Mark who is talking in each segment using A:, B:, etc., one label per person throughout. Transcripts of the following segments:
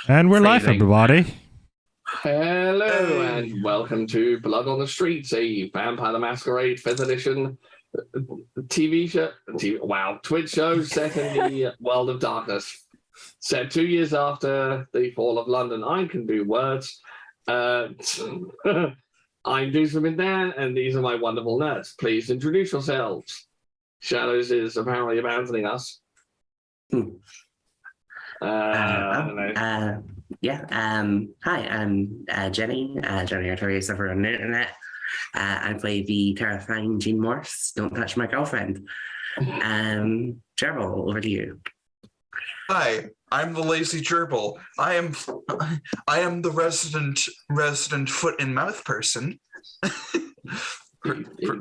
A: And we're live,
B: Phrasing.
A: everybody.
C: Hello
B: Hey.
C: and welcome to Blood on the Streets, a Vampire the Masquerade 5th edition TV show. Twitch show set in the world of darkness. Set 2 years after the fall of London. I can do words. I'm Deuce from Dan, and these are my wonderful nerds. Please introduce yourselves. Shadows is apparently abandoning us. I don't know.
B: Hi, I'm Jenny. Jenny Artorius over on the internet. I play the terrifying Jean Morse. Don't touch my girlfriend. Gerbil, over to you.
D: Hi, I'm the lazy gerbil. I am the resident foot and mouth person.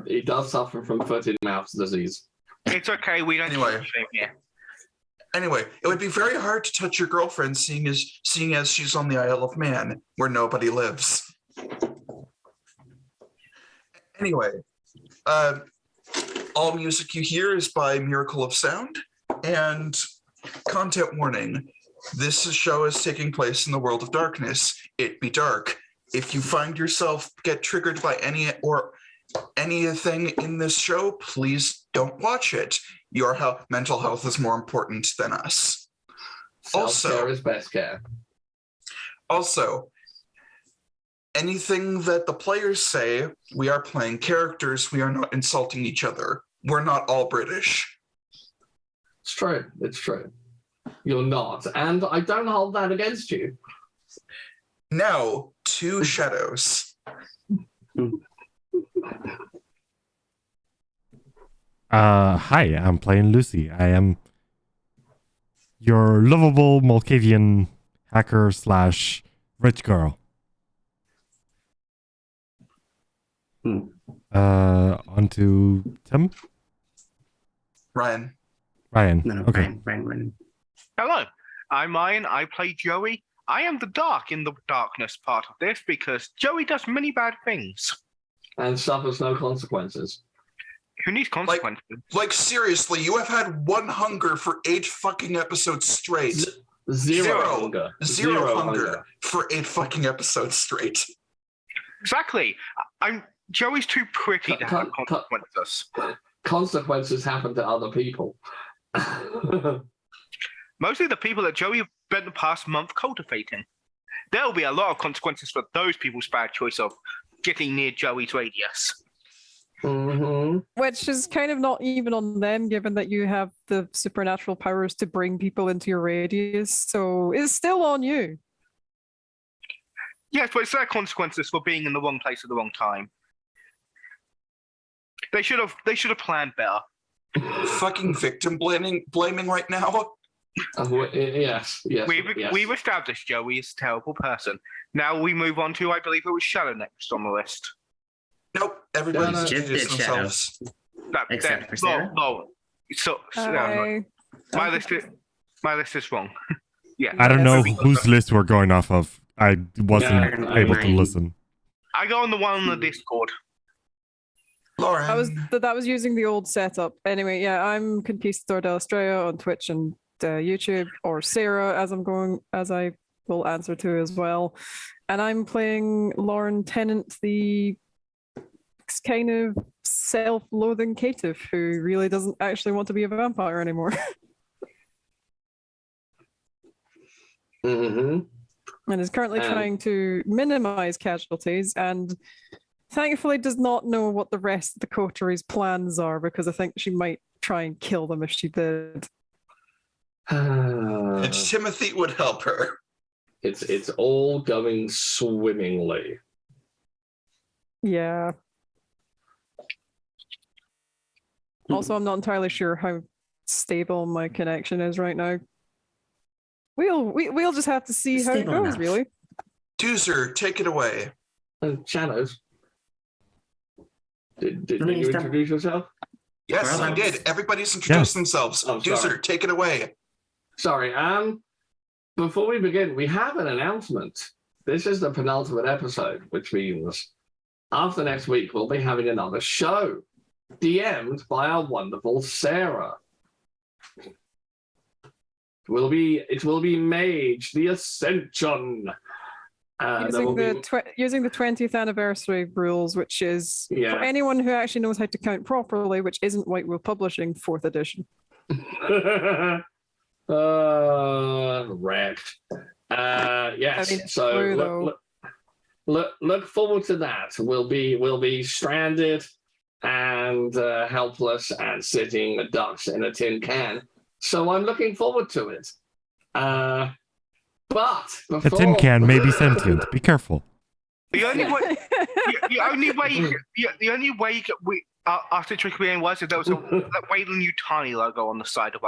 C: He does suffer from foot and mouth disease.
E: It's okay, we don't
D: Anyway.
E: shame here.
D: Anyway, it would be very hard to touch your girlfriend, seeing as she's on the Isle of Man, where nobody lives. Anyway, all music you hear is by Miracle of Sound, and content warning: this show is taking place in the world of darkness. It be dark. If you find yourself get triggered by anything in this show, please don't watch it. Your mental health is more important than us.
C: Self-care is best care.
D: Also, anything that the players say, we are playing characters. We are not insulting each other. We're not all British.
C: It's true. It's true. You're not. And I don't hold that against you.
D: Now, to Shadows.
A: Hi, I'm playing Lucy. I am your lovable Malkavian hacker / rich girl. On to Tim?
D: Ryan.
A: Ryan.
B: No,
A: Okay.
B: Ryan.
E: Hello, I'm Ryan. I play Joey. I am the dark in the darkness part of this because Joey does many bad things.
C: And suffers no consequences.
E: Who needs consequences?
D: Like, seriously, you have had one hunger for 8 fucking episodes straight.
C: Zero hunger.
D: Zero hunger for 8 fucking episodes straight.
E: Exactly. Joey's too pretty to have consequences.
C: Consequences happen to other people.
E: Mostly the people that Joey spent the past month cultivating. There will be a lot of consequences for those people's bad choice of getting near Joey's radius.
C: Mm-hmm.
F: Which is kind of not even on them, given that you have the supernatural powers to bring people into your radius. So it's still on you.
E: Yes, but it's their consequences for being in the wrong place at the wrong time. They should have planned better.
D: Fucking victim blaming right now.
C: Yes.
E: We've established Joey is a terrible person. Now we move on to, I believe it was Shadow next on the list.
D: Nope, everybody's
B: Just
D: introduced
B: did Shadow.
D: themselves.
E: No,
B: Except for Sarah?
E: My list is wrong. Yeah.
A: I don't know
F: Yes.
A: whose list we're going off of. I wasn't
B: Yeah,
A: able to
B: mine.
A: listen.
E: I go on the one on the Discord.
D: Lauren.
F: That was using the old setup. Anyway, yeah, I'm Conquistador de Estrella on Twitch and YouTube, or Sarah, as I will answer to as well. And I'm playing Lauren Tennant, the kind of self-loathing caitiff who really doesn't actually want to be a vampire anymore.
C: Mm-hmm.
F: And is currently trying to minimize casualties, and thankfully does not know what the rest of the Coterie's plans are, because I think she might try and kill them if she did.
D: And Timothy would help her.
C: It's all going swimmingly.
F: Yeah. Also, I'm not entirely sure how stable my connection is right now. We'll just have to see how it
B: Stable
F: goes,
B: enough.
F: really.
D: Doozer, take it away.
C: Shadows. Did you
B: Please don't.
C: introduce yourself?
D: Yes,
B: Well,
D: I
B: that's-
D: did. Everybody's introduced
A: Yes.
D: themselves.
C: Oh,
D: Doozer,
C: sorry.
D: take it away.
C: Sorry. Before we begin, we have an announcement. This is the penultimate episode, which means after next week we'll be having another show, DM'd by our wonderful Sarah. It will be Mage, the Ascension.
F: Using the 20th anniversary rules, which is
C: Yeah.
F: for anyone who actually knows how to count properly, which isn't White Wolf Publishing 4th edition.
C: Wrecked. Yes.
F: I mean, it's
C: So
F: true, though.
C: look forward to that. We'll be stranded and helpless and sitting ducks in a tin can. So I'm looking forward to it. But
A: The
C: before...
A: tin can may be sentient. Be careful.
E: The only way, our situation was if there was a Wayland Utani logo on the side of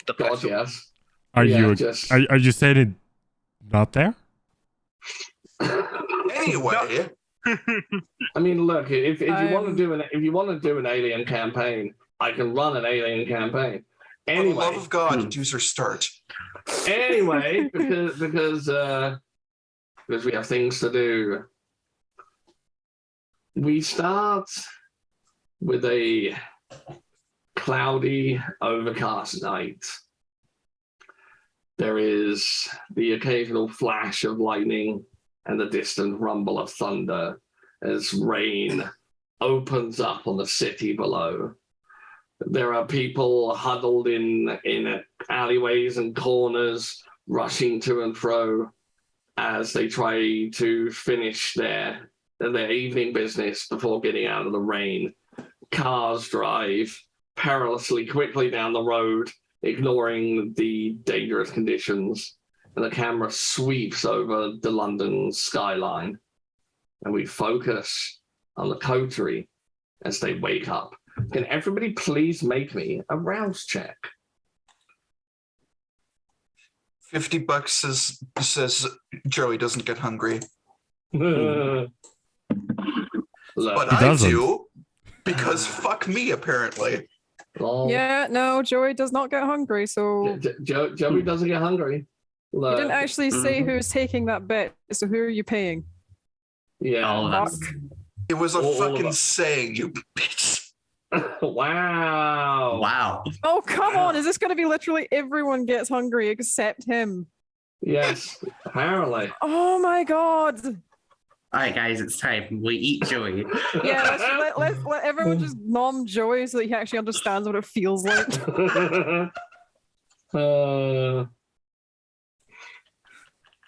E: the
C: God,
E: festival.
C: yes.
A: Are
C: Yeah,
A: you
C: just-
A: are you saying it not there?
D: Anyway,
C: I mean, look, if you want to
F: I'm-
C: do an alien campaign, I can run an alien campaign.
D: for the
C: Anyway,
D: love of God, user start.
C: anyway, because we have things to do. We start with a cloudy, overcast night. There is the occasional flash of lightning and the distant rumble of thunder as rain opens up on the city below. There are people huddled in alleyways and corners, rushing to and fro as they try to finish their evening business before getting out of the rain. Cars drive perilously quickly down the road, ignoring the dangerous conditions, and the camera sweeps over the London skyline. And we focus on the Coterie as they wake up. Can everybody please make me a rouse check?
D: $50 says Joey doesn't get hungry,
C: Look,
D: but
A: He
D: I
A: doesn't.
D: do because fuck me apparently.
C: lol.
F: Yeah, no, Joey does not get hungry, so
C: Joey doesn't get hungry.
F: you
C: Look,
F: didn't actually say
B: Mhm.
F: who's taking that bet. So who are you paying?
C: yeah.
B: All of us.
D: It was a
C: All of
D: fucking
C: us.
D: saying, you bitch.
C: Wow.
B: Wow.
F: Oh, come on. Is this going to be literally everyone gets hungry except him?
C: Yes, apparently.
F: Oh my God.
B: All right, guys, it's time. We eat Joey.
F: Yeah, let everyone just nom Joey so that he actually understands what it feels like.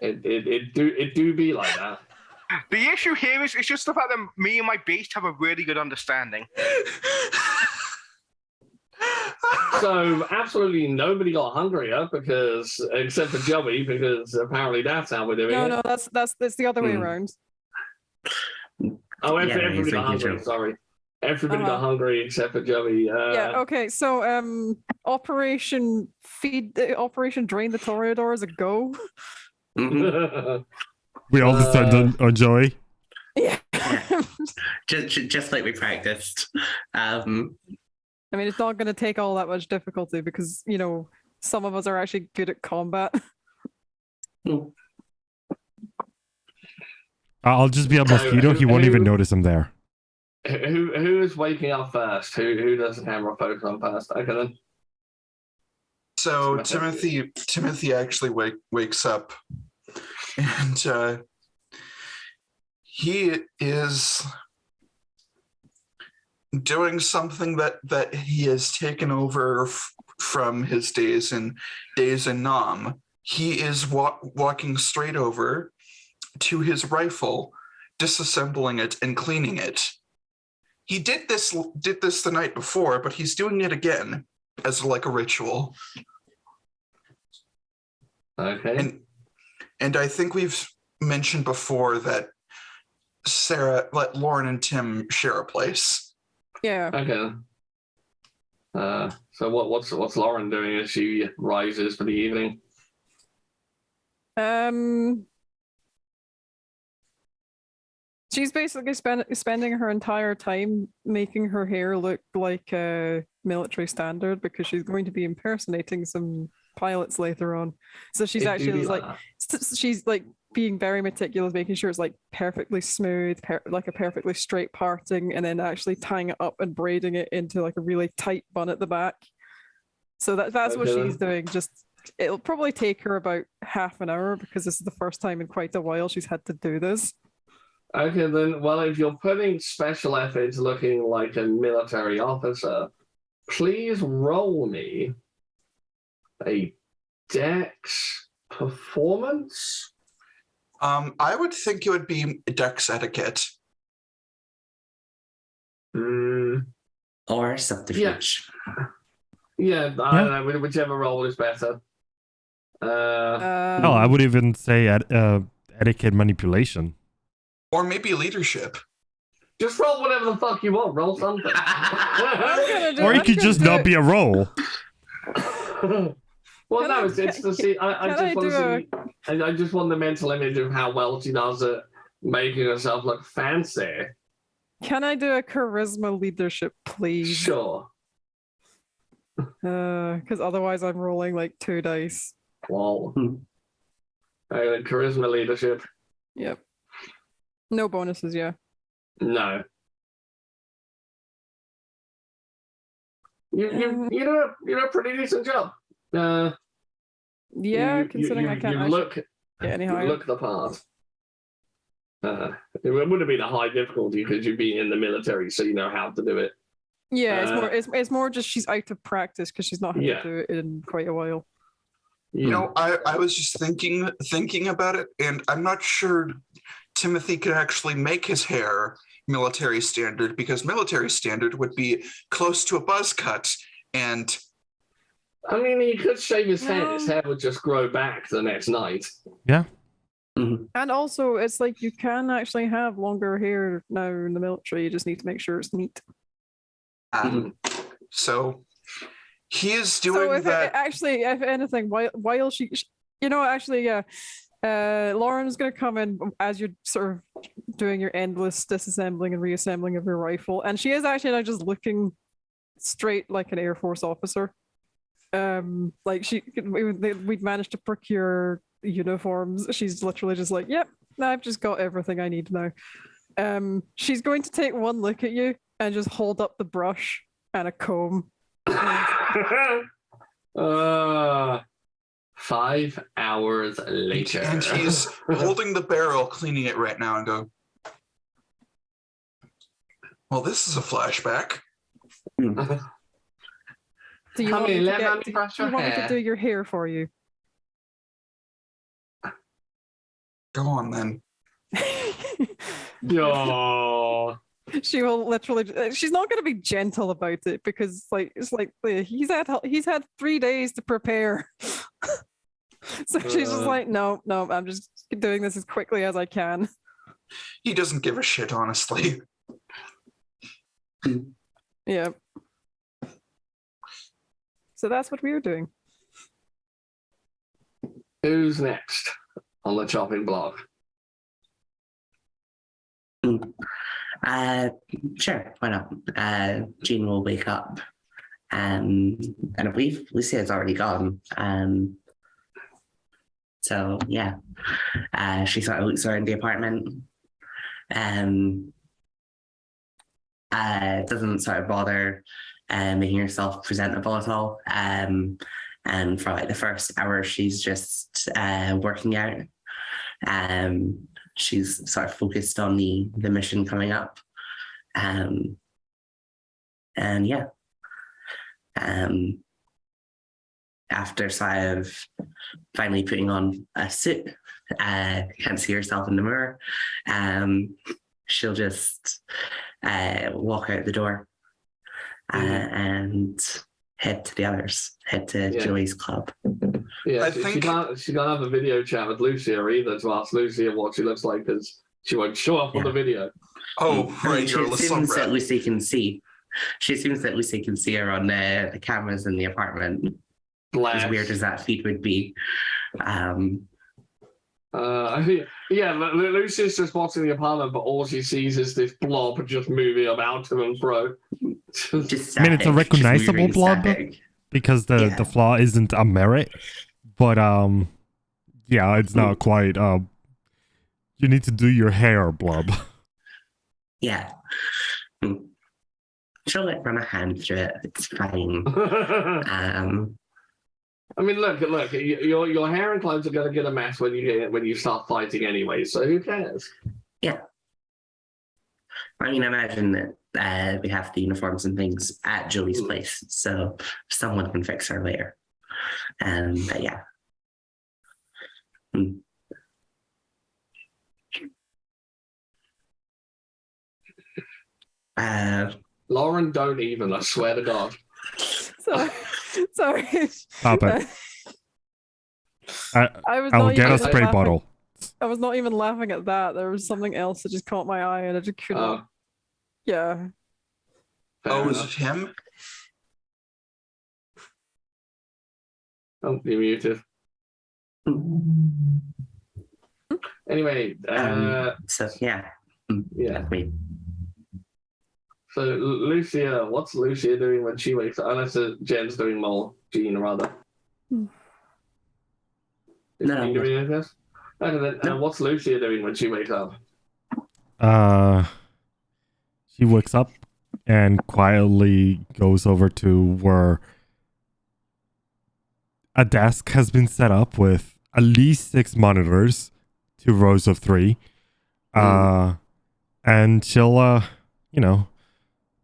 C: It do be like that.
E: The issue here is it's just the fact that me and my beast have a really good understanding.
C: So absolutely nobody got hungrier because except for Joey, because apparently that's how we're doing
F: No,
C: it.
F: no, that's the other way
C: Hmm.
F: around.
C: Oh,
B: Yeah,
C: everybody
B: he's
C: got
B: making a
C: hungry.
B: joke.
C: Sorry, everybody
F: Uh-huh.
C: got hungry except for Joey.
F: Yeah, okay, so Operation Drain the Toreador is a go.
B: Mhm.
A: We all descend on Joey.
F: Yeah.
B: Yeah. just like we practiced.
F: I mean, it's not going to take all that much difficulty because, you know, some of us are actually good at combat.
A: I'll just be a mosquito. He won't even notice I'm there.
C: Who is waking up first? Who does the camera focus on first? Okay then.
D: So Timothy actually wakes up, and he is doing something that he has taken over from his days in Nam. He is walking straight over to his rifle, disassembling it and cleaning it. He did this the night before, but he's doing it again as like a ritual.
C: Okay.
D: And I think we've mentioned before that Sarah let Lauren and Tim share a place.
F: Yeah.
C: Okay. So what's Lauren doing as she rises for the evening?
F: She's basically spending her entire time making her hair look like a military standard because she's going to be impersonating some pilots later on. So she's
C: It do
F: actually
C: be
F: like
C: that.
F: she's like being very meticulous, making sure it's like perfectly smooth, like a perfectly straight parting, and then actually tying it up and braiding it into like a really tight bun at the back. So that's what
C: Okay,
F: she's doing, just it'll probably take her about half an hour because this is the first time in quite a while she's had to do this.
C: Okay, then, well, if you're putting special effort into looking like a military officer, please roll me a dex performance.
D: I would think it would be dex etiquette.
B: Or subterfuge.
C: Yeah, I don't know, whichever roll is better.
A: I would even say etiquette manipulation.
D: Or maybe leadership.
C: Just roll whatever the fuck you want. Roll something.
A: Or you could just not be a roll.
C: Well, no, it's to see. I just want the mental image of how well she does it, making herself look fancy.
F: Can I do a charisma leadership, please?
C: Sure.
F: Because otherwise I'm rolling like 2 dice.
C: Well, charisma leadership.
F: Yep. No bonuses, yeah.
C: No. You do a pretty decent job.
F: Yeah, considering I can't
C: get
F: any
C: you
F: higher.
C: look the part. It would have been a high difficulty because you've been in the military, so you know how to do it.
F: Yeah, it's more just she's out of practice because she's not had
C: Yeah.
F: to do it in quite a while.
D: You know, I was just thinking about it, and I'm not sure Timothy could actually make his hair military standard, because military standard would be close to a buzz cut, and
C: I mean, he could shave his head. His hair would just grow back the next night.
A: Yeah.
F: And also, it's like you can actually have longer hair now in the military. You just need to make sure it's neat.
D: So he is doing
F: So
D: that.
F: if anything, while she Lauren's going to come in as you're sort of doing your endless disassembling and reassembling of your rifle, and she is actually now just looking straight like an Air Force officer. Like we'd managed to procure uniforms. She's literally just like, yep, I've just got everything I need now. She's going to take one look at you and just hold up the brush and a comb.
C: 5 hours later.
D: And he's holding the barrel, cleaning it right now, and go, well, this is a flashback.
F: Do you want me to do your hair for you?
D: Go on then.
C: Yo.
F: She will literally. She's not going to be gentle about it because, like, it's like he's had 3 days to prepare. So she's just like, no, I'm just doing this as quickly as I can.
D: He doesn't give a shit, honestly.
F: Yeah. So that's what we were doing.
C: Who's next on the chopping block?
B: Sure, why not? Jean will wake up, and I believe Lucia's already gone. So yeah, she sort of looks around the apartment. Doesn't sort of bother making herself presentable at all. And for like the first hour, she's just working out. She's sort of focused on the mission coming up. And yeah. After sort of finally putting on a suit, can't see herself in the mirror, she'll just walk out the door and head to the others, head to Joey's club.
C: Yeah, she can't have a video chat with Lucia either to ask Lucia what she looks like because she won't show up on the video.
D: Oh, right,
B: She assumes that Lucy can see. She assumes that Lucy can see her on the cameras in the apartment.
C: Bless.
B: As weird as that feed would be.
C: Lucy's just watching the apartment, but all she sees is this blob just moving about to and fro.
B: Just static,
A: I mean, it's a recognizable blob because the flaw isn't a merit, but yeah, it's not quite. You need to do your hair blob.
B: Yeah. She'll like run a hand through it. It's fine.
C: I mean, look. Your hair and clothes are going to get a mess when you start fighting anyway. So who cares?
B: Yeah. I mean, I imagine that we have the uniforms and things at Joey's place, so someone can fix her later. But yeah.
C: Lauren, don't even. I swear to God.
F: Sorry.
A: Stop it.
F: I'll
A: get a spray bottle.
F: I was not even laughing at that. There was something else that just caught my eye, and I just couldn't. Yeah.
D: Oh, is it him?
C: Oh, you muted. Anyway,
B: so yeah.
C: Yeah.
B: Me.
C: So Lucia, what's Lucia doing when she wakes up? Unless Jen's doing more, Jean rather. Is Jean doing anything else? Okay, then what's Lucia doing when she wakes up?
A: She wakes up and quietly goes over to where a desk has been set up with at least 6 monitors, 2 rows of 3. And she'll,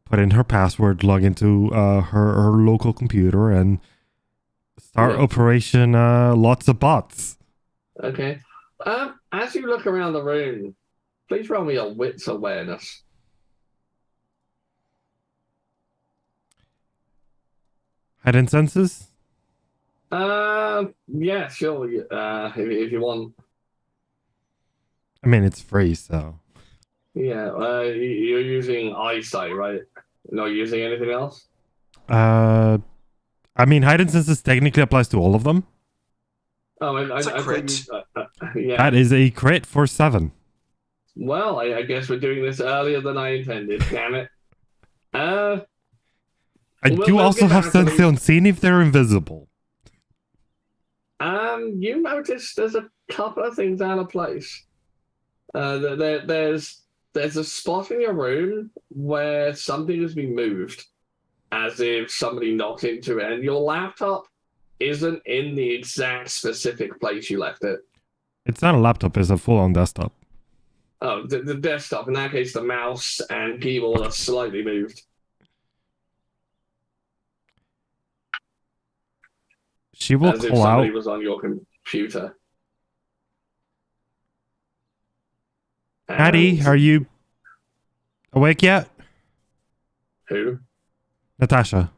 A: put in her password, log into her local computer, and start Operation Lots of Bots.
C: Okay. As you look around the room, please roll me a wits awareness.
A: Hidden senses?
C: Yeah, sure. If you want.
A: I mean, it's free, so.
C: Yeah, you're using eyesight, right? Not using anything else?
A: I mean, hidden senses technically applies to all of them.
C: Oh,
D: it's a crit.
C: Yeah.
A: That is a crit for 7.
C: Well, I guess we're doing this earlier than I intended. Damn it.
A: I do also have sense unseen if they're invisible.
C: You notice there's a couple of things out of place. There's a spot in your room where something has been moved, as if somebody knocked into it, and your laptop isn't in the exact specific place you left it.
A: It's not a laptop, it's a full-on desktop.
C: Oh, the desktop. In that case, the mouse and keyboard are slightly moved.
A: She will
C: as if
A: call
C: somebody
A: out.
C: was on your computer.
A: Maddie, are you awake yet?
C: Who?
A: Natasha.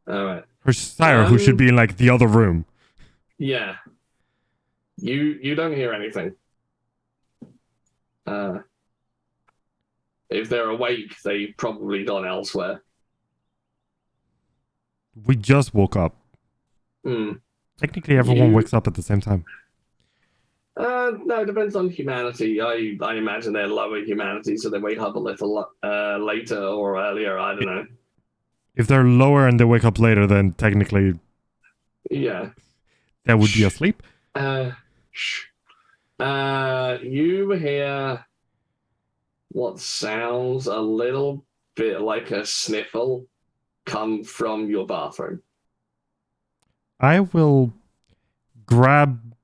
C: All right.
A: Her sire, who should be in like the other room.
C: Yeah. You don't hear anything. If they're awake, they've probably gone elsewhere.
A: We just woke up. Technically, everyone wakes up at the same time.
C: No, it depends on humanity. I imagine they're lower humanity, so they wake up a little later or earlier. I don't know.
A: If they're lower and they wake up later, then technically,
C: yeah,
A: they would be asleep.
C: You hear what sounds a little bit like a sniffle come from your bathroom.
A: I will grab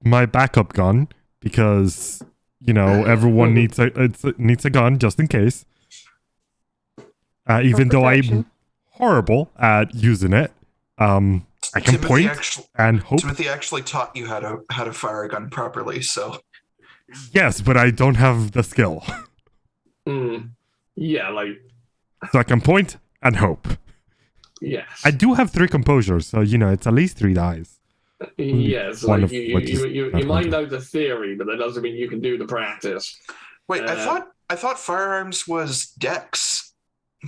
A: my backup gun because, everyone needs a gun just in case. Even though I'm horrible at using it, I can point and hope.
D: Timothy actually taught you how to fire a gun properly, so.
A: Yes, but I don't have the skill.
C: Yeah,
A: so I can point and hope.
C: Yes.
A: I do have 3 composure, so it's at least 3 dice.
C: Yes, you might know the theory, but that doesn't mean you can do the practice.
D: Wait, I thought firearms was dex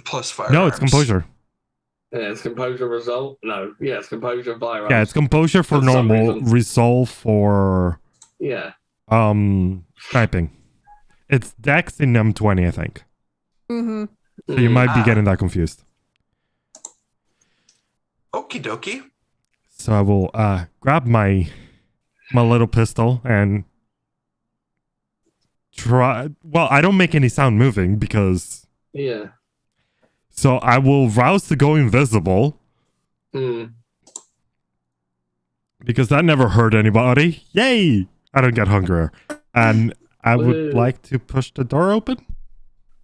D: plus firearms.
A: No, it's composure.
C: Yeah, it's composure result. No, yeah, it's composure firearms.
A: Yeah, it's composure for normal, resolve for sniping. It's dex in M20, I think. So you might be getting that confused.
D: Okie dokie.
A: So I will grab my little pistol and try. Well, I don't make any sound moving because.
C: Yeah.
A: So I will rouse to go invisible. because that never hurt anybody. Yay! I don't get hungrier. And I would like to push the door open.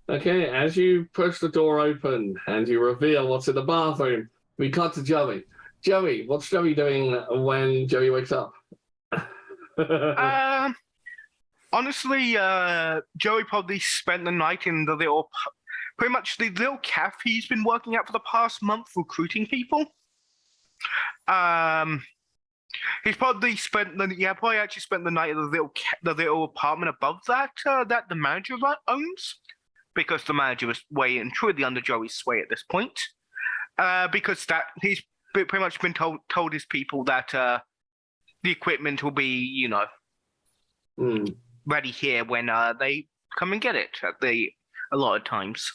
C: Okay, as you push the door open and you reveal what's in the bathroom, we cut to Joey. Joey, what's Joey doing when Joey wakes up?
E: Honestly, Joey probably spent the night in the pretty much the little cafe he's been working at for the past month, recruiting people. He's probably actually spent the night at the little apartment above that that the manager owns, because the manager was way and truly under Joey's sway at this point. Because that he's pretty much been told his people that the equipment will be, ready here when they come and get it a lot of times.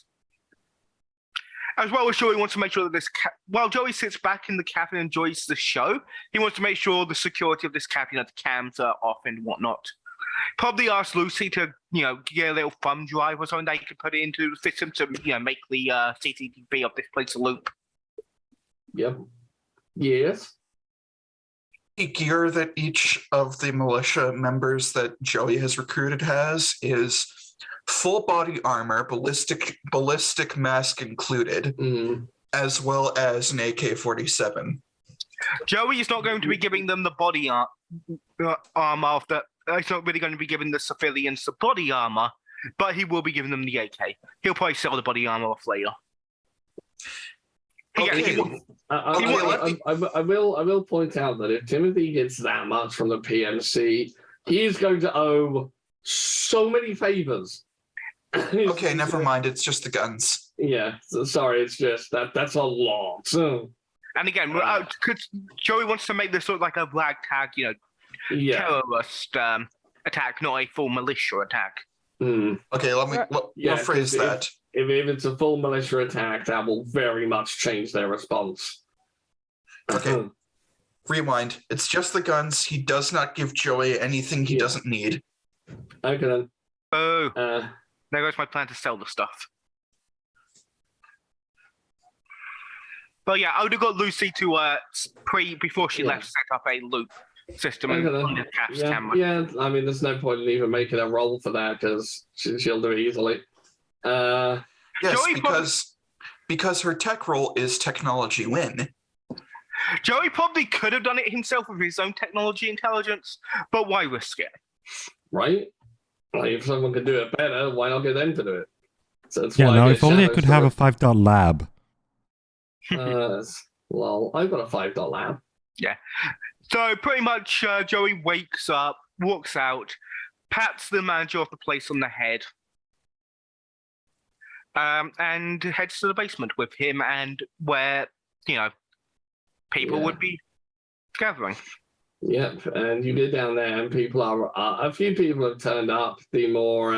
E: As well as Joey wants to make sure that while Joey sits back in the cafe and enjoys the show, he wants to make sure the security of this cafe, the cams are off and whatnot. Probably ask Lucy to, get a little thumb drive or something they could put it into the system to, make the CCTV of this place a loop.
C: Yep. Yes.
D: The gear that each of the militia members that Joey has recruited has is full body armor, ballistic mask included, as well as an AK-47.
E: Joey is not going to be giving them the body armor after. He's not really going to be giving the civilians the body armor, but he will be giving them the AK. He'll probably sell the body armor off later.
D: Okay.
C: I will point out that if Timothy gets that much from the PMC, he is going to owe so many favors.
D: Okay, never mind. It's just the guns.
C: Yeah, sorry. It's just that's a lot.
E: And again, Joey wants to make this sort of like a ragtag, terrorist attack, not a full militia attack.
D: Okay, let me rephrase that.
C: If it's a full militia attack, that will very much change their response.
D: Okay. Rewind. It's just the guns. He does not give Joey anything he doesn't need.
C: Okay then.
E: Oh. There goes my plan to sell the stuff. But yeah, I would have got Lucy to before she left, set up a loop system on the CAF's camera.
C: Yeah, I mean, there's no point in even making a roll for that because she'll do it easily.
D: Yes, because her tech role is technology win.
E: Joey probably could have done it himself with his own technology intelligence, but why risk it?
C: Right? Like, if someone could do it better, why not get them to do it? So
A: if only I could have a 5-dot lab.
C: Well, I've got a 5-dot lab.
E: Yeah. So pretty much Joey wakes up, walks out, pats the manager of the place on the head, and heads to the basement with him and where, people would be gathering.
C: Yep, and you get down there and people are, a few people have turned up, the more,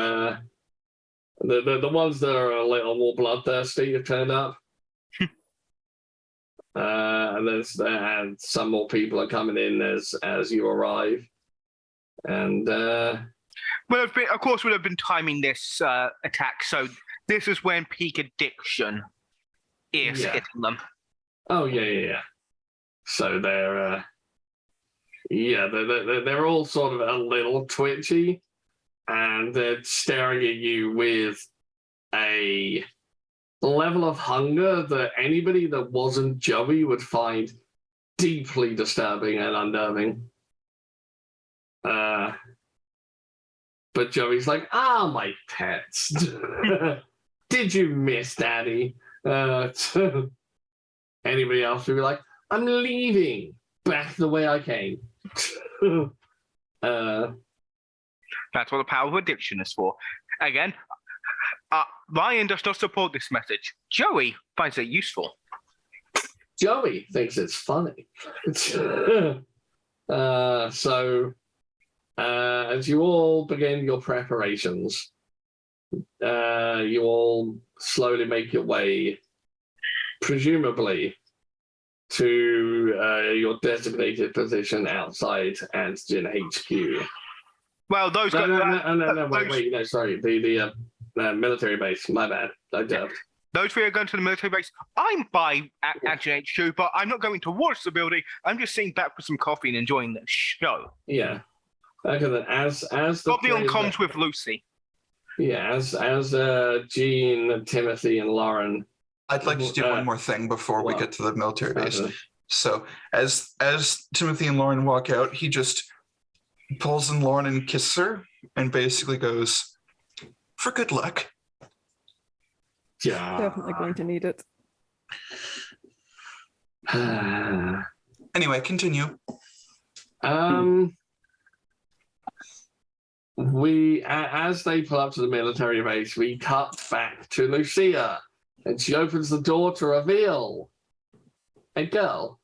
C: the ones that are a little more bloodthirsty have turned up. And some more people are coming in as you arrive. And of
E: course, we'll have been timing this attack, so this is when peak addiction is hitting them. Oh
C: yeah. So they're they're all sort of a little twitchy, and they're staring at you with a level of hunger that anybody that wasn't Joey would find deeply disturbing and unnerving. But Joey's like, my pets. Did you miss Daddy? Anybody else would be like, I'm leaving back the way I came.
E: That's what the power of addiction is for. Again, Ryan does not support this message. Joey finds it useful.
C: Joey thinks it's funny. So as you all begin your preparations, you all slowly make your way, presumably, to your designated position outside Antigen HQ.
E: Well, those guys...
C: No, sorry. The military base. My bad. I dubbed.
E: Those three are going to the military base. I'm by Antigen HQ, but I'm not going towards the building. I'm just sitting back with some coffee and enjoying the show.
C: Yeah. Okay, then as the
E: Probably on
C: three of
E: comms with Lucy.
C: Yeah, as Jean, Timothy, and Lauren.
D: I'd like to do one more thing before we get to the military base. So as Timothy and Lauren walk out, he just pulls in Lauren and kisses her and basically goes, "For good luck."
C: Yeah.
F: Definitely going to need it.
D: Anyway, continue.
C: We, as they pull up to the military base, we cut back to Lucia, and she opens the door to reveal a girl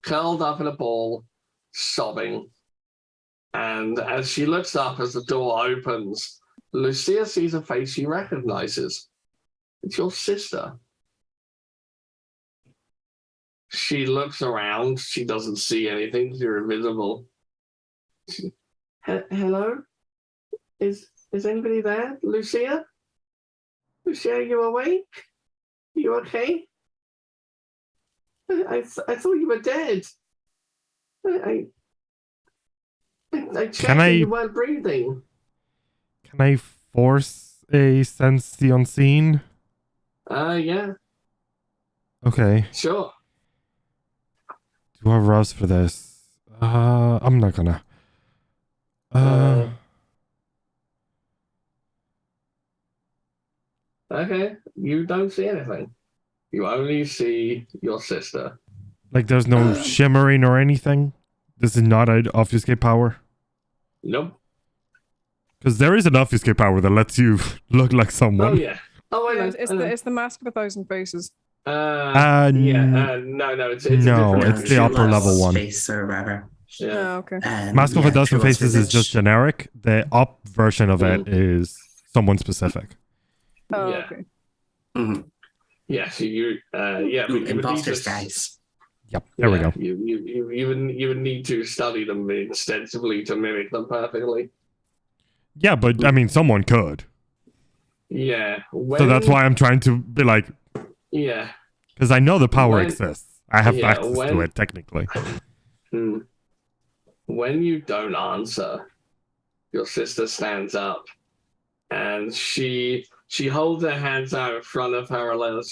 C: curled up in a ball, sobbing. And as she looks up as the door opens, Lucia sees a face she recognizes. It's your sister. She looks around. She doesn't see anything. You're invisible. Hello? Is anybody there? Lucia? Lucia, are you awake? Are you okay? I thought you were dead. I checked and you weren't breathing.
A: Can I force a sense the unseen?
C: Yeah.
A: Okay.
C: Sure.
A: Do I have Rouse for this? I'm not gonna.
C: Okay. You don't see anything. You only see your sister.
A: Like there's no shimmering or anything? This is not an obfuscate power?
C: Nope.
A: Because there is an obfuscate power that lets you look like someone.
C: Oh, yeah. Oh, I know.
F: It's the Mask of a Thousand Faces.
C: No, it's
A: it's the upper level one.
B: Face or whatever.
C: Yeah.
F: Oh, okay.
A: Mask of a Dozen Faces is just generic. The up version of it is someone specific.
F: Oh,
C: yeah.
F: Okay.
B: Mm-hmm.
C: Yeah, so you
B: Imposter guys.
A: Yep, there we go.
C: You would need to study them extensively to mimic them perfectly.
A: Yeah, but I mean, someone could.
C: Yeah.
A: So that's why I'm trying to be like.
C: Yeah.
A: Because I know the power exists. I have access to it technically.
C: When you don't answer, your sister stands up, and she holds her hands out in front of her a little,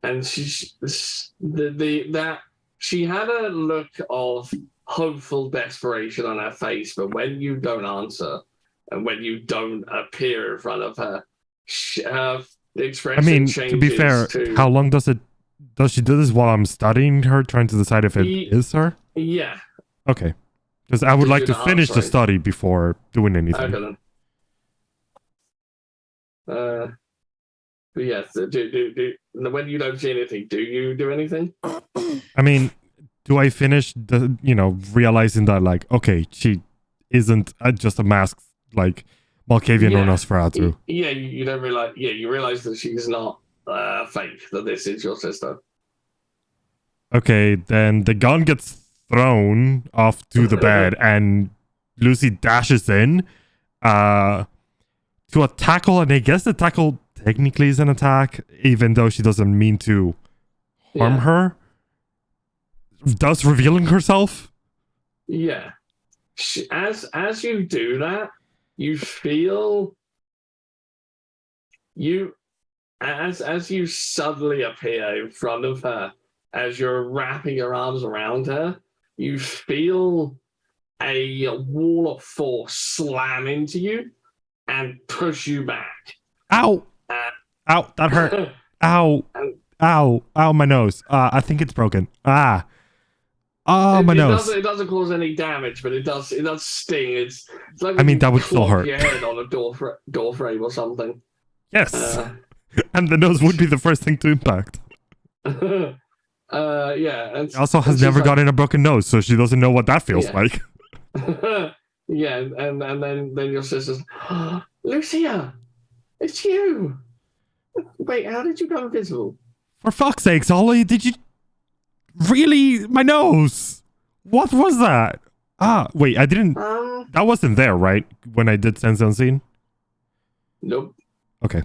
C: and she had a look of hopeful desperation on her face, but when you don't answer and when you don't appear in front of her, the expression changes.
A: To be fair, how long does she do this while I'm studying her, trying to decide if it is her?
C: Yeah.
A: Okay. Because I would like to finish the study before doing anything.
C: Okay, then. But yes, when you don't see anything, do you do anything?
A: I mean, do I finish realizing that, like, okay, she isn't just a mask, like, Malkavian or Nosferatu?
C: Yeah, you don't realize. Yeah, you realize that she's not fake, that this is your sister.
A: Okay, then the gun gets thrown off to the bed, and Lucy dashes in to a tackle, and I guess the tackle technically is an attack, even though she doesn't mean to harm her. Thus revealing herself.
C: Yeah, as you do that, you feel as you suddenly appear in front of her, as you're wrapping your arms around her, you feel a wall of force slam into you and push you back.
A: Ow! Ow! That hurt. Ow! Ow! Ow! My nose. I think it's broken. Ah! Oh, my nose.
C: It doesn't cause any damage, but it does sting. It's like
A: that would still hurt.
C: Your head on a door frame or something.
A: Yes. And the nose would be the first thing to impact.
C: Yeah. And
A: she also has never gotten a broken nose, so she doesn't know what that feels like.
C: Yeah, and then your sister's, Lucia, it's you. Wait, how did you go invisible?
A: For fuck's sakes, Ollie, did you really? My nose. What was that? Wait, I didn't. That wasn't there, right? When I did Sense Unseen?
C: Nope.
A: Okay.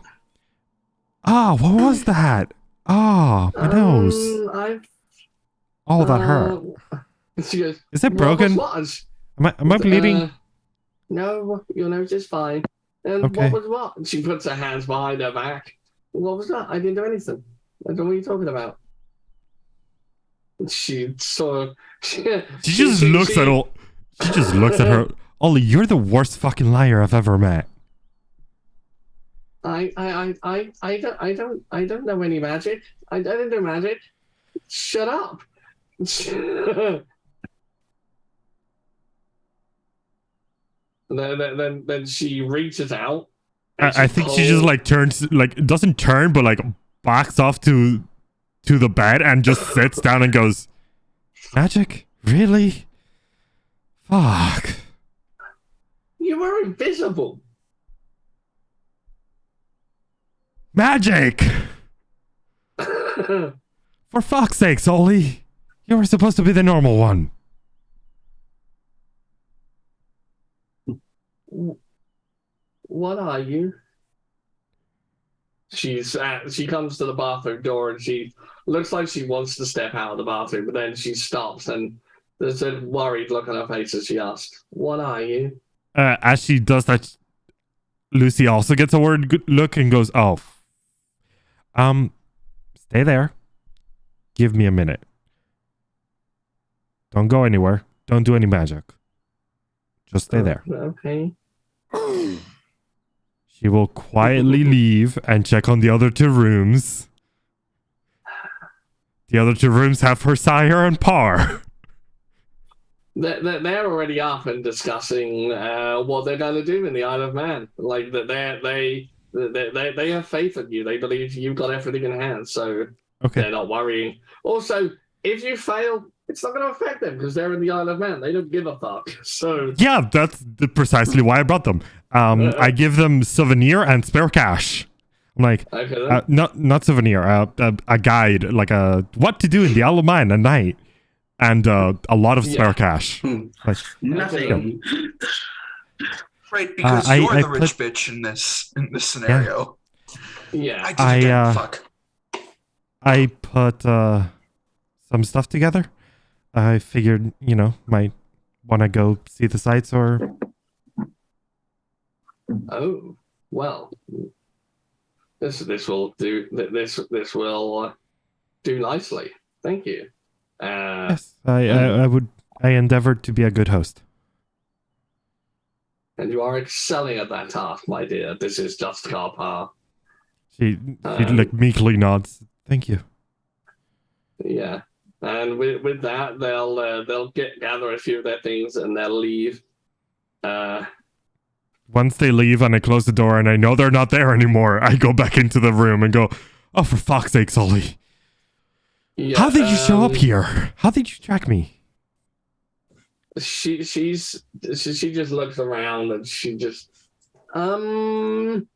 A: What was that? Oh, my nose. Oh, that hurt.
C: She goes,
A: Is it
C: "What was
A: broken?
C: what?"
A: Am I bleeding?
C: No, your nose is fine. And
A: Okay.
C: what was what? And she puts her hands behind her back. What was that? I didn't do anything. I don't know what you're talking about. And she sort of
A: She just looks at all. She just looks at her. Ollie, you're the worst fucking liar I've ever met.
C: I don't know any magic. I don't do magic. Shut up. Then she reaches out.
A: I think she just like turns, like doesn't turn, but like backs off to the bed and just sits down and goes, "Magic? Really? Fuck."
C: You were invisible.
A: Magic! For fuck's sake, Ollie. You were supposed to be the normal one.
C: What are you? She comes to the bathroom door and she looks like she wants to step out of the bathroom, but then she stops and there's a worried look on her face as she asks, "What are you?"
A: As she does that, Lucy also gets a worried look and goes, "Oh, stay there. Give me a minute. Don't go anywhere. Don't do any magic. Just stay there."
C: Okay.
A: She will quietly leave and check on the other two rooms. The other two rooms have her sire and par.
C: They're already up and discussing what they're going to do in the Isle of Man. Like that, they have faith in you. They believe you've got everything in hand, so
A: Okay.
C: they're not worrying. Also, if you fail, it's not going to affect them because they're in the Isle of Man. They don't give a fuck. So
A: Yeah, that's precisely why I brought them. I give them souvenir and spare cash. I'm like,
C: okay,
A: not souvenir, a guide, like a what to do in the Isle of Man at night, and a lot of spare cash. Like,
B: Nothing.
D: Right, because
A: I
D: you're the
A: put-
D: rich bitch in this scenario.
C: yeah.
D: I did it again. Fuck.
A: I put some stuff together. I figured, might want to go see the sights or...
C: Oh well, this will do. This will do nicely. Thank you.
A: Yes, I endeavored to be a good host.
C: And you are excelling at that task, my dear. This is just Carpar.
A: She like meekly nods. Thank you.
C: Yeah, and with that, they'll gather a few of their things and they'll leave.
A: Once they leave and I close the door and I know they're not there anymore, I go back into the room and go, "Oh, for fuck's sake, Sully.
C: Yeah,
A: How did you show up here? How did you track me?"
C: She just looks around and she just and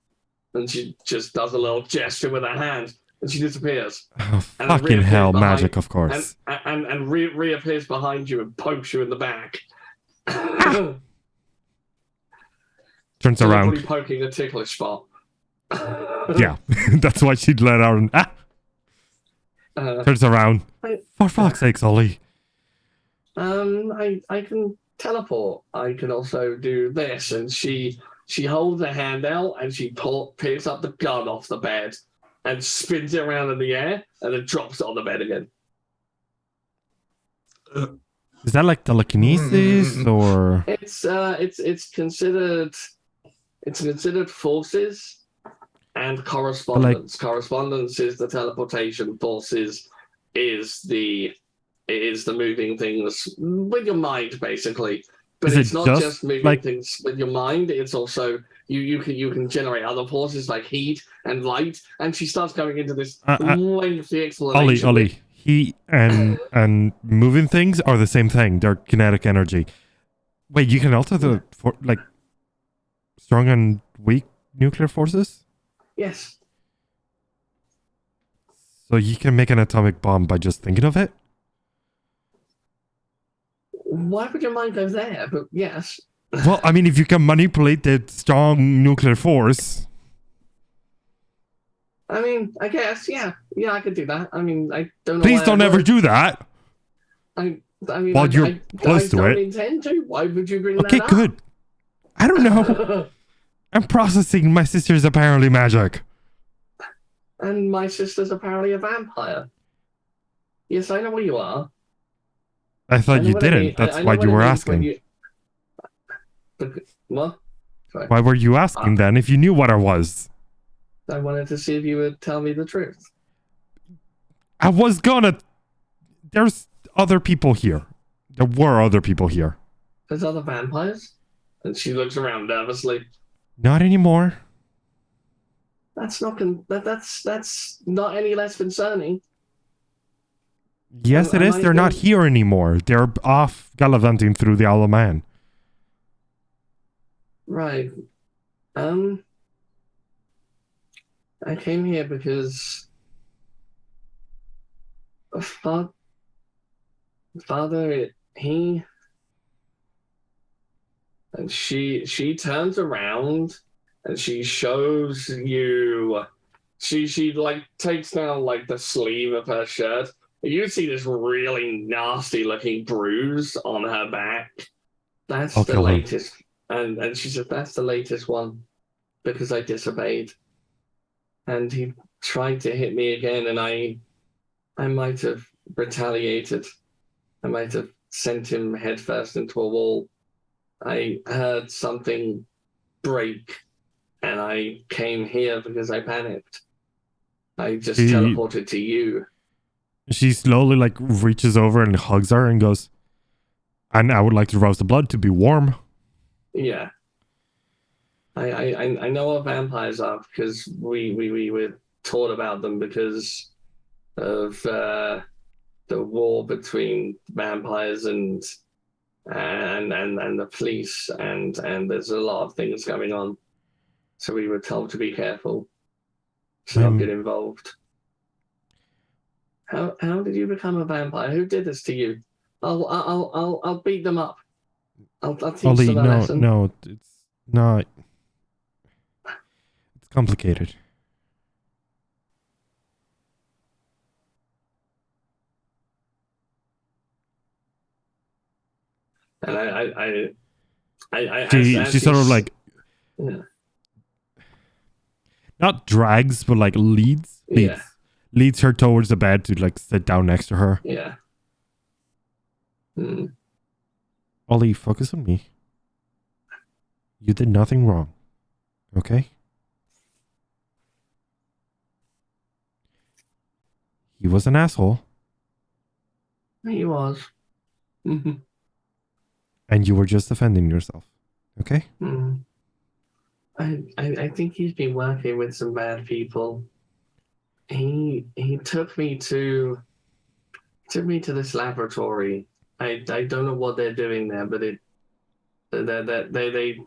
C: she just does a little gesture with her hand and she disappears.
A: Oh,
C: And
A: fucking
C: reappears
A: hell,
C: behind-
A: magic, of course.
C: and reappears behind you and pokes you in the back.
A: Turns
C: Deliberately
A: around.
C: poking a ticklish spot.
A: Yeah, that's why she'd let out and turns around. For fuck's sake, Sully.
C: I can teleport. I can also do this, and she holds her hand out and she picks up the gun off the bed and spins it around in the air and then drops it on the bed again.
A: Is that like telekinesis or...
C: It's considered forces and correspondence. Correspondence is the teleportation. Forces is the moving things with your mind, basically. But
A: Is
C: it's
A: it
C: not
A: just,
C: just moving
A: like-
C: things with your mind. It's also you can generate other forces like heat and light. And she starts going into this lengthy explanation.
A: Ollie, heat and moving things are the same thing. They're kinetic energy. Wait, you can alter the strong and weak nuclear forces?
C: Yes.
A: So you can make an atomic bomb by just thinking of it?
C: Why would your mind go there? But yes.
A: Well, I mean, if you can manipulate the strong nuclear force...
C: I mean, I guess, yeah, I could do that. I mean, I don't know.
A: Please
C: why
A: don't
C: I
A: ever
C: would.
A: do that.
C: I mean,
A: While you're
C: I
A: close to
C: don't
A: it.
C: intend to. Why would you bring
A: Okay,
C: that
A: good. I don't know.
C: up?
A: I'm processing my sister's apparently magic.
C: And my sister's apparently a vampire. Yes, I know what you are.
A: I
C: I
A: thought
C: know
A: you
C: what it
A: didn't.
C: mean-
A: That's
C: I
A: why
C: know what
A: you
C: it
A: were
C: means when
A: asking.
C: you. What? Sorry.
A: Why were you asking then if you knew what I was?
C: I wanted to see if you would tell me the truth.
A: I was gonna. There's other people here. There were other people here.
C: There's other vampires? And she looks around nervously.
A: Not anymore.
C: That's not any less concerning.
A: Yes, it
C: Am
A: is.
C: I
A: They're not
C: going-
A: here anymore. They're off gallivanting through the Isle of Man.
C: Right. I came here because father, he and she turns around and she shows you. She like takes down like the sleeve of her shirt. You see this really nasty looking bruise on her back. That's
A: I'll
C: the
A: kill him.
C: latest. And she said, that's the latest one because I disobeyed. And he tried to hit me again, and I might have retaliated. I might have sent him headfirst into a wall. I heard something break, and I came here because I panicked. I just
A: He-
C: teleported to you.
A: She slowly like reaches over and hugs her and goes, and I would like to roast the blood to be warm.
C: Yeah. I know what vampires are because we were taught about them because of the war between vampires and the police and there's a lot of things going on. So we were told to be careful, to not get involved. How did you become a vampire? Who did this to you? I'll beat them up. I'll teach
A: Ollie,
C: them a
A: no,
C: lesson.
A: no, it's not. It's complicated.
C: And
A: She sort of like
C: yeah.
A: not drags, but like leads her towards the bed to like sit down next to her.
C: Yeah. Hmm.
A: Ollie, focus on me. You did nothing wrong. Okay? He was an asshole,
C: He was. Mm-hmm.
A: and you were just defending yourself. Okay?
C: Mm. I think he's been working with some bad people. He took me to this laboratory. I don't know what they're doing there, but they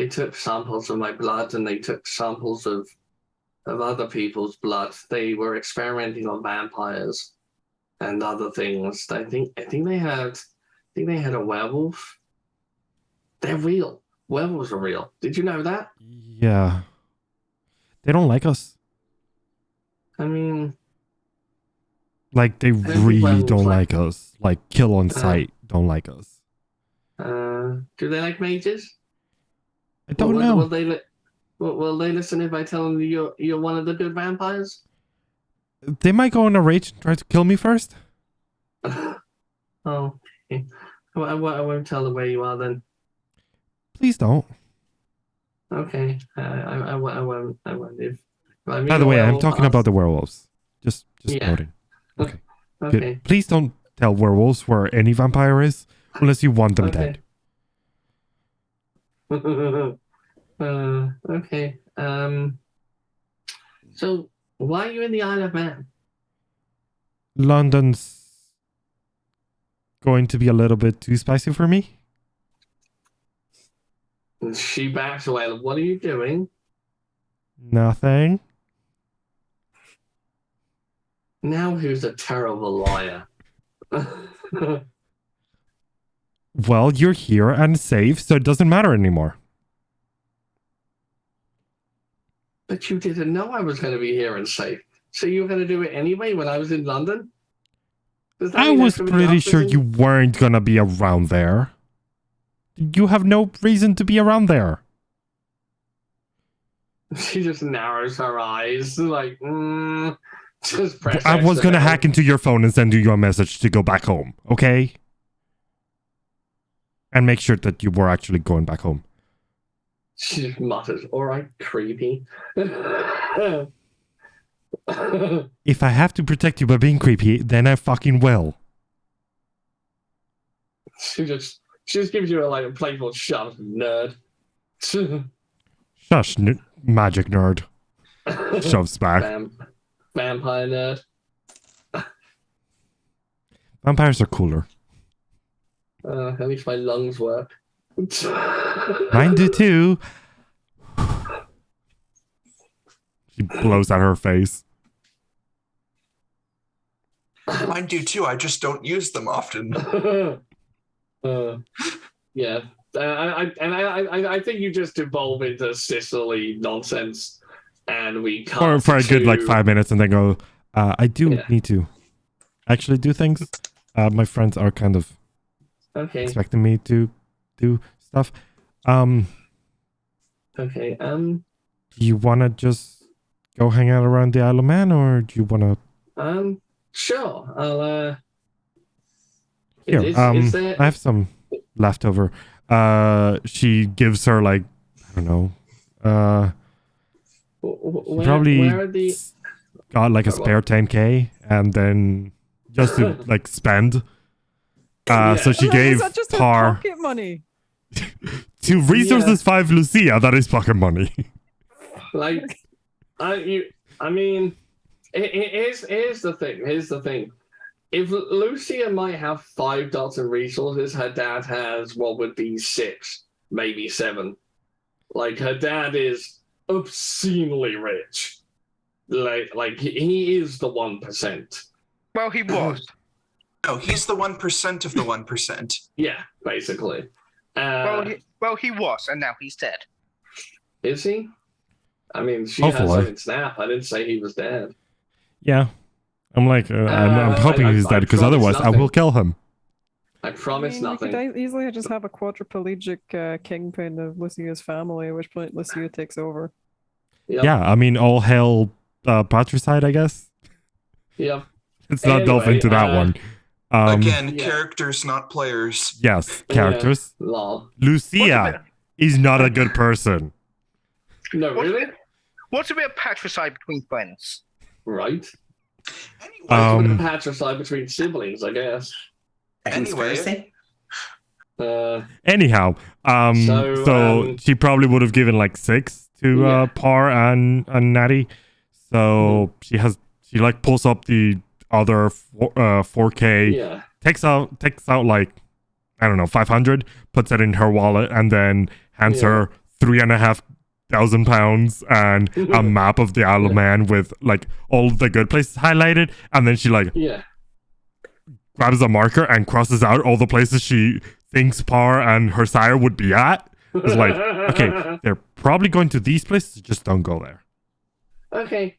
C: took samples of my blood and they took samples of other people's blood. They were experimenting on vampires and other things. I think they had a werewolf. They're real. Werewolves are real. Did you know that?
A: Yeah. They don't like us.
C: I mean,
A: Like, they
C: think
A: really
C: werewolves
A: don't
C: like-
A: like us. Like, kill on sight don't like us.
C: do they like mages?
A: I don't
C: Will
A: know.
C: will they listen if I tell them you're one of the good vampires?
A: They might go in a rage and try to kill me first.
C: Oh, okay. I won't tell them where you are then.
A: Please don't.
C: Okay, I won't. If I meet
A: By the
C: a
A: way, I'm
C: werewolf,
A: talking
C: I'll-
A: about the werewolves. Just
C: Yeah.
A: noting. Okay.
C: Okay.
A: Good. Please don't tell werewolves where any vampire is unless you want them
C: Okay.
A: dead.
C: Okay. So why are you in the Isle of Man?
A: London's going to be a little bit too spicy for me.
C: And she backs away. What are you doing?
A: Nothing.
C: Now who's a terrible liar?
A: Well, you're here and safe, so it doesn't matter anymore.
C: But you didn't know I was going to be here and safe. So you were going to do it anyway when I was in London? Does that
A: I
C: mean
A: was
C: everybody
A: pretty
C: else
A: sure
C: is
A: you weren't gonna be around there. You have no reason to be around there.
C: She just narrows her eyes, like, just press
A: I was
C: X
A: gonna
C: now.
A: hack into your phone and send you a message to go back home, okay? And make sure that you were actually going back home.
C: She just mutters, all right, creepy.
A: If I have to protect you by being creepy, then I fucking will.
C: She just gives you a playful shove, nerd.
A: Shush, magic nerd. Shoves back.
C: Vampire nerd.
A: Vampires are cooler.
C: At least my lungs work.
A: Mine do too. She blows at her face.
D: Mine do too. I just don't use them often.
C: Yeah. I think you just evolve into Sicily nonsense, and we cut
A: For a good
C: to-
A: 5 minutes and then go, I do
C: Yeah.
A: need to actually do things. My friends are kind of
C: Okay.
A: expecting me to do stuff.
C: Okay.
A: Do you want to just go hang out around the Isle of Man, or do you want to...
C: Sure. I'll
A: Here,
C: is there...
A: I have some leftover. She gives her I don't know. She probably
C: where are the...
A: got a
C: Oh,
A: spare 10k, and then just to spend. So she
F: Is
A: gave
F: that just her
A: Par
F: pocket money?
A: to resources 5 Lucia. That is fucking money.
C: I mean, here's the thing. Here's the thing. If Lucia might have 5 dots in resources, her dad has what would be 6, maybe 7. Her dad is obscenely rich. He is the 1%.
E: Well, he was.
D: No, he's the 1% of the 1%.
C: Yeah, basically.
E: Well, he was, and now he's dead.
C: Is he? I mean, she
A: Hopefully.
C: has it in Snap. I didn't say he was dead.
A: Yeah, I'm I'm hoping he's dead, because
C: promise
A: otherwise I
C: nothing.
A: will kill him.
C: I promise
F: We
C: nothing.
F: could easily just have a quadriplegic kingpin of Lucia's family, at which point Lucia takes over.
C: Yep.
A: Yeah, I mean, all hell patricide, I guess.
C: Yep.
A: Let's not delve
C: Anyway,
A: into that one.
D: Again,
C: yeah.
D: characters, not players.
A: Yes, characters.
C: Yeah, lol.
A: Lucia is not a good person.
C: No, really?
E: What's a bit of patricide between friends?
C: Right.
D: Anyway,
C: Patricide between siblings, I guess.
D: Anyway.
A: Anyhow, so she probably would have given 6 to
C: Yeah.
A: Par and Natty. So she pulls up the other 4K,
C: Yeah.
A: takes out I don't know, 500, puts it in her wallet, and then hands
C: Yeah.
A: her £3,500 and a map of the Isle of Man with all the good places highlighted, and then she
C: Yeah.
A: grabs a marker and crosses out all the places she thinks Par and her sire would be at. It's okay, they're probably going to these places, just don't go there.
C: Okay.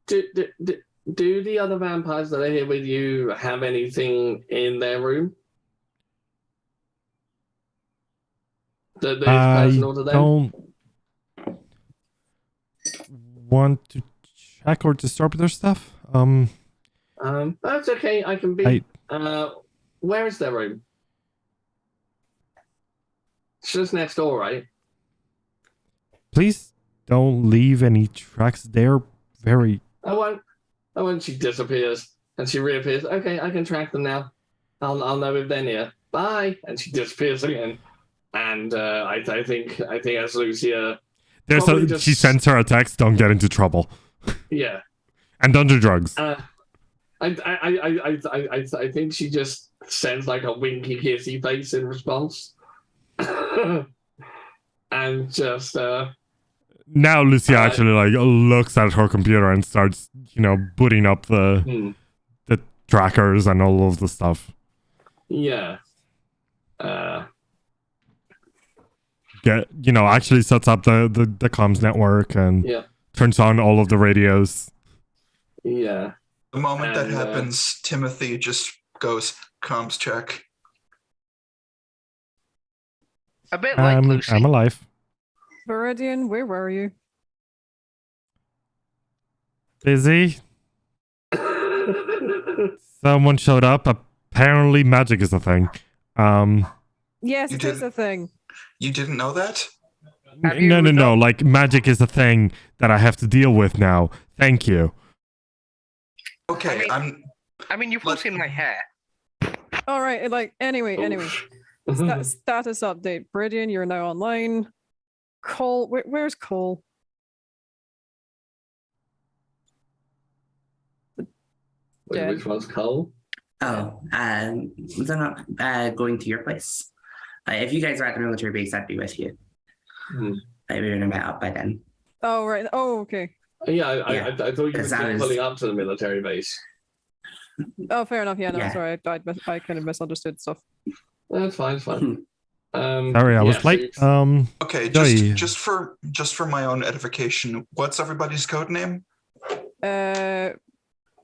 C: Do the other vampires that are here with you have anything in their room? That is
A: I
C: personal to them?
A: don't want to check or disturb their stuff.
C: That's okay. I can be.
A: I-
C: Where is their room? It's just next door, right?
A: Please don't leave any tracks there. Very...
C: I won't. She disappears and she reappears. Okay, I can track them now. I'll know if they're near. Bye. And she disappears again. And I think as Lucia. Probably just-
A: She sends her a text, don't get into trouble.
C: Yeah.
A: And don't do drugs.
C: I think she just sends a winky kissy face in response. And just
A: Now Lucia actually looks at her computer and starts, booting up the trackers and all of the stuff.
C: yeah.
A: actually sets up the comms network and
C: Yeah.
A: turns on all of the radios.
C: Yeah.
D: The moment that
C: And,
D: happens, Timothy just goes, comms check.
E: A bit like Lucy.
A: I'm alive.
F: Viridian, where were you?
A: Busy. Someone showed up. Apparently, magic is a thing.
F: Yes,
D: You
F: it is
D: did-
F: a thing.
D: You didn't know that?
E: Have you
A: No.
E: done-
A: Like magic is a thing that I have to deal with now. Thank you.
D: Okay,
E: I mean, you've all seen my hair.
F: All right. Anyway. Status update. Viridian, you're now online. Cole, where's Cole? Dead.
C: Which one's Cole?
B: Oh, they're not going to your place. If you guys were at the military base, I'd be with you.
C: Hmm.
B: We would have met up by then.
F: Oh, right. Oh, okay.
C: Yeah,
B: Yeah,
C: I thought you were
B: because that
C: still
B: is-
C: pulling up to the military base.
F: Oh, fair enough. Yeah, no,
B: Yeah.
F: sorry. I kind of misunderstood stuff.
C: That's fine, it's fine.
A: Sorry, I was
C: yeah,
A: late.
D: okay,
A: Joey.
D: just for my own edification, what's everybody's code name?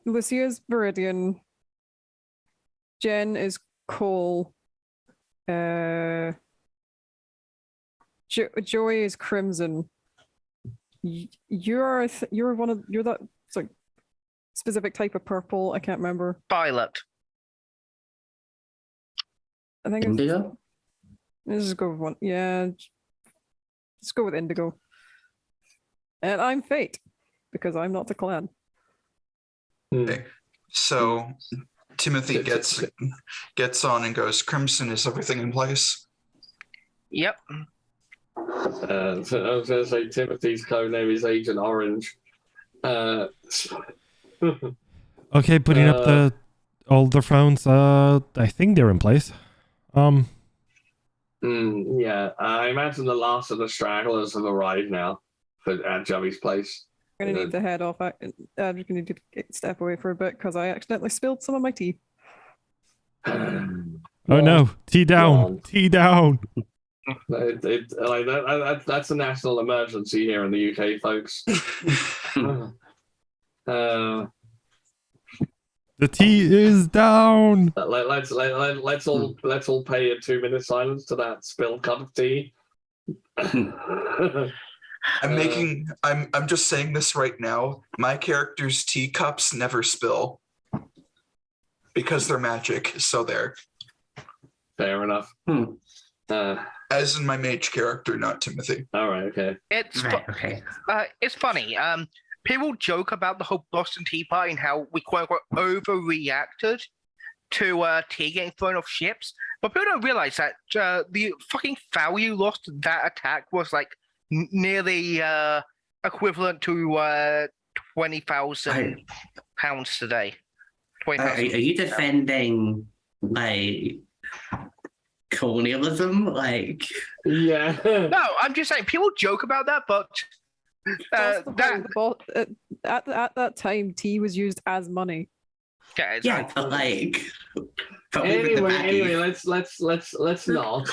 F: Lucia's Viridian. Jen is Cole. Joey is Crimson. You're that like specific type of purple. I can't remember.
E: Violet.
F: I think it's,
B: Indigo?
F: let's just go with one. Yeah, let's go with Indigo. And I'm Fate because I'm not the clan.
D: Okay. So Timothy gets on and goes, Crimson, is everything in place?
E: Yep.
C: So I was going to say Timothy's code name is Agent Orange.
A: Okay, putting up the older phones. I think they're in place.
C: Yeah, I imagine the last of the stragglers have arrived now at Joey's place.
F: I'm gonna need to head off. I'm just gonna need to step away for a bit because I accidentally spilled some of my tea.
A: Oh no, tea down,
C: Wrong.
A: tea down.
C: That's a national emergency here in the UK, folks.
A: The tea is down.
C: Let's all pay a 2-minute silence to that spilled cup of tea.
D: I'm just saying this right now. My character's teacups never spill because they're magic. So there.
C: Fair enough.
D: As in my mage character, not Timothy.
C: All right. Okay.
E: It's
B: Right, okay.
E: it's funny. People joke about the whole Boston Tea Party and how we quote unquote overreacted to tea getting thrown off ships, but people don't realize that the fucking value lost to that attack was like nearly equivalent to £20,000 today.
B: Are you defending like colonialism? Like,
C: Yeah.
E: No, I'm just saying people joke about that, but
F: That's the thing, at that time, tea was used as money.
E: yeah,
B: yeah, but like, but
C: Anyway, let's not. Let's not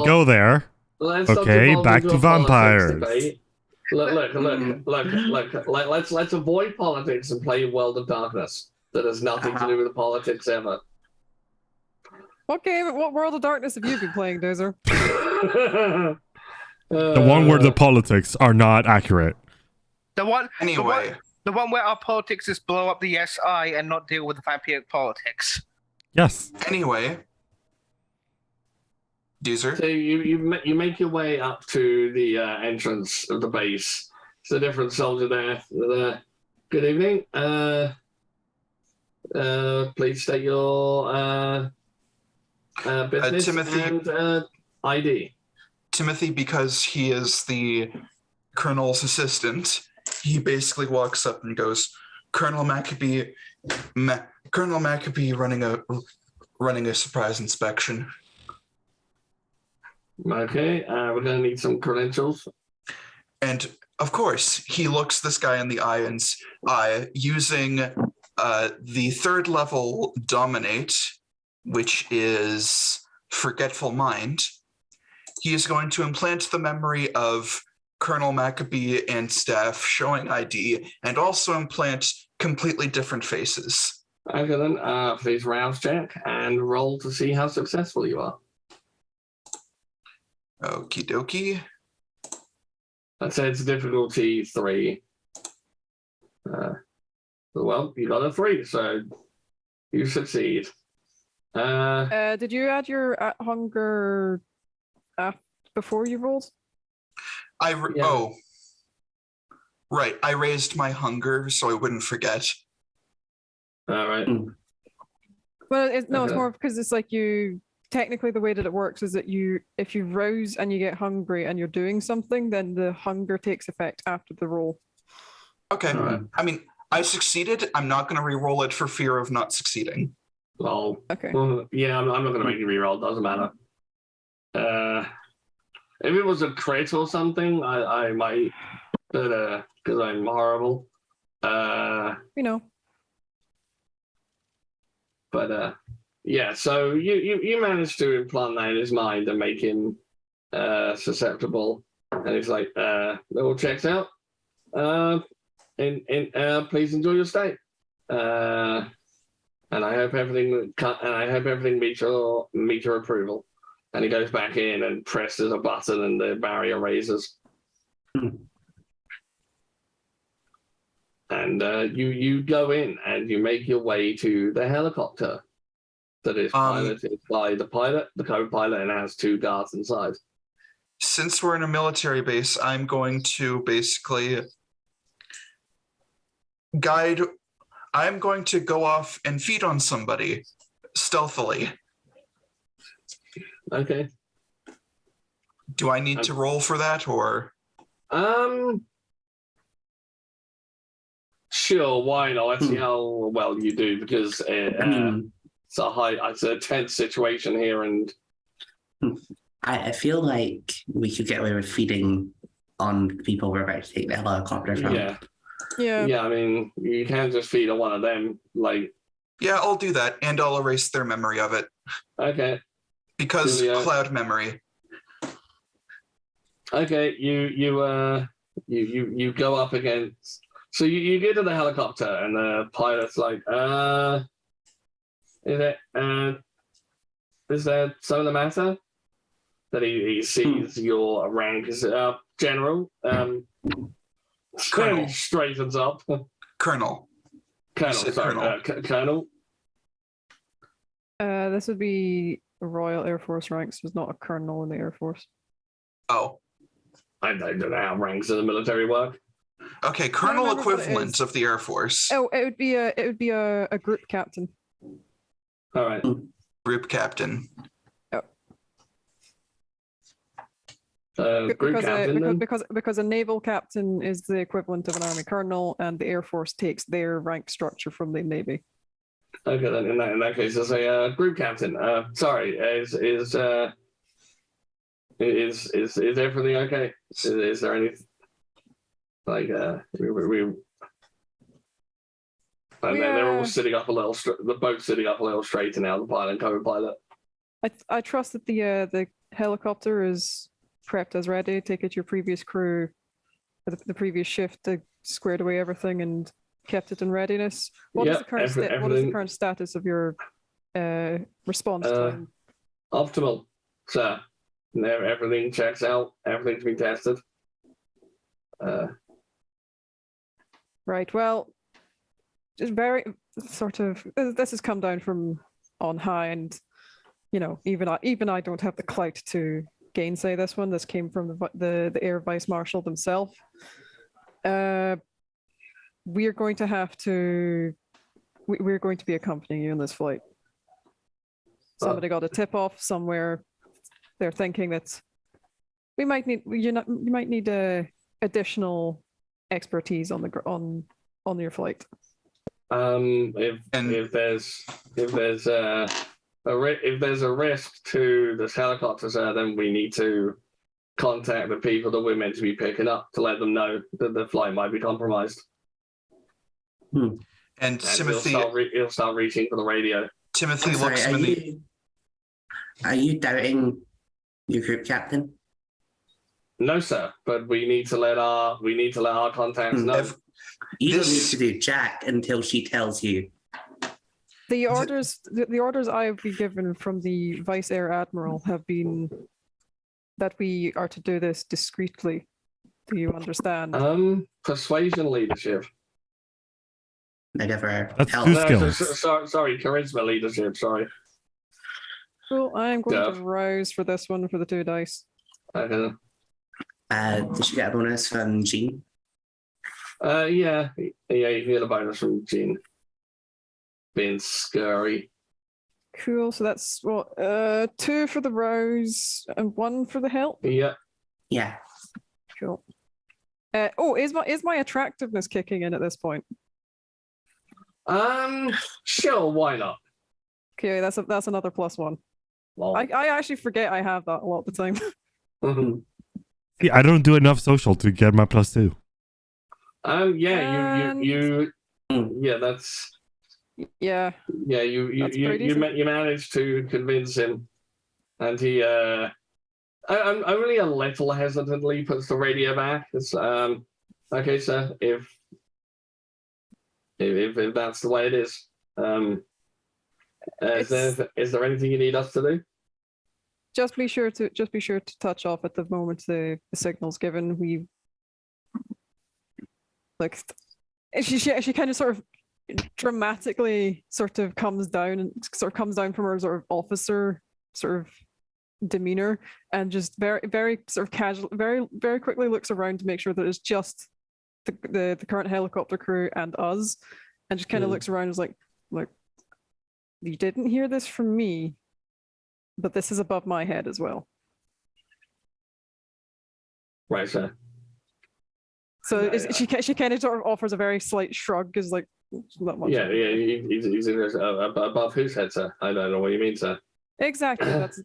A: go there.
C: Let's
A: Okay,
C: not
A: back
C: devolve
A: to
C: into a politics
A: vampires.
C: debate. Look. Let's avoid politics and play World of Darkness. That has nothing to do with politics ever.
F: What World of Darkness have you been playing, Dozer?
A: The one where the politics are not accurate.
E: the one
D: Anyway,
E: the one where our politics is blow up the SI and not deal with the vampiric politics.
A: Yes.
D: anyway, Deezer.
C: So you make your way up to the entrance of the base. It's a different soldier there. Good evening. Please state your business
D: Timothy.
C: and ID.
D: Timothy, because he is the colonel's assistant, he basically walks up and goes, Colonel Maccabee running a surprise inspection.
C: Okay, we're gonna need some credentials.
D: And of course, he looks this guy in the eye using the 3rd level dominate, which is forgetful mind, he is going to implant the memory of Colonel Maccabee and staff showing ID, and also implant completely different faces.
C: Okay then, please rouse check and roll to see how successful you are.
D: Okie dokie.
C: I'd say it's difficulty 3. Well, you got a 3, so you succeed.
F: Did you add your hunger before you rolled?
C: Yeah.
D: Oh, right. I raised my hunger so I wouldn't forget.
C: All right.
F: Well, it's
C: Okay.
F: more because it's like technically the way that it works is that if you rouse and you get hungry and you're doing something, then the hunger takes effect after the roll.
D: Okay.
C: All right.
D: I mean, I succeeded. I'm not going to re-roll it for fear of not succeeding.
C: Well,
F: Okay.
C: yeah, I'm not going to make you reroll. Doesn't matter. If it was a crit or something, I might, but because I'm horrible. But yeah. So you managed to implant that in his mind and make him susceptible, and he's like, it all checks out. Please enjoy your stay. And I hope everything meets your approval. And he goes back in and presses a button, and the barrier raises. And you go in and you make your way to the helicopter that is piloted by the pilot, the co-pilot, and has 2 guards inside.
D: Since we're in a military base, I'm going to basically I'm going to go off and feed on somebody stealthily.
C: Okay.
D: Do I need to roll for that, or?
C: Sure, why not? Let's see how well you do, because it's a tense situation here, and
B: I feel like we could get away with feeding on people we're about to take the helicopter from.
C: Yeah. I mean, you can't just feed on one of them. Like,
D: yeah, I'll do that, and I'll erase their memory of it.
C: Okay.
D: Because
C: Julia.
D: Cloud memory.
C: Okay, you go up against. So you get to the helicopter, and the pilot's like, is there something the matter? That he sees your rank as general.
D: Colonel.
C: Straightens up.
D: Colonel.
C: Sorry, Colonel.
F: This would be Royal Air Force ranks. Was not a colonel in the Air Force.
D: Oh.
C: I don't know how ranks in the military work.
D: Okay, colonel equivalent of the Air Force.
F: Oh, it would be a group captain.
C: All right.
D: Group captain.
C: Group captain.
F: Because a naval captain is the equivalent of an army colonel, and the Air Force takes their rank structure from the Navy.
C: Okay, then in that case, as a group captain. Sorry, is everything okay? Is there any like they're all sitting up a little. The boat's sitting up a little straighter now. The pilot and co-pilot.
F: I trust that the helicopter is prepped as ready. Take it your previous crew, the previous shift, squared away everything and kept it in readiness. What is the current status of your response time?
C: Optimal, sir. Everything checks out. Everything's been tested.
F: Right. Well, just very sort of. This has come down from on high, and even I don't have the clout to gainsay this one. This came from the Air Vice Marshal themselves. We're going to have to. We're going to be accompanying you on this flight. Somebody got a tip off somewhere. They're thinking that we might need. You might need additional expertise on your flight.
C: If there's a risk to this helicopter, sir, then we need to contact the people that we're meant to be picking up to let them know that the flight might be compromised.
D: And Timothy,
C: he'll start reaching for the radio.
D: Timothy looks him in the.
B: Are you doubting your group captain?
C: No, sir. But we need to let our contacts know.
B: You don't need to do jack until she tells you.
F: The orders I've been given from the Vice Air Admiral have been that we are to do this discreetly. Do you understand?
C: Persuasion leadership.
B: I never
A: That's
B: tell
A: two
B: them.
A: skills.
C: Sorry, charisma leadership. Sorry.
F: Cool. I'm going
C: Duff.
F: to rouse for this one for the 2 dice.
C: Okay.
B: Did she get a bonus from Jean?
C: Yeah. You get a bonus from Jean. Being scary.
F: Cool. So that's what 2 for the rouse and 1 for the help.
C: Yeah.
B: Yeah.
F: Cool. Is my attractiveness kicking in at this point?
C: Sure, why not?
F: Okay, that's another +1.
C: Well,
F: I actually forget I have that a lot of the time.
C: mhm.
A: See, I don't do enough social to get my +2.
C: Yeah,
F: And-
C: you yeah, that's
F: Yeah.
C: yeah, you managed to convince him, and he I'm only a little hesitantly puts the radio back. It's okay, sir, if that's the way it is. Is there anything you need us to do?
F: Just be sure to touch off at the moment the signal's given. We like she kind of sort of dramatically sort of comes down from her sort of officer sort of demeanor and just very very sort of casual, very very quickly looks around to make sure that it's just the current helicopter crew and us, and just kind of looks around and is like you didn't hear this from me, but this is above my head as well.
C: Right, sir.
F: So she kind of sort of offers a very slight shrug, is like not much.
C: Yeah. He's above whose head, sir? I don't know what you mean, sir.
F: Exactly. That's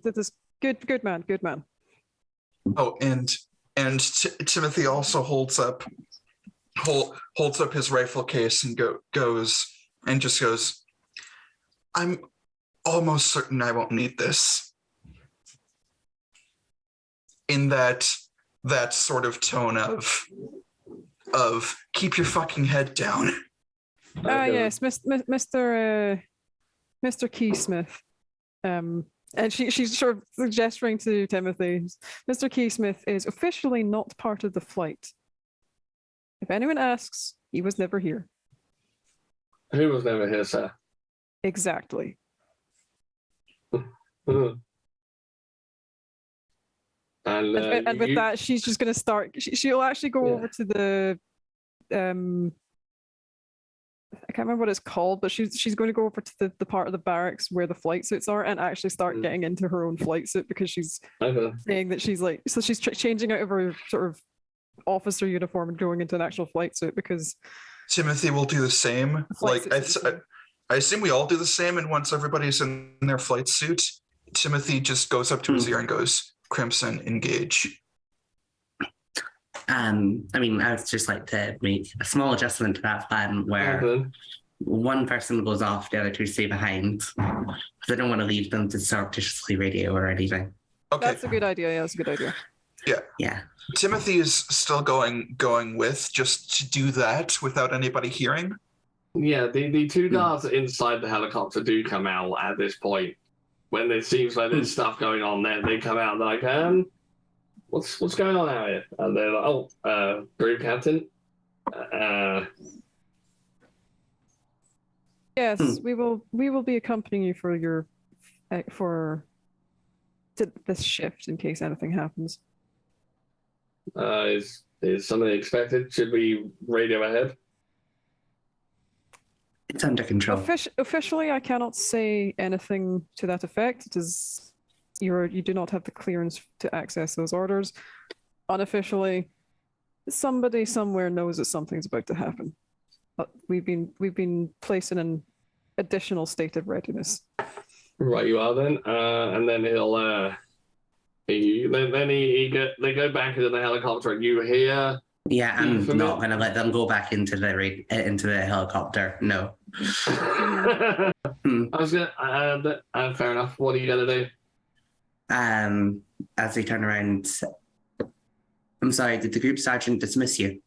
F: good man.
D: Oh, and Timothy also holds up his rifle case and goes. I'm almost certain I won't need this. In that sort of tone of keep your fucking head down.
F: Yes, Mr. Keysmith. And she's sort of gesturing to Timothy. Mr. Keysmith is officially not part of the flight. If anyone asks, he was never here.
C: Who was never here, sir?
F: Exactly.
C: Mhm.
F: And with that, she's just going to start. She'll actually go over to the I can't remember what it's called, but she's going to go over to the part of the barracks where the flight suits are and actually start getting into her own flight suit, because she's saying that she's like, so she's changing out of her sort of officer uniform and going into an actual flight suit, because
D: Timothy will do the same. Like I assume we all do the same, and once everybody's in their flight suit, Timothy just goes up to his ear and goes, "Crimson, engage."
B: I mean, I would just like to make a small adjustment to that plan where one person goes off, the other two stay behind. Because I don't want to leave them to surreptitiously radio or anything.
D: Okay,
F: that's a good idea. Yeah, that's a good idea.
B: Yeah.
D: Timothy is still going with just to do that without anybody hearing.
C: Yeah, the two guards inside the helicopter do come out at this point. When it seems like there's stuff going on there, they come out and they're like, what's going on out here? And they're like, group captain.
F: Yes, we will be accompanying you for your this shift in case anything happens.
C: Is something expected? Should we radio ahead?
B: It's under control.
F: Officially, I cannot say anything to that effect. It is you do not have the clearance to access those orders. Unofficially, somebody somewhere knows that something's about to happen. But we've been placed in an additional state of readiness.
C: Right, you are then. And then he'll they go back into the helicopter, and you hear.
B: Yeah, I'm not going to let them go back into the helicopter. No.
C: I was gonna. Fair enough. What are you gonna do?
B: as they turn around, I'm sorry, did the group sergeant dismiss you?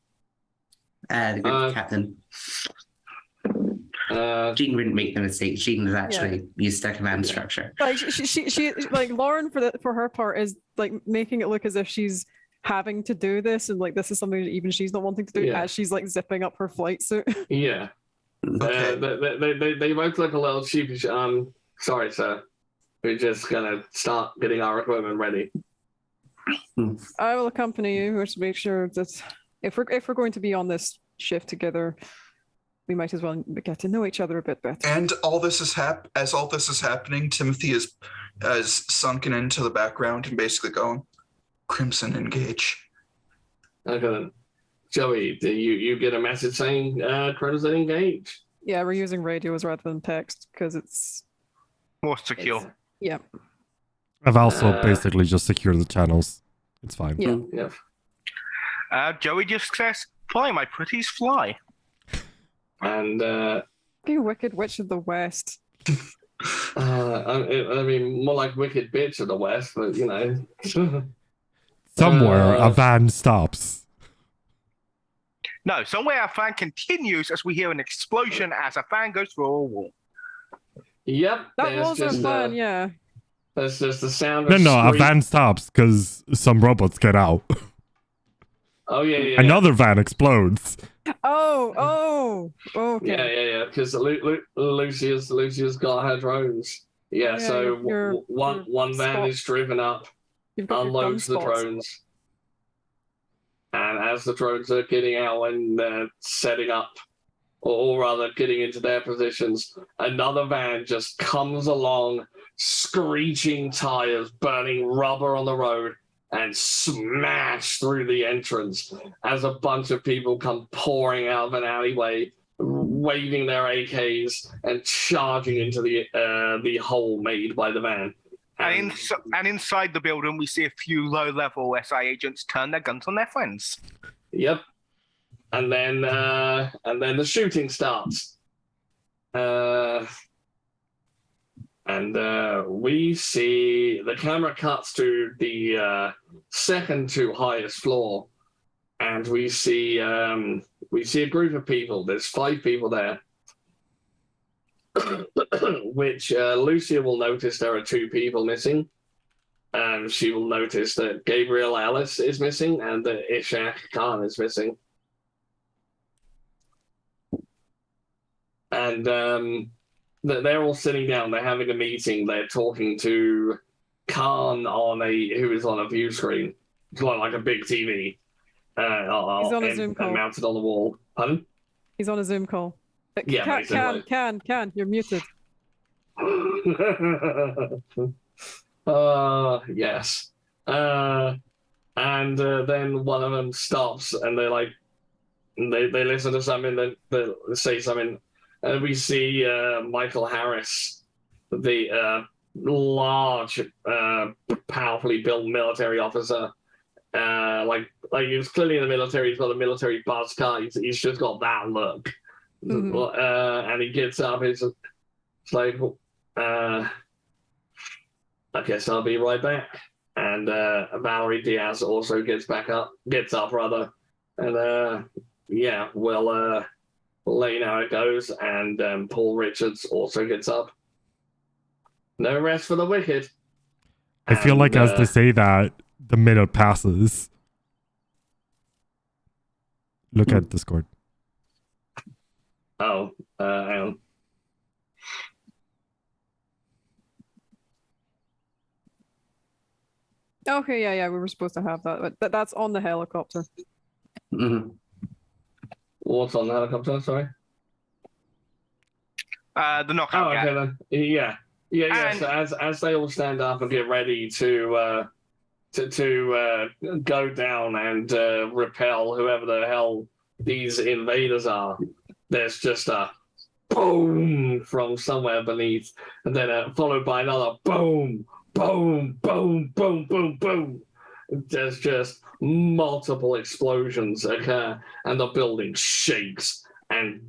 B: The group captain. Jean wouldn't make the mistake. Jean was actually used to command structure.
F: Like she like Lauren for her part is like making it look as if she's having to do this, and like this is something that even she's not wanting to do as she's like zipping up her flight suit.
C: Yeah.
D: Okay.
C: They both look a little sheepish. Sorry, sir. We're just gonna start getting our equipment ready.
F: I will accompany you to make sure that if we're going to be on this shift together, we might as well get to know each other a bit better.
D: And all this is happening, Timothy is sunken into the background and basically going, Crimson, engage.
C: Okay then. Joey, do you get a message saying Crimson engage?
F: Yeah, we're using radios rather than text because it's
E: More secure.
F: yeah.
A: I've also basically just secured the channels. It's fine.
F: Yeah.
C: Yeah.
E: Joey just says, "Fly, my pretties, fly."
C: And
F: You wicked witch of the west.
C: I mean, more like Wicked Bitch of the West, but you know.
A: Somewhere a van stops.
E: No, somewhere our fan continues as we hear an explosion as a fan goes through a wall.
C: Yep.
F: That wasn't fun, yeah.
C: There's just the sound of
A: No, a van stops because some robots get out.
C: Oh, yeah.
A: Another van explodes.
F: Oh, okay.
C: Yeah. Because Lucia's got her drones. Yeah, so one van is driven up, unloads the drones. And as the drones are getting out and setting up, or rather getting into their positions, another van just comes along, screeching tires, burning rubber on the road, and smash through the entrance as a bunch of people come pouring out of an alleyway, waving their AKs and charging into the hole made by the van.
E: And inside the building, we see a few low-level SI agents turn their guns on their friends.
C: Yep. And then the shooting starts. We see the camera cuts to the second to highest floor, and we see a group of people. There's 5 people there, which Lucia will notice there are 2 people missing. She will notice that Gabriel Ellis is missing and that Ishak Khan is missing. And they're all sitting down. They're having a meeting. They're talking to Khan who is on a view screen. It's like a big TV.
F: He's on a Zoom call.
C: Mounted on the wall. Pardon?
F: He's on a Zoom call.
C: Yeah,
F: Can, you're muted.
C: Yes. And then one of them stops and they're like, they listen to something, they say something. And we see Michael Harris, the large, powerfully built military officer. Like he was clearly in the military. He's got a military buzz cut. He's just got that look. Mm-hmm. And he gets up. It's like, I guess I'll be right back. And Valerie Diaz also gets up rather. And we'll let you know how it goes. And Paul Richards also gets up. No rest for the wicked.
A: I feel like as they say that, the minute passes. Look at Discord.
C: Oh, hang on.
F: Okay, yeah, we were supposed to have that, but that's on the helicopter.
C: Mm-hmm. What's on the helicopter? Sorry.
E: The knockout.
C: Okay then. Yeah. So as they all stand up and get ready to go down and repel whoever the hell these invaders are, there's just a boom from somewhere beneath, and then followed by another boom, boom, boom, boom, boom, boom. There's just multiple explosions occur, and the building shakes and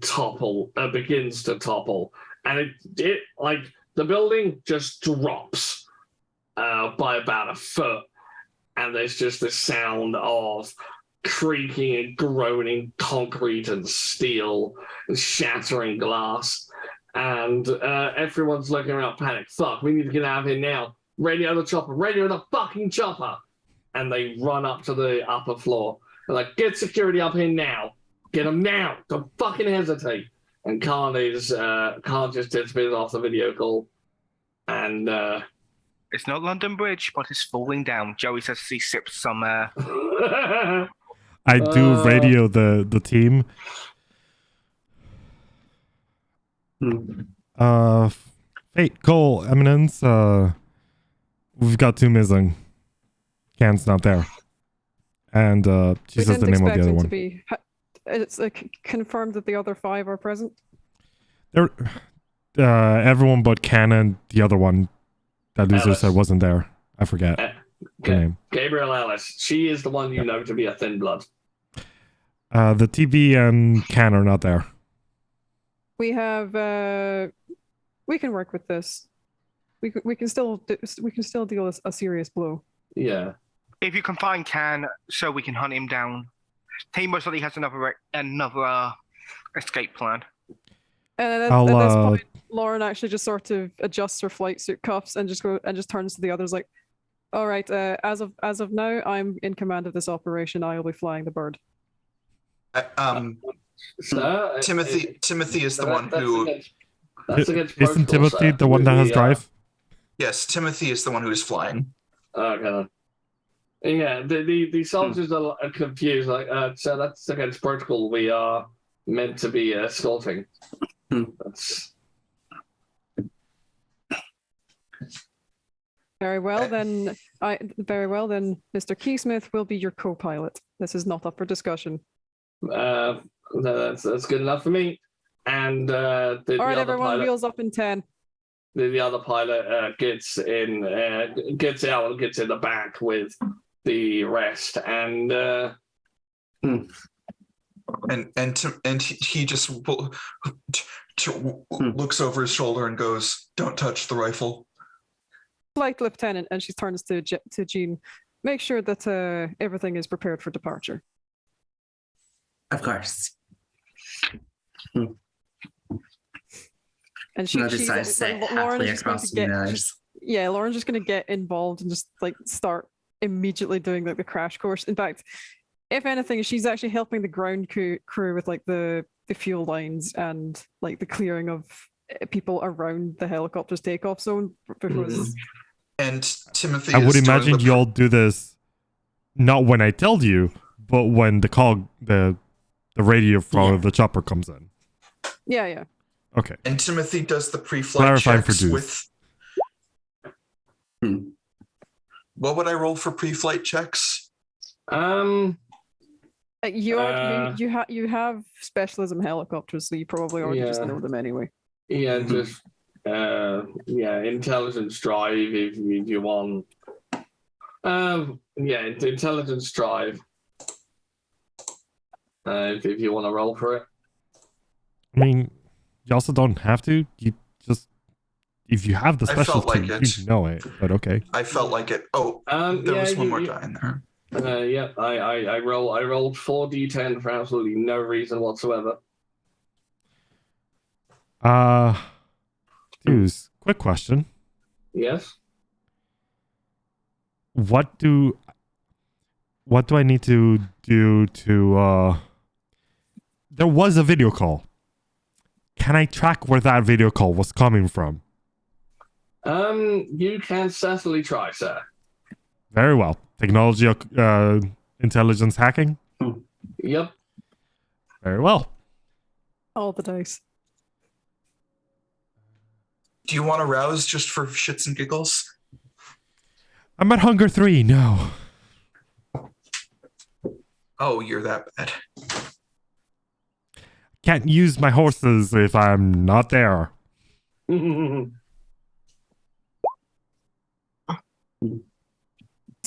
C: begins to topple, and it like the building just drops by about a foot, and there's just the sound of creaking and groaning concrete and steel and shattering glass, and everyone's looking around panic. Fuck, we need to get out of here now. Radio the chopper, radio the fucking chopper. And they run up to the upper floor. They're like, get security up here now. Get them now. Don't fucking hesitate. And Khan just disappears off the video call. And
E: It's not London Bridge, but it's falling down. Joey says he sips some.
A: I do radio the team. Fate, Cole, Eminence. We've got 2 missing. Can's not there. And she says the name of the other one.
F: It's confirmed that the other 5 are present.
A: There, everyone but Can and the other one that loser said wasn't there. I forget her name.
C: Gabriel Ellis. She is the one you know to be a thin blood.
A: The TV and Can are not there.
F: We have. We can work with this. We can still deal a serious blow.
C: Yeah.
E: If you can find Can, so we can hunt him down. He most likely has another escape plan.
F: And at this point, Lauren actually just sort of adjusts her flight suit cuffs and just turns to the others like, "All right, as of now, I'm in command of this operation. I will be flying the bird."
C: Sir,
D: Timothy is the one who.
A: Isn't Timothy the one that has drive?
D: Yes, Timothy is the one who is flying.
C: Okay. Yeah, the soldiers are confused. Like, so that's against protocol. We are meant to be escorting. That's...
F: Very well then. Mr. Keysmith will be your co-pilot. This is not up for discussion.
C: That's good enough for me. And
F: all right, everyone, wheels up in 10.
C: The other pilot gets in the back with the rest, and
D: he just looks over his shoulder and goes, "Don't touch the rifle."
F: Flight Lieutenant, and she turns to Jean. Make sure that everything is prepared for departure.
B: Of course.
F: And Lauren's just going to get involved and just like start immediately doing like the crash course. In fact, if anything, she's actually helping the ground crew with like the fuel lines and like the clearing of people around the helicopter's takeoff zone.
D: And Timothy,
A: I would imagine y'all do this not when I tell you, but when the radio from the chopper comes in.
F: Yeah.
A: Okay.
D: And Timothy does the pre-flight checks with. What would I roll for pre-flight checks?
F: You have specialism helicopters, so you probably already just know them anyway.
C: Yeah, just intelligence drive if you want. Intelligence drive. If you want to roll for it.
A: I mean, you also don't have to. You just, if you have the specialty, you know it. But okay.
D: I felt like it. Oh, there was one more die in there.
C: I rolled 4d10 for absolutely no reason whatsoever.
A: Dudes, quick question.
C: Yes.
A: What do I need to do to there was a video call. Can I track where that video call was coming from?
C: You can certainly try, sir.
A: Very well. Technology, intelligence hacking?
C: Yep.
A: Very well.
F: All the dice.
D: Do you want to rouse just for shits and giggles?
A: I'm at hunger 3. No.
D: Oh, you're that bad.
A: Can't use my horses if I'm not there.
F: This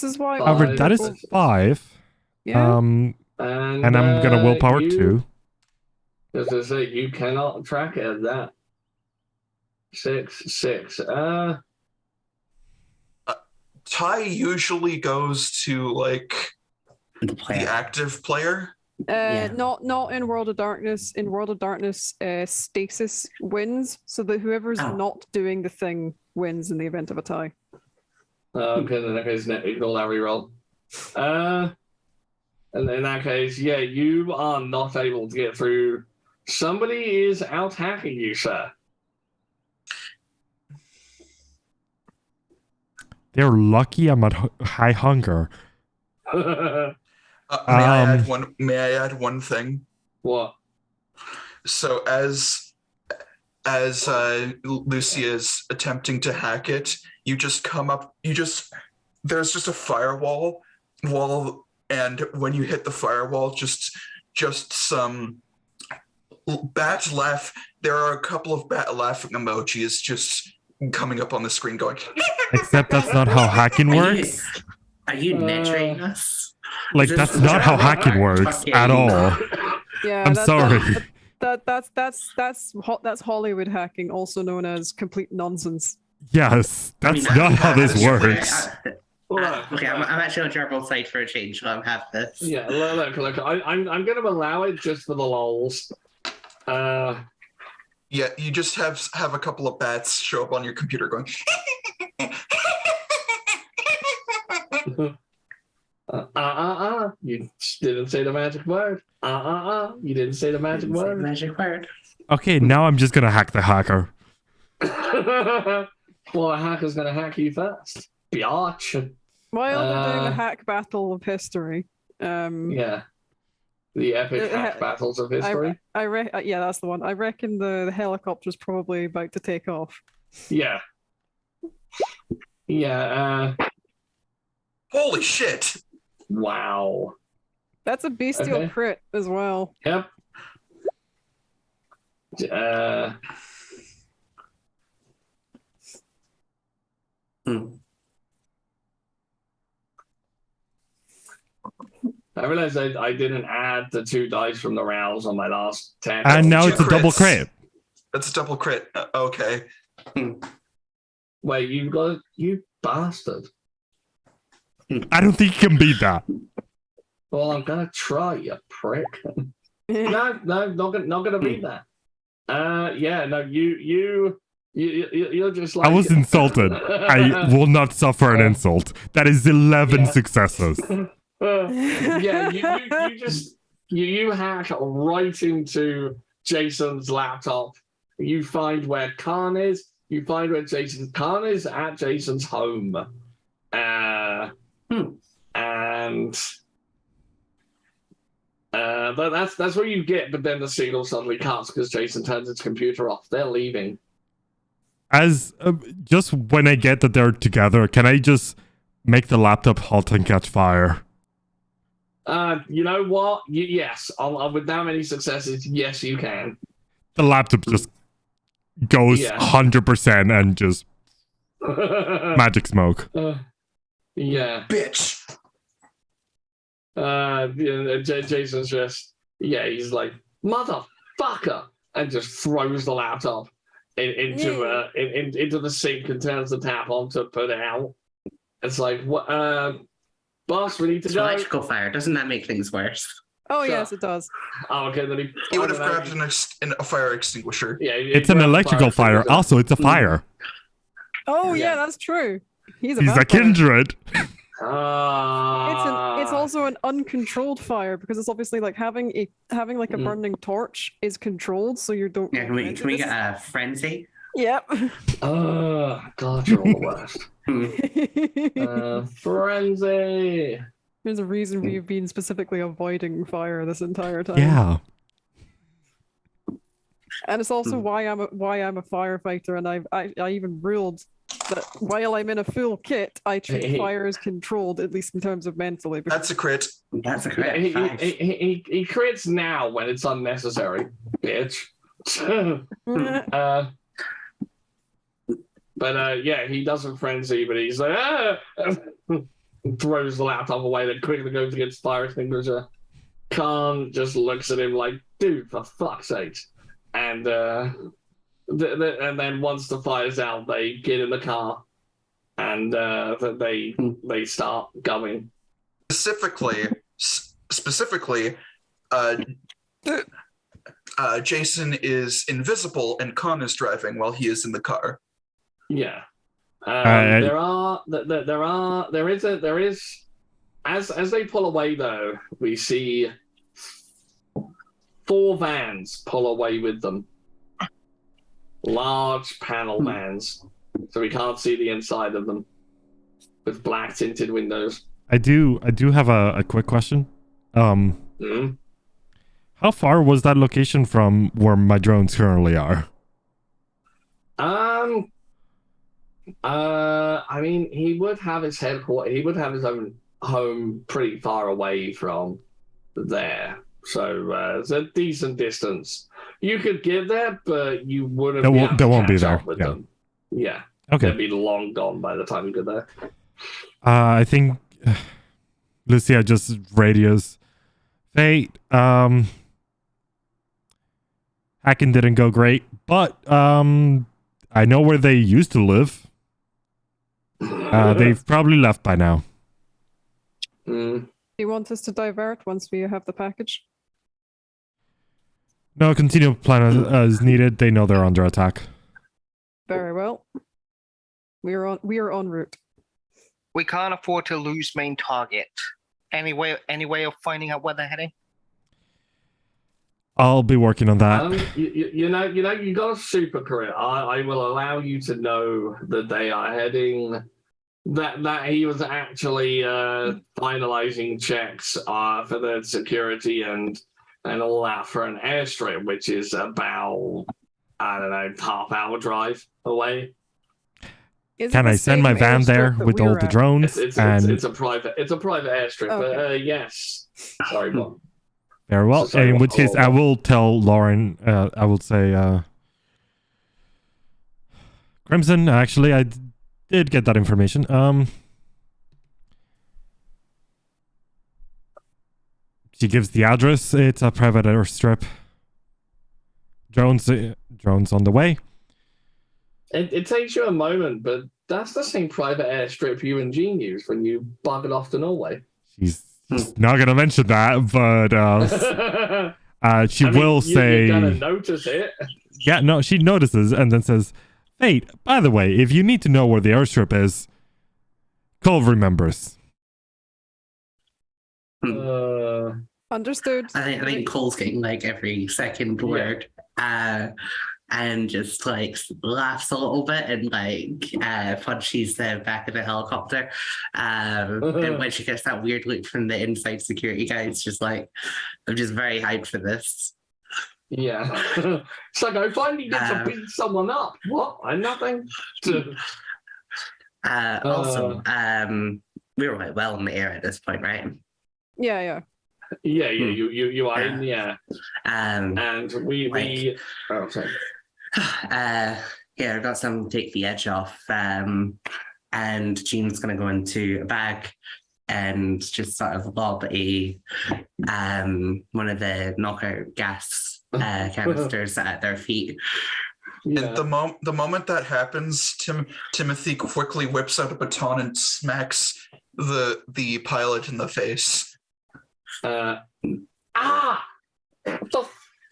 F: is why.
A: However, that is 5.
F: Yeah.
A: And I'm gonna willpower 2.
C: As I say, you cannot track it at that. 6.
D: Ty usually goes to like
B: The
D: the
B: player.
D: active player.
B: Yeah.
F: Not in World of Darkness. In World of Darkness, stasis wins, so that whoever's
B: Oh.
F: not doing the thing wins in the event of a tie.
C: Okay, in that case, ignore that reroll. And in that case, yeah, you are not able to get through. Somebody is out hacking you, sir.
A: They're lucky I'm at high hunger.
D: May I
A: Um,
D: add one? May I add one thing?
C: What?
D: So as Lucy is attempting to hack it, you just come up. There's just a firewall, and when you hit the firewall, just some bat laugh. There are a couple of bat laughing emojis just coming up on the screen, going.
A: except that's not how hacking works.
B: Are you nitrate us?
A: Like,
B: Is
A: that's
B: this
A: not how
B: Java
A: hacking
B: or
A: works
B: fucking-
A: at all.
F: Yeah,
A: I'm sorry.
F: That's Hollywood hacking, also known as complete nonsense.
A: Yes,
B: I mean,
A: that's not how this
D: that's-
A: works.
B: Okay, I'm actually on Jarbo's side for a change, so I'm have this.
C: Yeah, look. I'm going to allow it just for the lols.
D: Yeah, you just have a couple of bats show up on your computer going.
C: You didn't say the magic word. You didn't say the magic word.
B: Magic word.
A: Okay, now I'm just gonna hack the hacker.
C: Well, a hacker's going to hack you first. Biatch.
F: While they're doing the
C: Uh,
F: hack battle of history,
C: Yeah. The epic hack battles of history.
F: yeah, that's the one. I reckon the helicopter's probably about to take off.
C: Yeah. Yeah.
D: Holy shit!
C: Wow.
F: That's a bestial
C: Okay.
F: crit as well.
C: Yep. I realized I didn't add the 2 dice from the rounds on my last 10.
A: And now
D: Two
A: it's a double
D: crits.
A: crit.
D: That's a double crit. Okay.
C: Wait, you bastard.
A: I don't think you can beat that.
C: Well, I'm gonna try, you prick. No, not gonna beat that. Yeah, no, you're just like
A: I was insulted. I will not suffer an insult. That is 11
C: Yeah.
A: successes.
C: Yeah, you just you hack right into Jason's laptop. You find where Khan is. You find where Khan is at Jason's home. And but that's where you get. But then the signal suddenly cuts because Jason turns his computer off. They're leaving.
A: As just when I get that they're together, can I just make the laptop halt and catch fire?
C: You know what? Yes, with that many successes, yes, you can.
A: The laptop just goes
C: Yeah.
A: 100% and just magic smoke.
C: Yeah.
D: Bitch.
C: Jason's just he's like motherfucker and just throws the laptop into the sink and turns the tap on to put it out. It's like what boss, we need to
B: It's
C: go.
B: electrical fire. Doesn't that make things worse?
F: Oh,
C: Sure.
F: yes, it does.
C: Oh, okay, then
D: He would have grabbed a fire extinguisher.
C: Yeah,
A: It's an electrical fire. Also, it's a fire.
F: Oh,
C: Yeah.
F: yeah, that's true. He's a
A: He's a
F: vampire.
A: kindred.
F: It's also an uncontrolled fire because it's obviously like having like a burning torch is controlled, so you don't.
B: Yeah, can we get a frenzy?
F: Yep.
C: Oh, God, you're all the worst. Frenzy.
F: There's a reason we've been specifically avoiding fire this entire time.
A: Yeah.
F: And it's also why I'm a firefighter, and I even ruled that while I'm in a full kit, I treat fire as controlled, at least in terms of mentally. because-
D: That's a crit.
B: That's a
C: Yeah,
B: crit. Five.
C: he crits now when it's unnecessary, bitch. But yeah, he doesn't frenzy, but he's like, throws the laptop away, then quickly goes to get his fire extinguisher. Khan just looks at him like, dude, for fuck's sake. And and then once the fire's out, they get in the car and that they start going.
D: Specifically, Jason is invisible and Khan is driving while he is in the car.
C: Yeah.
A: I-
C: There is as they pull away though, we see 4 vans pull away with them. Large panel vans. So we can't see the inside of them. With black tinted windows.
A: I do have a quick question.
C: Mm.
A: How far was that location from where my drones currently are?
C: I mean, he would have his headquarters. He would have his own home pretty far away from there, so it's a decent distance. You could get there, but you wouldn't.
A: They won't be
C: catch
A: there.
C: up with
A: Yeah.
C: them. Yeah.
A: Okay.
C: They'd be long gone by the time you get there.
A: I think Lucia just radios. Fate. Hacking didn't go great, but I know where they used to live. They've probably left by now.
C: Mm.
F: Do you want us to divert once we have the package?
A: No, continue plan as needed. They know they're under attack.
F: Very well. We are en route.
E: We can't afford to lose main target. Any way of finding out where they're heading?
A: I'll be working on that.
C: You got a super career. I will allow you to know that they are heading. That he was actually finalizing checks for the security and all that for an airstrip, which is about, I don't know, half-hour drive away.
A: Can I send my van there with all the drones?
C: It's a private airstrip.
F: Okay.
C: Yes. Sorry, Bob.
A: Very well.
C: Sorry,
A: in which case, I will tell Lauren. I will say, Crimson. Actually, I did get that information. She gives the address. It's a private airstrip. Drones on the way.
C: It takes you a moment, but that's the same private airstrip you and Jean used when you buggered off to Norway.
A: She's not gonna mention that, but she will say.
C: You're gonna notice it.
A: Yeah, no, she notices and then says, "Hey, by the way, if you need to know where the airstrip is, Cole remembers."
F: Understood.
B: I think Cole's getting like every second word. And just like laughs a little bit and like punches the back of the helicopter. And when she gets that weird look from the inside security guy, it's just like, I'm just very hyped for this.
C: Yeah. It's like I finally get to beat someone up. What? I'm nothing.
B: Also, we were like well in the air at this point, right?
F: Yeah.
C: Yeah, you are in the air.
B: And
C: we oh sorry.
B: I've got some to take the edge off. And Jean's gonna go into a bag and just sort of lob a one of the knockout gas canisters at their feet.
C: Yeah.
D: And the moment that happens, Timothy quickly whips out a baton and smacks the pilot in the face.
C: And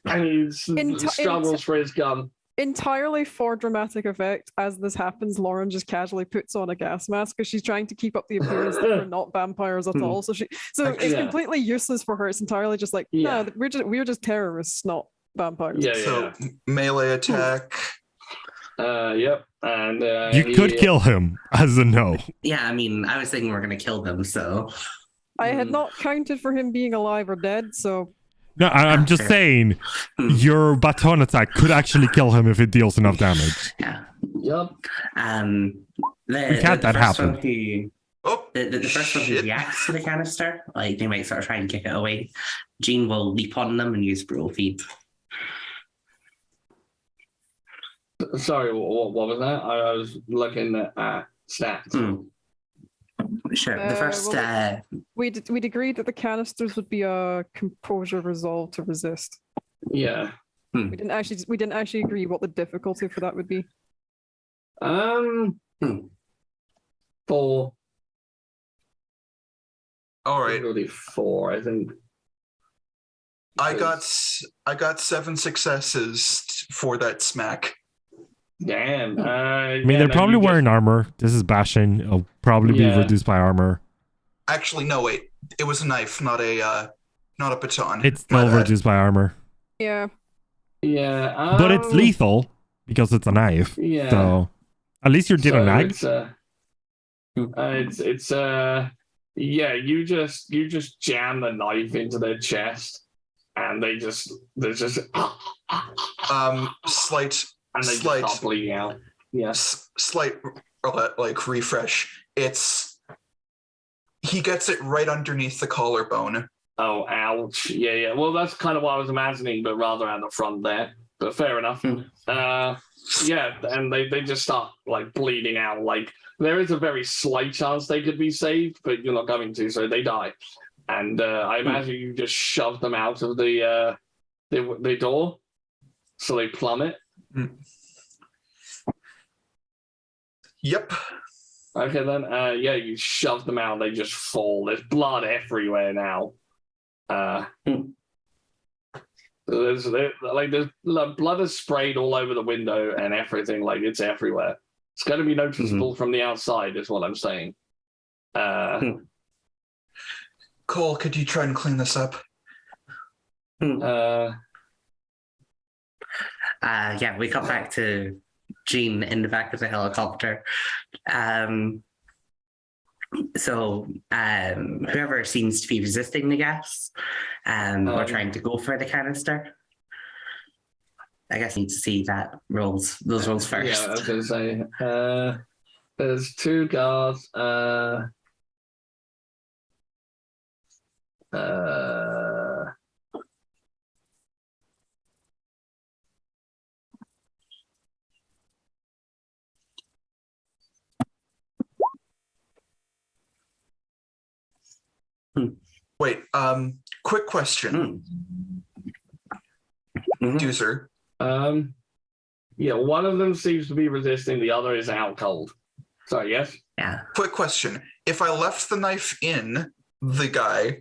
C: he struggles for his gun.
F: Entirely for dramatic effect, as this happens, Lauren just casually puts on a gas mask because she's trying to keep up the appearance that we're not vampires at all. So it's completely useless for her. It's entirely just like, no, we're just terrorists, not vampires.
D: So melee attack.
C: Yep. And
A: you could kill him as a no.
B: Yeah, I mean, I was thinking we're gonna kill them, so
F: I had not counted for him being alive or dead, so
A: No, I'm just saying your baton attack could actually kill him if it deals enough damage.
B: yeah.
C: Yep.
B: We've
A: had that happen.
B: The first one who reacts to the canister, like they might sort of try and kick it away. Jean will leap on them and use brutal feed.
C: Sorry, what was that? I was looking at stats.
B: Sure. The first
F: we'd agreed that the canisters would be a composure resolve to resist.
C: Yeah.
F: We didn't actually agree what the difficulty for that would be.
C: 4.
D: All right.
C: Really 4, I think.
D: I got 7 successes for that smack.
C: Damn.
A: I mean, they're probably wearing armor. This is Bastion. It'll probably be reduced by armor.
D: Actually, no, wait. It was a knife, not a baton.
A: It's still reduced by armor.
F: Yeah.
C: Yeah.
A: But it's lethal because it's a knife.
C: Yeah.
A: So at least you're dealing nag.
C: Yeah, you just jam the knife into their chest, and they're just
D: slight
C: and they just stop bleeding out. Yes.
D: Slight like refresh. He gets it right underneath the collarbone.
C: Oh, ouch. Yeah. Well, that's kind of what I was imagining, but rather at the front there. But fair enough. Yeah, and they just start like bleeding out. Like there is a very slight chance they could be saved, but you're not going to, so they die. And I imagine you just shove them out of the door, so they plummet.
D: Yep.
C: Okay then. Yeah, you shove them out. They just fall. There's blood everywhere now. There's blood is sprayed all over the window and everything. Like it's everywhere. It's going to be noticeable from the outside, is what I'm saying.
D: Cole, could you try and clean this up?
B: Yeah, we got back to Jean in the back of the helicopter. So whoever seems to be resisting the gas, or trying to go for the canister, I guess I need to see those rolls first.
C: Yeah, I was going to say, there's 2 guards.
D: Wait, quick question. Doozer.
C: Yeah, one of them seems to be resisting, the other is out cold. Sorry, yes?
B: Yeah.
D: Quick question. If I left the knife in the guy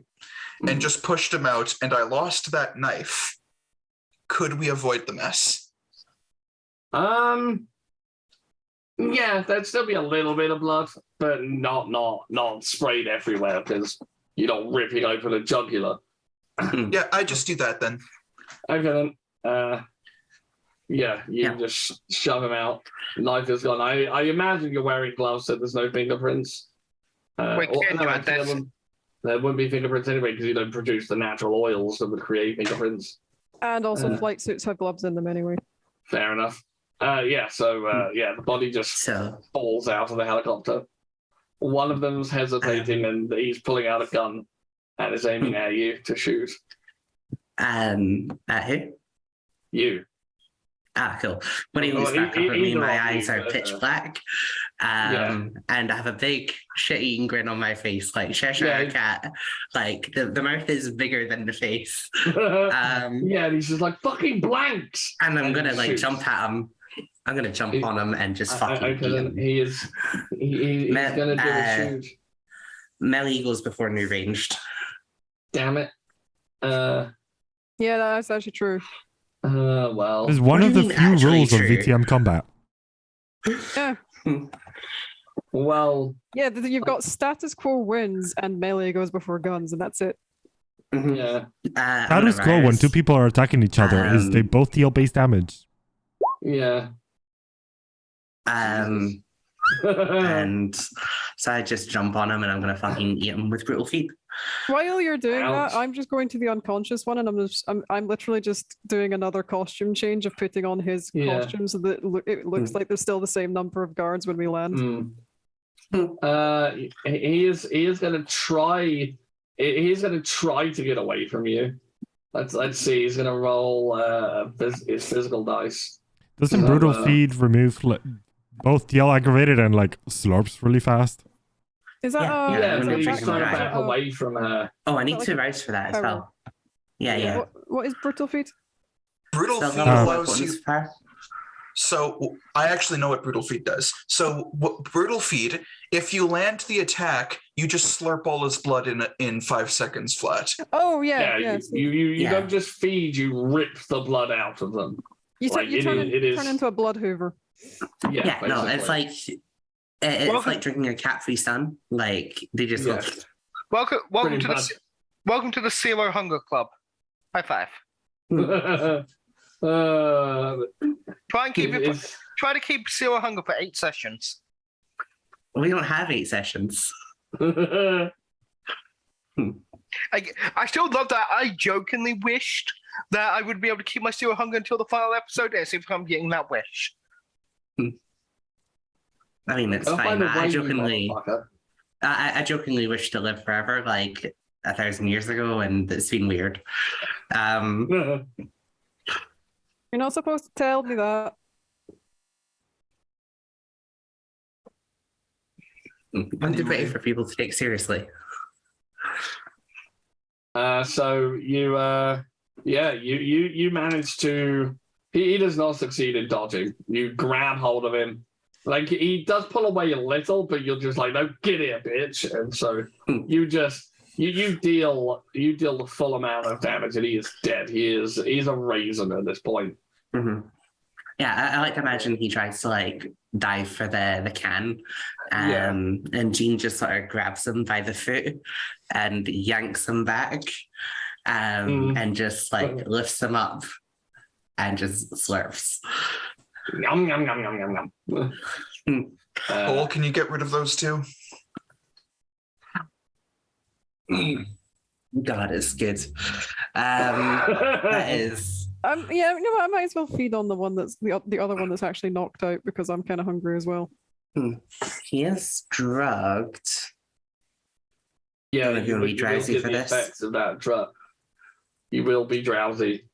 D: and just pushed him out and I lost that knife, could we avoid the mess?
C: Yeah, there'd still be a little bit of blood, but not sprayed everywhere because you don't rip it open a jugular.
D: Yeah, I just do that then.
C: Okay then. Yeah, you just shove him out. Knife is gone. I imagine you're wearing gloves, so there's no fingerprints.
E: We can't do that.
C: There wouldn't be fingerprints anyway because you don't produce the natural oils that would create fingerprints.
F: And also, flight suits have gloves in them anyway.
C: Fair enough. The body just falls out of the helicopter. One of them's hesitating and he's pulling out a gun and is aiming at you to shoot.
B: At who?
C: You.
B: Ah, cool. When he looks back up at me, my eyes are pitch black. And I have a big shit-eating grin on my face, like Cheshire Cat. Like, the mouth is bigger than the face.
C: And he's just like, fucking blanks!
B: And I'm going to, jump at him. I'm going to jump on him and just fucking eat him.
C: He's going to do a shoot.
B: Melee goes before new ranged.
C: Damn it.
F: Yeah, that's actually true.
C: Well.
A: It's one of the few rules of VTM combat.
F: Yeah.
C: Well.
F: Yeah, you've got status quo wins and melee goes before guns, and that's it.
C: Yeah.
A: Status quo when 2 people are attacking each other is they both deal base damage.
C: Yeah.
B: And so I just jump on him and I'm gonna fucking eat him with brutal feet.
F: While you're doing that, I'm just going to the unconscious one, and I'm literally just doing another costume change of putting on his costume so that it looks like there's still the same number of guards when we land.
C: He is gonna try. He's gonna try to get away from you. Let's see. He's gonna roll his physical dice.
A: Doesn't brutal feed remove both deal aggravated and slurps really fast?
F: Is that
C: he's trying to back away from her.
B: Oh, I need to rouse for that as well. Yeah.
F: What is brutal feet?
D: Brutal feet allows you. So I actually know what Brutal Feed does. So what Brutal Feed, if you land the attack, you just slurp all his blood in 5 seconds flat.
F: Oh
C: Yeah,
F: yeah.
C: you
B: Yeah.
C: don't just feed, you rip the blood out of them.
F: You
C: Like,
F: turn
C: it is-
F: into a blood hoover.
B: Yeah, no, it's
C: basically.
B: like it's
E: Welcome-
B: like drinking a cat-free sun. Like they just
C: Yeah.
E: Welcome
C: Pretty
E: to
C: much.
E: welcome to the Zero Hunger Club. High five. Try and keep
C: it's-
E: try to keep Zero Hunger for 8 sessions.
B: we don't have 8 sessions.
E: I still love that. I jokingly wished that I would be able to keep my Zero Hunger until the final episode and see if I'm getting that wish.
B: I mean, it's
C: I'll
B: fine.
C: find a way,
B: I
C: you
B: jokingly,
C: motherfucker.
B: I jokingly wish to live forever, like 1,000 years ago, and it's been weird.
F: You're not supposed to tell me that.
B: I'm too pretty for people to take seriously.
C: So you managed to. He does not succeed in dodging. You grab hold of him. Like, he does pull away a little, but you're just like, no, get here, bitch. And so you just you deal the full amount of damage, and he is dead. He's a raisin at this point.
B: Mm-hmm. Yeah, I like to imagine he tries to like dive for the can, and Jean just sort of grabs him by the foot and yanks him back, and just like lifts him up and just slurps.
C: Yum yum yum yum yum yum.
D: Cole, can you get rid of those two?
B: God, it's good. That is.
F: Yeah, you know what? I might as well feed on the one that's the other one that's actually knocked out because I'm kind of hungry as well.
B: He is drugged.
C: Yeah,
B: You're gonna be drowsy
C: get
B: for
C: the
B: this.
C: effects of that drug. You will be drowsy.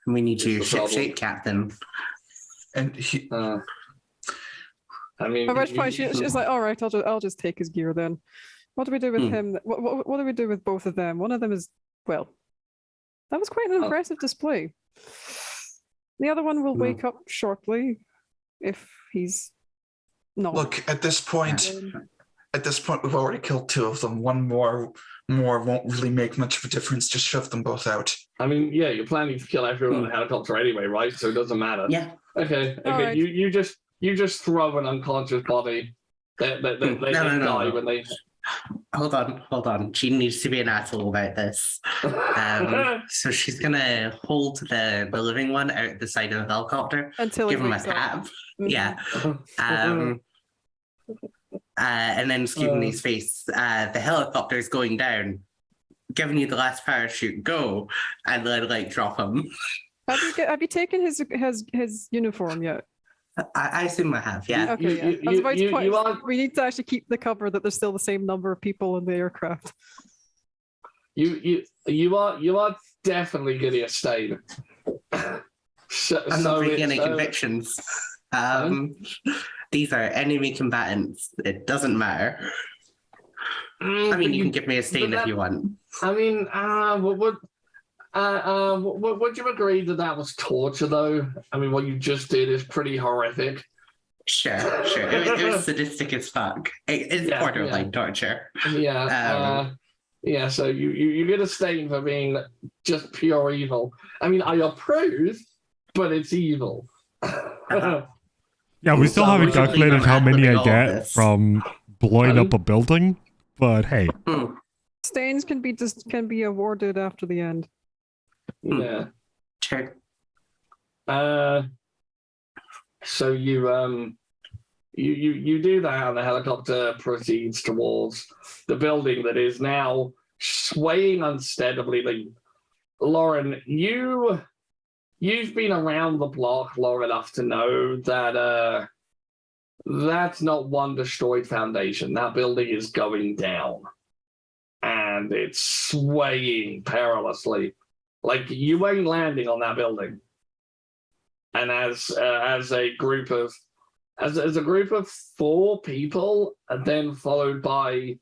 B: We need you,
C: It's the problem.
B: shipshape captain.
D: And he,
C: I mean,
F: At which point she's like, "All right, I'll just take his gear then." What do we do with him? What do we do with both of them? One of them is, well, that was quite an impressive display. The other one will wake up shortly if he's not.
D: look, at this point, we've already killed 2 of them. One more won't really make much of a difference. Just shove them both out.
C: I mean, yeah, you're planning to kill everyone on the helicopter anyway, right? So it doesn't matter.
B: Yeah.
C: Okay.
F: Alright.
C: You just throw an unconscious body. They die when they.
B: Hold on. Jean needs to be an asshole about this. So she's gonna hold the living one out the side of the helicopter,
F: Until
B: give
F: he
B: him a
F: wakes up.
B: tap.
F: Mhm.
B: Yeah. And then scoop in his face. The helicopter is going down. Giving you the last parachute, go, and then like drop him.
F: Have you taken his uniform yet?
B: I assume I have, yeah.
F: Okay, yeah. I was about to point.
C: you are
F: We need to actually keep the cover that there's still the same number of people in the aircraft.
C: you are definitely getting a stain.
B: I'm not making any convictions. These are enemy combatants. It doesn't matter. I mean, you can give me a stain if you want.
C: I mean, would you agree that was torture, though? I mean, what you just did is pretty horrific.
B: Sure. It was sadistic as fuck. It's borderline torture.
C: Yeah. So you get a stain for being just pure evil. I mean, I approve, but it's evil.
A: Yeah, we still
B: So
A: haven't
B: we're simply
A: calculated
B: not
A: how many
B: ad-libbing
A: I
B: all
A: get
B: this.
A: from blowing up a building, but hey.
F: Stains can be awarded after the end.
C: Yeah.
B: Sure.
C: So you do that, and the helicopter proceeds towards the building that is now swaying unsteadily. Like, Lauren, you've been around the block long enough to know that that's not one destroyed foundation. That building is going down, and it's swaying perilously. Like, you ain't landing on that building. And as a group of 4 people, and then followed by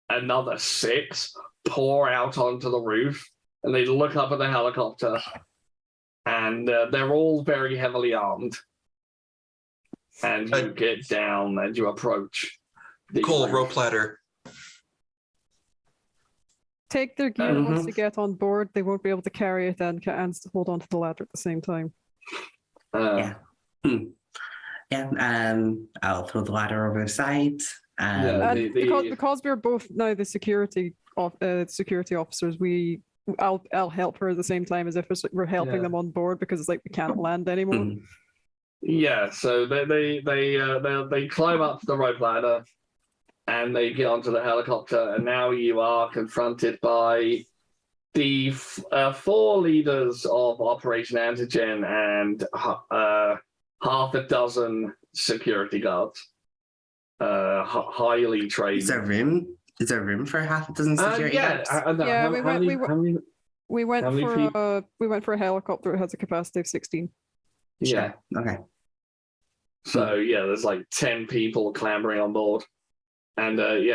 C: another 6, pour out onto the roof, and they look up at the helicopter, and they're all very heavily armed. And you get down and you approach.
D: Cole, rope ladder.
F: Take their gear once they get on board. They won't be able to carry it and hold on to the ladder at the same time.
B: Yeah. I'll throw the ladder over the side.
F: And because we're both now the security officers, I'll help her at the same time as if we're helping them on board, because it's like we can't land anymore.
C: Yeah, so they climb up the rope ladder and they get onto the helicopter, and now you are confronted by the 4 leaders of Operation Antigen and half a dozen security guards, highly trained.
B: Is there room for half a dozen security guards?
F: We went for a helicopter. It has a capacity of 16.
C: Yeah.
B: Okay.
C: So yeah, there's like 10 people clambering on board, and I'm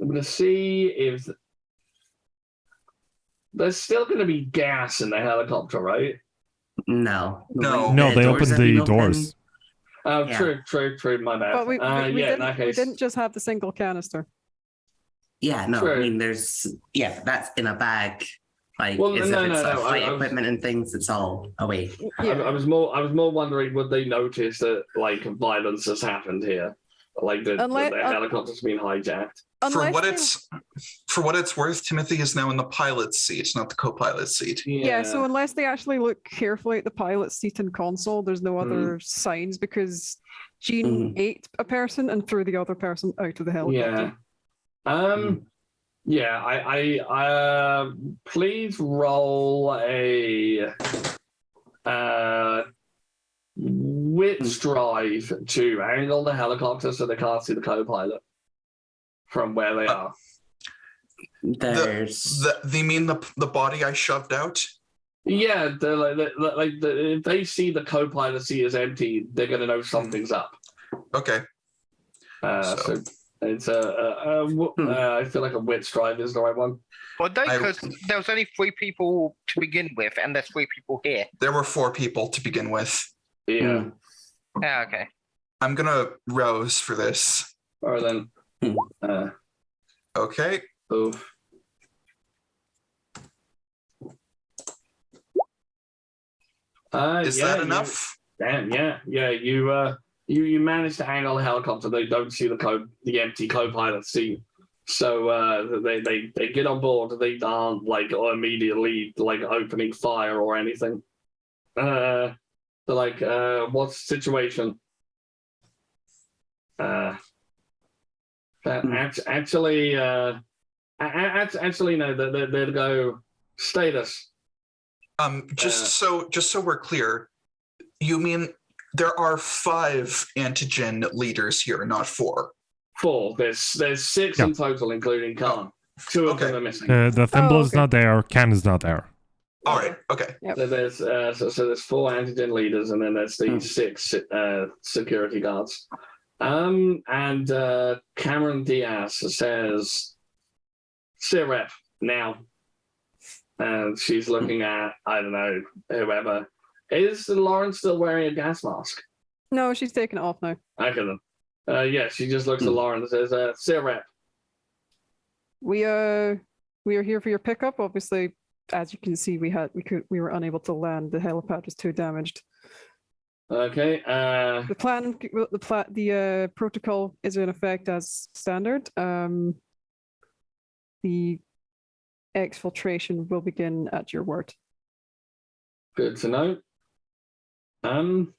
C: gonna see if there's still gonna be gas in the helicopter, right?
B: No.
A: They opened the doors.
C: Oh, yeah. True. My bad.
F: But we
C: in that case,
F: we didn't just have the single canister.
B: Yeah, no.
C: True.
B: I mean, that's in a bag. Like, fight equipment and things, it's all away.
C: Yeah. I was more wondering, would they notice that like violence has happened here, like the helicopter's been hijacked?
D: For what it's worth, Timothy is now in the pilot's seat, not the co-pilot's seat.
F: Yeah, so unless they actually look carefully at the pilot's seat and console, there's no other signs, because Jean ate a person and threw the other person out of the helicopter.
C: Yeah. I please roll a wits drive to angle the helicopter so they can't see the co-pilot from where they are.
D: They mean the body I shoved out?
C: Yeah, if they see the co-pilot seat is empty, they're gonna know something's up.
D: Okay.
C: So it's I feel like a wits drive is the right one.
E: Well, because there was only 3 people to begin with, and there's 3 people here.
D: There were 4 people to begin with.
C: Yeah.
E: Yeah. Okay.
D: I'm gonna rouse for this.
C: All right then.
D: Okay.
C: Oof.
D: Is that enough?
C: You managed to angle the helicopter. They don't see the empty co-pilot seat. So they get on board. They aren't like immediately like opening fire or anything. They're like, what's the situation? Actually, no. They go status.
D: Just so we're clear, you mean there are 5 antigen leaders here, not 4?
C: 4. There's 6 in total, including Khan. 2 of them are missing.
A: The thimble is not there. Ken is not there.
D: All right. Okay.
F: Yep.
C: So there's 4 antigen leaders, and then there's these 6 security guards. And Cameron Diaz says, "Sit rep now," and she's looking at I don't know whoever. Is Lauren still wearing a gas mask?
F: No, she's taking it off now.
C: Okay then. She just looks at Lauren and says, "Sit rep."
F: We are here for your pickup. Obviously, as you can see, we were unable to land. The helipad was too damaged.
C: Okay.
F: The protocol is in effect as standard. The exfiltration will begin at your word.
C: Good to know. I'm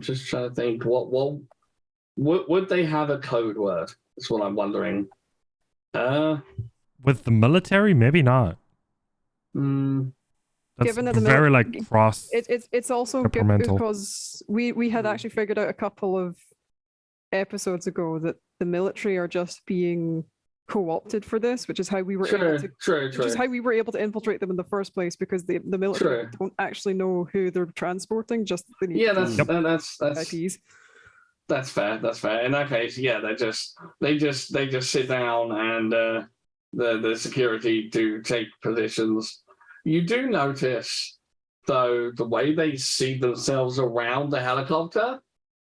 C: just trying to think. What would they have a code word? That's what I'm wondering.
A: With the military, maybe not. That's
F: Given that the
A: very cross.
F: It's also good because we had actually figured out a couple of episodes ago that the military are just being co-opted for this, which is how we were able to infiltrate them in the first place, because the military don't actually know who they're transporting. Just they need
C: that's
F: IPs.
C: That's fair. That's fair. In that case, yeah, they just sit down and the security do take positions. You do notice, though, the way they see themselves around the helicopter,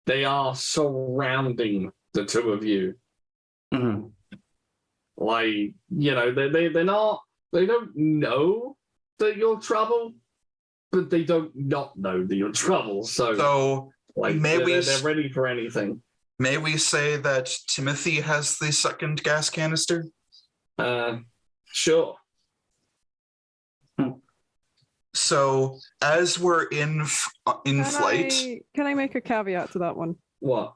C: they are surrounding the two of you.
B: Mhm.
C: Like, you know, they don't know that you're trouble, but they don't not know that you're trouble.
D: So
C: like they're ready for anything.
D: may we say that Timothy has the second gas canister?
C: Sure.
D: So as we're in flight,
F: Can I make a caveat to that one?
C: What?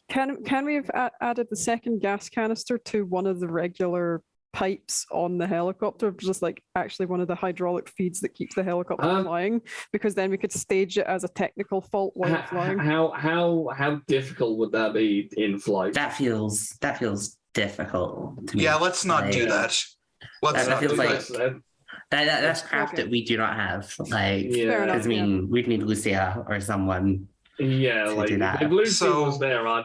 F: Can we have added the second gas canister to one of the regular pipes on the helicopter, just like actually one of the hydraulic feeds that keeps the helicopter flying? Because then we could stage it as a technical fault while flying.
C: How difficult would that be in flight?
B: That feels difficult to me.
D: yeah, let's not do that. Let's
B: That
D: not do
B: feels like
D: that.
B: that's craft
F: Okay.
B: that we do not have. Like,
C: Yeah.
F: Fair enough.
B: because I mean, we'd need Lucia or someone.
C: Yeah,
B: to
C: like
B: do that.
C: if Lucy
D: So-
C: was there, I'd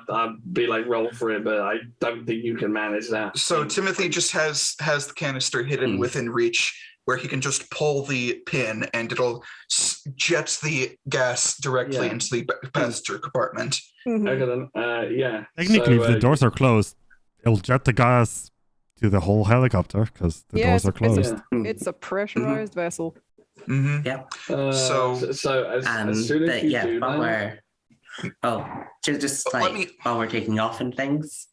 C: be like roll for it, but I don't think you can manage that.
D: So Timothy just has the canister hidden within reach, where he can just pull the pin and it'll jet the gas directly
C: Yeah.
D: into the passenger compartment.
F: Mhm.
C: Okay then, yeah.
A: Technically,
C: So,
A: if the doors are closed, it'll jet the gas to the whole helicopter because the
F: Yeah,
A: doors are closed.
F: It's a pressurized vessel.
D: Hmm
C: so as soon as
B: but
C: you
B: yeah,
C: do
B: while
C: that,
B: just
D: Let
B: like
D: me-
B: while we're taking off and things,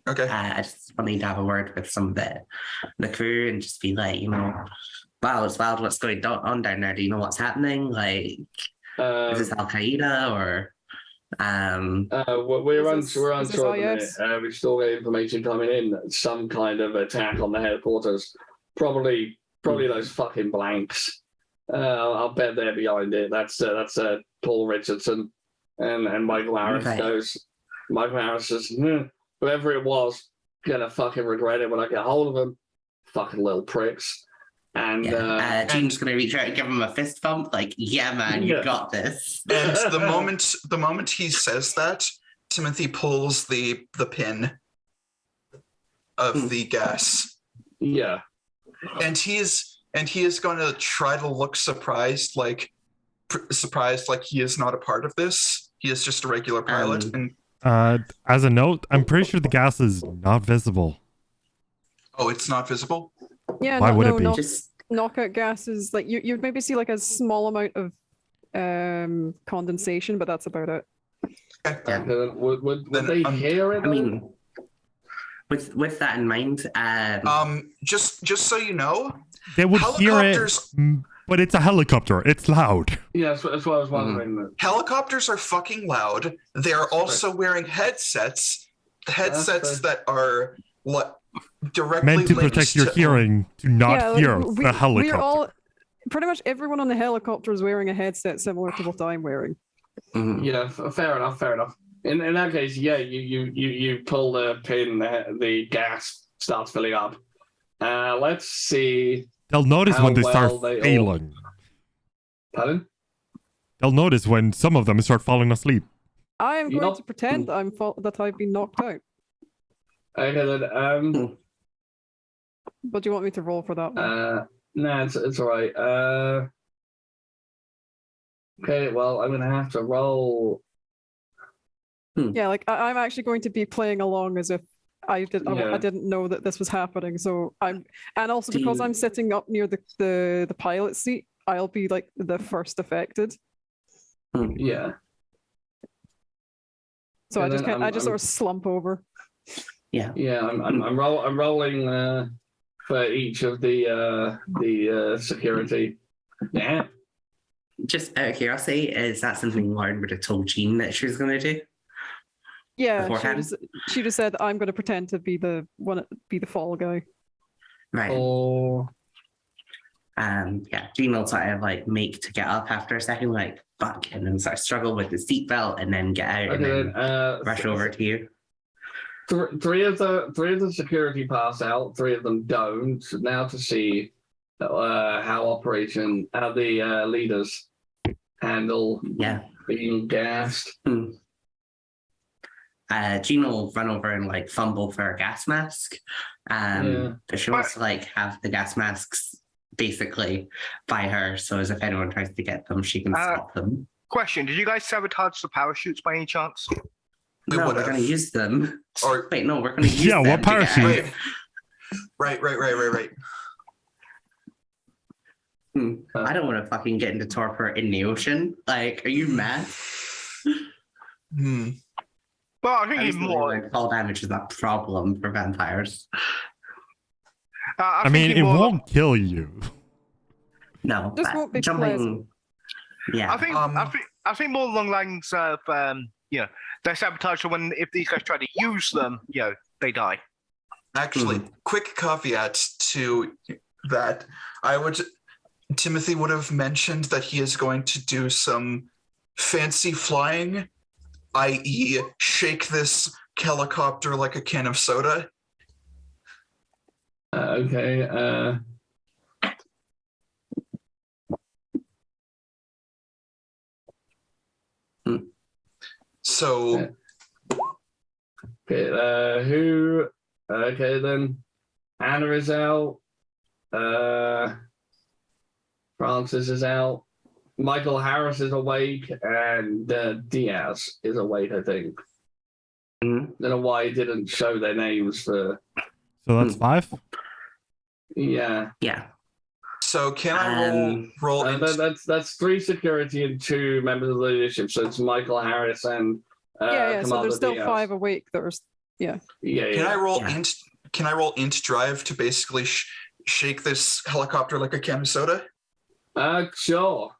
D: Okay.
B: I just wanted to have a word with some of the crew and just be like, you know, wow, it's wild what's going on down there. Do you know what's happening? Like, is this Al Qaeda or
C: we're
F: Is
C: unsure
F: this
C: at the minute.
F: IS?
C: We still get information coming in. Some kind of attack on the headquarters. Probably those fucking blanks. I'll bet they're behind it. That's Paul Richardson and Michael Harris
B: Okay.
C: goes. Michael Harris says, whoever it was, gonna fucking regret it when I get hold of them. Fucking little pricks. And
B: Gene's gonna reach out and give him a fist bump, like, yeah, man, you
C: Yeah.
B: got this.
D: And the moment he says that, Timothy pulls the pin of the gas,
C: yeah.
D: and he is going to try to look surprised, like he is not a part of this. He is just a regular pilot. And
A: As a note, I'm pretty sure the gas is not visible.
D: oh, it's not visible.
F: Yeah,
A: Why would it be?
B: Just
F: knockout gases, like you'd maybe see like a small amount of condensation, but that's about it.
B: Yeah.
C: Would
D: Then,
C: they hear it?
B: I mean, with that in mind,
D: Just so you know,
A: They would hear it,
D: Helicopters-
A: but it's a helicopter. It's loud.
C: Yeah, that's what I was wondering.
D: helicopters are fucking loud. They're also wearing headsets that are directly
A: Meant to
D: linked
A: protect your
D: to-
A: hearing to not
F: Yeah, like,
A: hear
F: we-
A: the helicopter.
F: We're all pretty much everyone on the helicopter is wearing a headset similar to what I'm wearing.
B: mhm.
C: Yeah, fair enough. In that case, yeah, you pull the pin, the gas starts filling up. Let's see.
A: They'll notice
C: how
A: when they
C: well
A: start
C: they all-
A: failing.
C: Pardon?
A: They'll notice when some of them start falling asleep.
F: I am
C: You
F: going
C: know-
F: to pretend that I've been knocked out.
C: Okay, then.
F: But do you want me to roll for that one?
C: No, it's all right. Okay, well, I'm gonna have to roll.
F: Yeah, like I'm actually going to be playing along as if I
C: Yeah.
F: didn't know that this was happening. So and also
B: Do
F: because
B: you-
F: I'm sitting up near the pilot seat, I'll be like the first affected.
C: Yeah.
F: So
C: And
F: I
C: then
F: just
C: I'm-
F: sort of slump over.
B: Yeah.
C: Yeah, I'm rolling for each of the security. Yeah.
B: Just out of curiosity, is that something Lauren would have told Jean that she was going to do?
F: Yeah,
B: Beforehand?
F: she just said I'm going to pretend to be the fall guy.
B: Right.
C: Oh.
B: Yeah, Jean will sort of like make to get up after a second, like fuck, and then sort of struggle with the seatbelt and then get out and
C: Okay,
B: then
C: then.
B: rush over to you.
C: Three of the security pass out. 3 of them don't. Now to see how the leaders handle
B: Yeah.
C: being gassed.
B: Jean will run over and like fumble for a gas mask. But she wants to like have the gas masks basically by her, so as if anyone tries to get them, she can stop them.
E: Question: did you guys sabotage the parachutes by any chance?
B: No, we're going to use them.
D: Or
B: wait, no, we're going to use them.
A: Yeah, what parachute?
D: Right.
B: I don't want to fucking get into torpor in the ocean. Like, are you mad?
E: Well, I think
B: more fall damage is a problem for vampires.
A: I mean, it won't kill you.
B: No,
F: Just won't be
B: jumping.
F: pleasant.
B: Yeah,
E: I think more along the lines of they're sabotaged. So if these guys try to use them, they die.
D: Actually, quick caveat to that. Timothy would have mentioned that he is going to do some fancy flying, i.e., shake this helicopter like a can of soda.
C: Okay.
D: So.
C: Okay. Who? Okay, then. Anna is out. Francis is out. Michael Harris is awake, and Diaz is awake, I think. I don't know why it didn't show their names for.
A: So that's 5?
C: Yeah.
B: Yeah.
D: So can I roll?
C: That's 3 security and 2 members of the leadership. So it's Michael Harris and
F: yeah.
C: Commander
F: So there's still
C: Diaz.
F: 5 awake.
C: Yeah.
D: Can I roll int? Can I roll int drive to basically shake this helicopter like a can of soda?
C: Sure.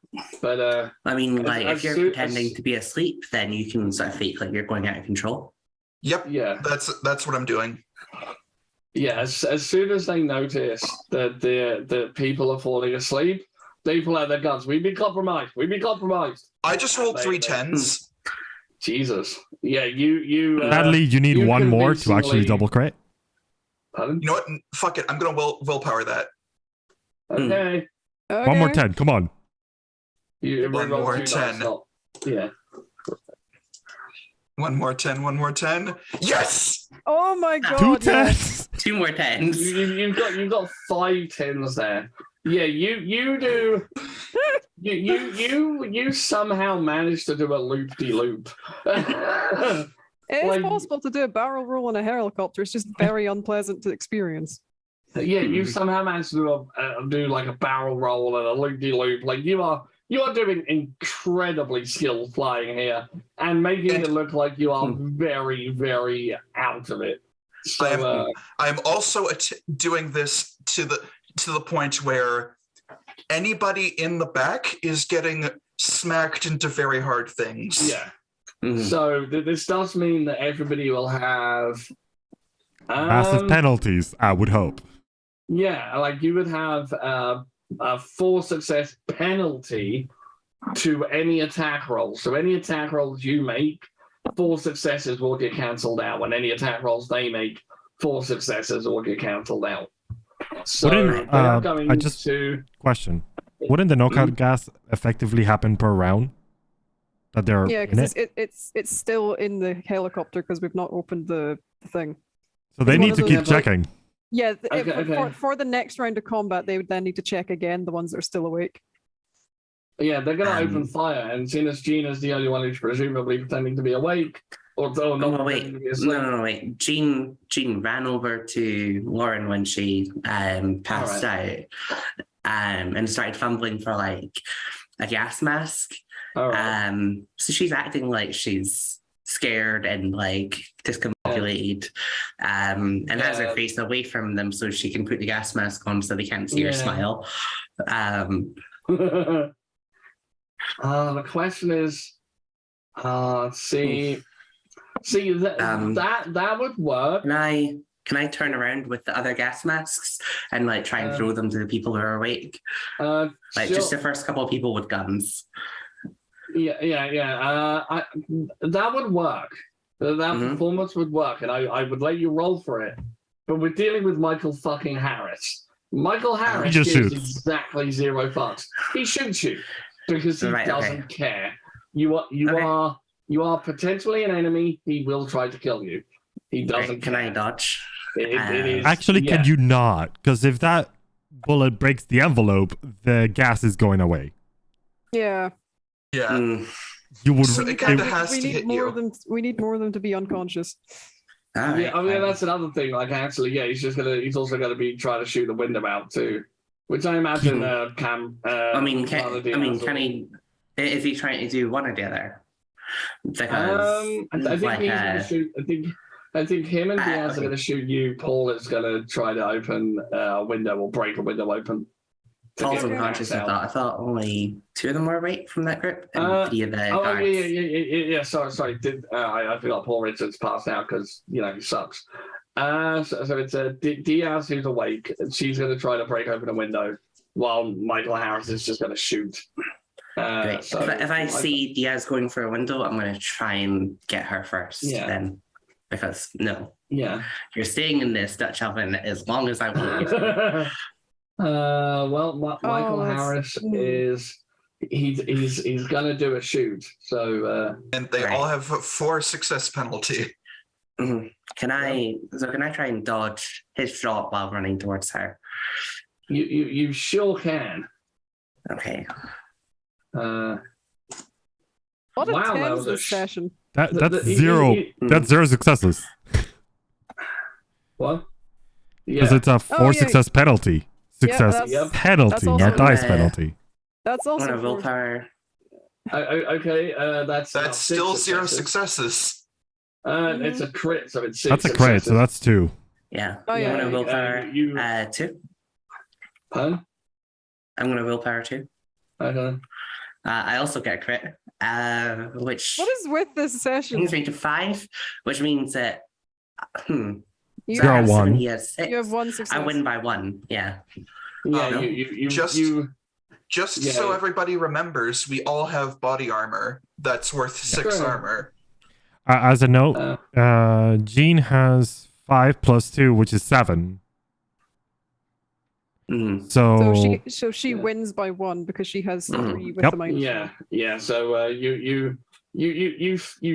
C: But
B: I mean, like, if you're pretending to be asleep, then you can sort of fake like you're going out of control.
D: Yep.
C: Yeah.
D: That's what I'm doing.
C: Yeah. As soon as they notice that the people are falling asleep, they pull out their guns. We've been compromised.
D: I just rolled 3 10s.
C: Jesus. Yeah. You.
A: Sadly, you need one more to actually double crit.
C: Pardon?
D: You know what? Fuck it. I'm gonna willpower that.
C: Okay.
F: Okay.
A: 1 more 10. Come on.
D: One more 10.
C: Yeah.
D: 1 more 10. 1 more 10. Yes.
F: Oh my god.
A: 2
F: yes.
A: 10s.
B: 2 more 10s.
C: You've got 5 10s there. Yeah, you do. You somehow managed to do a loop-de-loop.
F: It is possible to do a barrel roll on a helicopter. It's just very unpleasant to experience.
C: Yeah, you somehow managed to do like a barrel roll and a loop-de-loop. Like you are doing incredibly skilled flying here and making it look like you are very, very out of it. So
D: I'm also doing this to the point where anybody in the back is getting smacked into very hard things.
C: Yeah. So this does mean that everybody will have
A: Massive penalties, I would hope.
C: Yeah, like you would have a 4 success penalty to any attack roll. So any attack rolls you make, 4 successes will get cancelled out. And any attack rolls they make, 4 successes will get cancelled out. So they're going to
A: question. Wouldn't the knockout gas effectively happen per round? That they're
F: because it's still in the helicopter because we've not opened the thing.
A: So they need to keep checking.
F: Yeah, for the next round of combat, they would then need to check again the ones that are still awake.
C: Yeah, they're going to open fire, and seeing as Jean is the only one who's presumably pretending to be awake, or not pretending to be asleep.
B: No, wait. Jean ran over to Lauren when she passed out, and started fumbling for like a gas mask. So she's acting like she's scared and like discombobulated, and has her face away from them so she can put the gas mask on so they can't see her smile.
C: The question is, see that would work.
B: Can I turn around with the other gas masks and like try and throw them to the people who are awake? Just the first couple of people with guns.
C: Yeah. That would work. That performance would work, and I would let you roll for it. But we're dealing with Michael fucking Harris. Michael Harris gives exactly 0 fucks. He shoots you because he doesn't care. You are You are potentially an enemy. He will try to kill you. He doesn't.
B: Right, can I dodge?
C: It is
A: Actually,
C: yeah.
A: can you not? Because if that bullet breaks the envelope, the gas is going away.
F: Yeah.
D: Yeah.
B: Mm.
A: You would.
D: So it
F: need
D: kinda
F: them-
D: has to
F: need
D: hit
F: more
D: you.
F: of them. We need more of them to be unconscious.
B: All right,
C: Yeah, I mean
B: fine.
C: that's another thing. Like actually, yeah, he's also gonna be trying to shoot the window out too, which I imagine Cam.
B: I mean,
C: Father
B: can
C: Diaz will-
B: he? Is he trying to do one or the other? Because
C: I think
B: like,
C: he's gonna shoot. I think him and Diaz
B: okay.
C: are gonna shoot you. Paul is gonna try to open a window or break a window open. to
B: Paul's
C: get
B: unconscious.
C: Max out.
B: I thought only 2 of them were right from that group, and 3 of the guards.
C: Yeah. Sorry. I forgot Paul Richards passed out because he sucks. So it's Diaz who's awake, and she's going to try to break open a window, while Michael Harris is just going to shoot.
B: Great.
C: So
B: if I see Diaz going for a window, I'm going to try and get her first.
C: Yeah.
B: Then, because
C: yeah.
B: you're staying in this Dutch oven as long as I want you to.
C: Michael
F: that's-
C: Harris is he's gonna do a shoot. So
D: And they
B: Right.
D: all have 4 success penalty.
B: Mhm. Can I try and dodge his shot while running towards her?
C: you sure can.
B: Okay.
C: Uh,
F: What a
C: Wow, that
F: tense
C: was a
F: this session.
A: That's
C: he-
A: zero.
C: he-
A: That's 0 successes.
C: what?
A: Because
C: Yeah.
A: it's a 4
F: yeah.
A: success penalty. Success
F: that's-
C: Yep.
A: penalty,
F: that's
A: not
F: also-
A: dice
B: Yeah.
A: penalty.
F: That's
B: I'm
F: also
B: going to
F: for-
B: willpower.
C: Okay. That's
D: That's
C: six
D: still 0
C: successes.
D: successes.
C: It's a crit, so it's 6
A: That's a crit, so
C: successes.
A: that's 2.
B: Yeah.
F: Oh, yeah.
B: I'm going to willpower
C: you-
B: 2.
C: Pardon?
B: I'm going to willpower 2.
C: Okay.
B: I also get a crit, which
F: What is with this session?
B: brings me to 5, which means that.
F: You,
B: So I
A: Zero,
B: have 7,
A: one.
B: he has 6.
F: you have 1 success.
B: I win by 1. Yeah.
C: Yeah,
B: no.
D: Just
C: Yeah,
D: so
C: yeah.
D: everybody remembers, we all have body armor that's worth 6
C: Sure.
D: armor.
A: As a note, Jean has 5 plus 2, which is 7.
B: Mhm.
F: So she
C: Yeah.
F: wins by 1 because she has
B: Mhm.
F: 3 with
A: Yep.
F: the minus.
C: Yeah. So you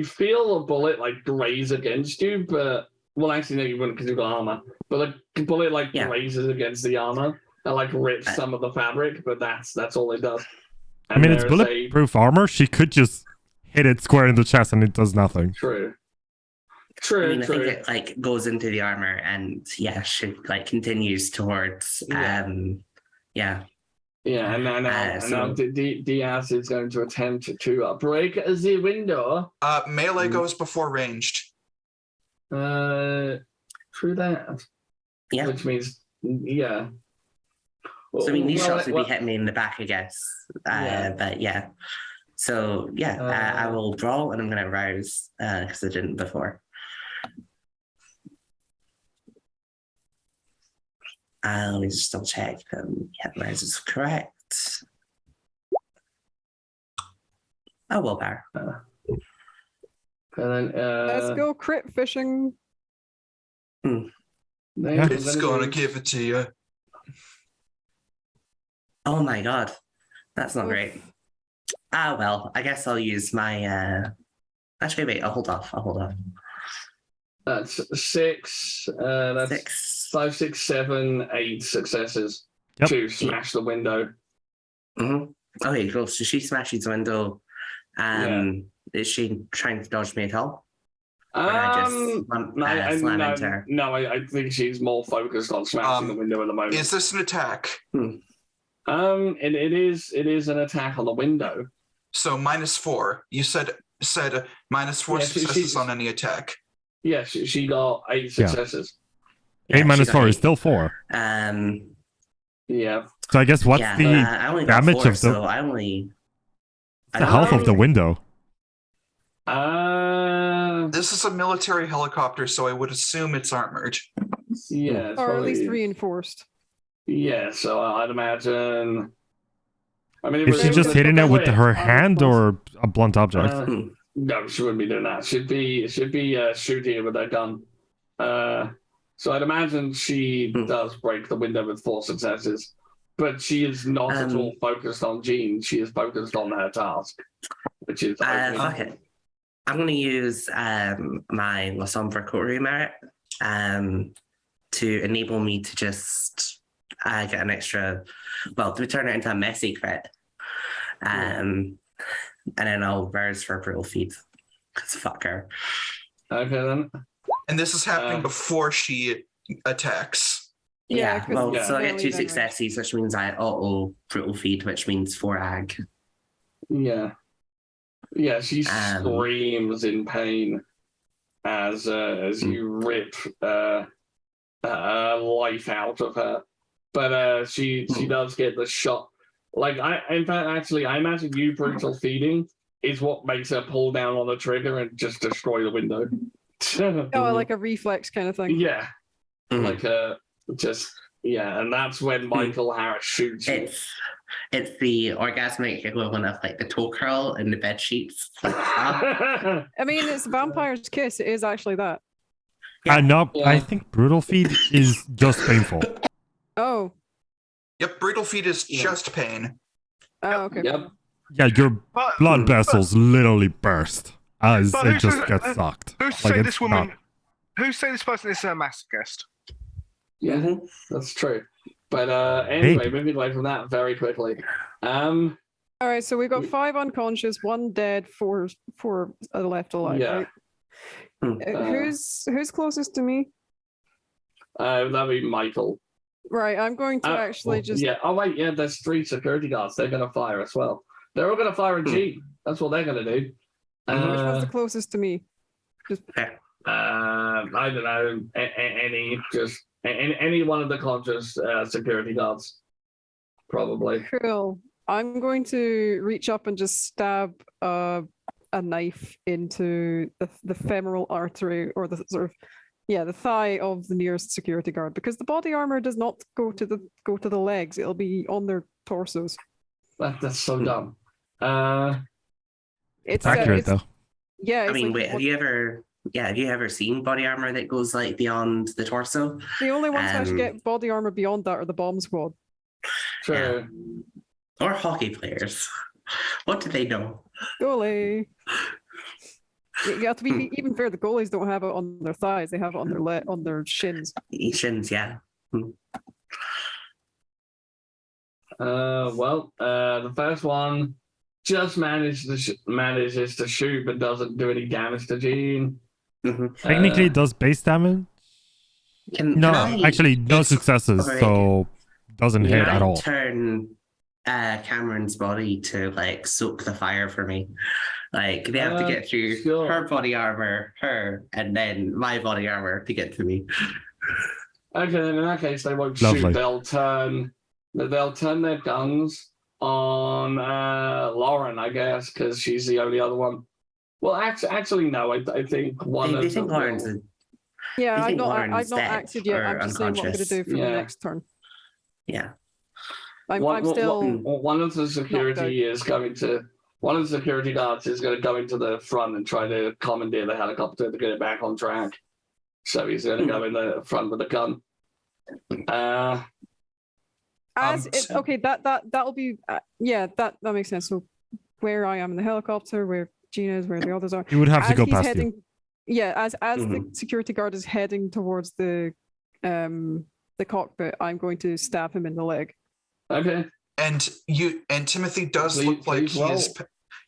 C: feel a bullet like graze against you, but actually no, you wouldn't because you've got armor. But the bullet
B: Yeah.
C: grazes against the armor and like rips some of the fabric, but that's all it does.
A: I mean, it's
C: there's
A: bulletproof armor. She could just hit it square in the chest and it does nothing.
C: True.
B: I mean, I think it like goes into the armor and she like continues towards
C: Yeah.
B: yeah.
C: Yeah, and now
B: so-
C: Diaz is going to attempt to break the window.
D: Melee goes before ranged.
C: Through that.
B: Yeah.
C: Which means yeah.
B: So I mean, these shots would
C: well,
B: be hitting me in the back, I guess.
C: Yeah.
B: But yeah. So yeah, I will draw and I'm gonna rouse because I didn't before. Let me just double check. Rouse is correct. Oh, willpower.
C: And then
F: Let's go crit fishing.
D: It's gonna give it to you.
B: Oh my god, that's not
F: Oof.
B: great. Well, I guess I'll use my. Actually, wait. I'll hold off.
C: That's 6. That's
B: 6.
C: 5, 6, 7, 8 successes
A: Yep.
C: to smash the window.
B: Mm-hmm. Okay, cool. So she smashes the window. Is she trying to dodge me at all? Or did I just slam into her?
C: I think she's more focused on smashing the window at the moment.
D: Is this an attack?
C: It is an attack on the window.
D: So -4. You said -4
C: Yeah,
D: successes on any attack.
C: Yeah, she got 8 successes.
A: 8
B: she
A: minus
B: got
A: 4 is
B: 8.
A: still 4.
C: Yeah.
A: So I guess what's
B: Yeah,
A: the
B: I only got
A: damage
B: 4,
A: of the,
B: so I only.
A: the health of the window?
D: This is a military helicopter, so I would assume it's armored.
C: Yeah, it's
F: Or at least
C: probably-
F: reinforced.
C: Yeah, so I'd imagine. I mean,
A: Is she just hitting it with her hand
F: close.
A: or a blunt object?
C: No, she wouldn't be doing that. She'd be shooting it with her gun. So I'd imagine she does break the window with 4 successes, but she is not at all focused on Jean. She is focused on her task, which is
B: Fuck it. I'm going to use my La Sombra Coterie merit to enable me to just get an extra, to turn it into a messy crit. And then I'll rouse for brutal feed. Because fuck her.
C: Okay, then.
D: And this is happening before she attacks.
F: Yeah,
B: Yeah,
F: 'cause
B: well,
F: it's
B: so I get
F: barely
B: 2
F: then, right?
B: successes, which means I auto brutal feed, which means 4 ag.
C: Yeah. Yeah, she
B: Um,
C: screams in pain as you rip life out of her. But she does get the shot. Like, I imagine you brutal feeding is what makes her pull down on the trigger and just destroy the window.
F: Oh, like a reflex kind of thing.
C: Yeah.
B: Mhm.
C: Like and that's when Michael Harris shoots you.
B: It's the orgasmic equivalent of like the toe curl in the bed sheets.
F: I mean, it's Vampire's Kiss. It is actually that.
B: Yeah.
A: I think brutal feed is just painful.
F: Oh.
D: Yep, brutal feed is just pain.
F: Oh, okay.
C: Yep.
A: Yeah, your
E: But
A: blood vessels literally burst as
E: But
A: it
E: who's
A: just
E: to-
A: gets sucked.
E: who's to
A: Like,
E: say
A: it's
E: this woman?
A: not-
E: Who's to say this person is a masochist?
C: Yeah,
B: Mhm.
C: that's true. But anyway,
A: Maybe.
C: moving away from that very quickly.
F: All right, so we've got 5 unconscious, 1 dead, 4 left alive,
C: Yeah.
F: right? Who's closest to me?
C: That'd be Michael.
F: Right, I'm going to actually just.
C: Yeah. Oh wait, yeah. There's 3 security guards. They're gonna fire as well. They're all gonna fire a G. That's what they're gonna do.
F: Which one's the closest to me?
C: I don't know. Any one of the conscious security guards, probably.
F: Cool. I'm going to reach up and just stab a knife into the femoral artery, or the sort of the thigh of the nearest security guard, because the body armor does not go to the legs. It'll be on their torsos.
C: That's so dumb.
A: It's accurate though.
F: Yeah.
B: I mean,
F: like,
B: wait, have you ever seen body armor that goes like beyond the torso?
F: the only ones that actually get body armor beyond that are the bomb squad.
C: True.
B: Or hockey players. What do they know?
F: Goalie. You have to be even fair. The goalies don't have it on their thighs; they have it on their shins.
B: Shins, yeah.
C: The first one just manages to shoot, but doesn't do any damage to Jean.
A: Technically, it does base damage. No, actually, no successes, so doesn't hit at all.
B: Turn Cameron's body to like soak the fire for me. Like they have to get through her body armor, and then my body armor to get to me.
C: Okay, then in that case, they won't
A: Lovely.
C: shoot. They'll turn their guns on Lauren, I guess, because she's the only other one. Well, actually, no. I think one
B: They
C: of
B: think
C: them.
B: Lauren's
F: Yeah,
B: I
F: I've
B: think
F: not
B: Lauren's dead
F: acted yet.
B: or
F: I'm just saying what I'm going to do for the
C: Yeah.
F: next turn.
B: yeah.
F: I'm still.
C: One of the security is going to. One of the security guards is going to go into the front and try to commandeer the helicopter to get it back on track. So he's going to go in the front with a gun.
F: Okay, that'll be that makes sense. So where I am in the helicopter, where Gina is, where the others are.
A: You would have to
F: As
A: go
F: he's
A: past
F: heading,
A: you.
F: Yeah, as the security guard is heading towards the cockpit, I'm going to stab him in the leg.
C: Okay.
D: And Timothy does look like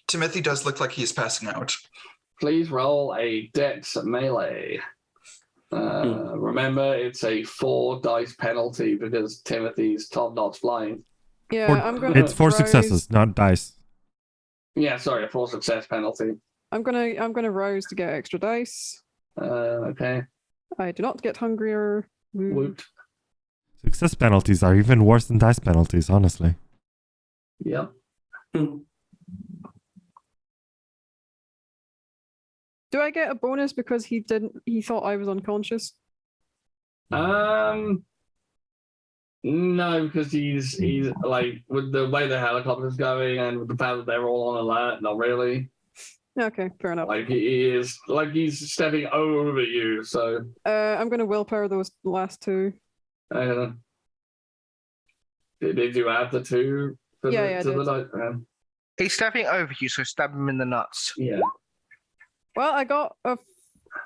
D: Timothy does look like he's passing out.
C: Please roll a dex melee. Remember, it's a 4 dice penalty because Timothy's top notch flying.
F: Yeah, I'm gonna.
A: It's 4 successes, not dice.
C: Yeah, sorry, a 4 success penalty.
F: I'm gonna rouse to get extra dice.
C: Okay.
F: I do not get hungrier.
C: Woot.
A: Success penalties are even worse than dice penalties, honestly.
C: Yep.
F: Do I get a bonus because he thought I was unconscious?
C: No, because he's like, with the way the helicopter's going and with the fact that they're all on alert, not really.
F: Okay, fair enough.
C: Like he's stepping over you, so
F: I'm gonna willpower those last 2.
C: did you add the 2 for
F: Yeah, I did.
C: the night?
E: He's stepping over you, so stab him in the nuts.
C: Yeah.
F: Well, I got a.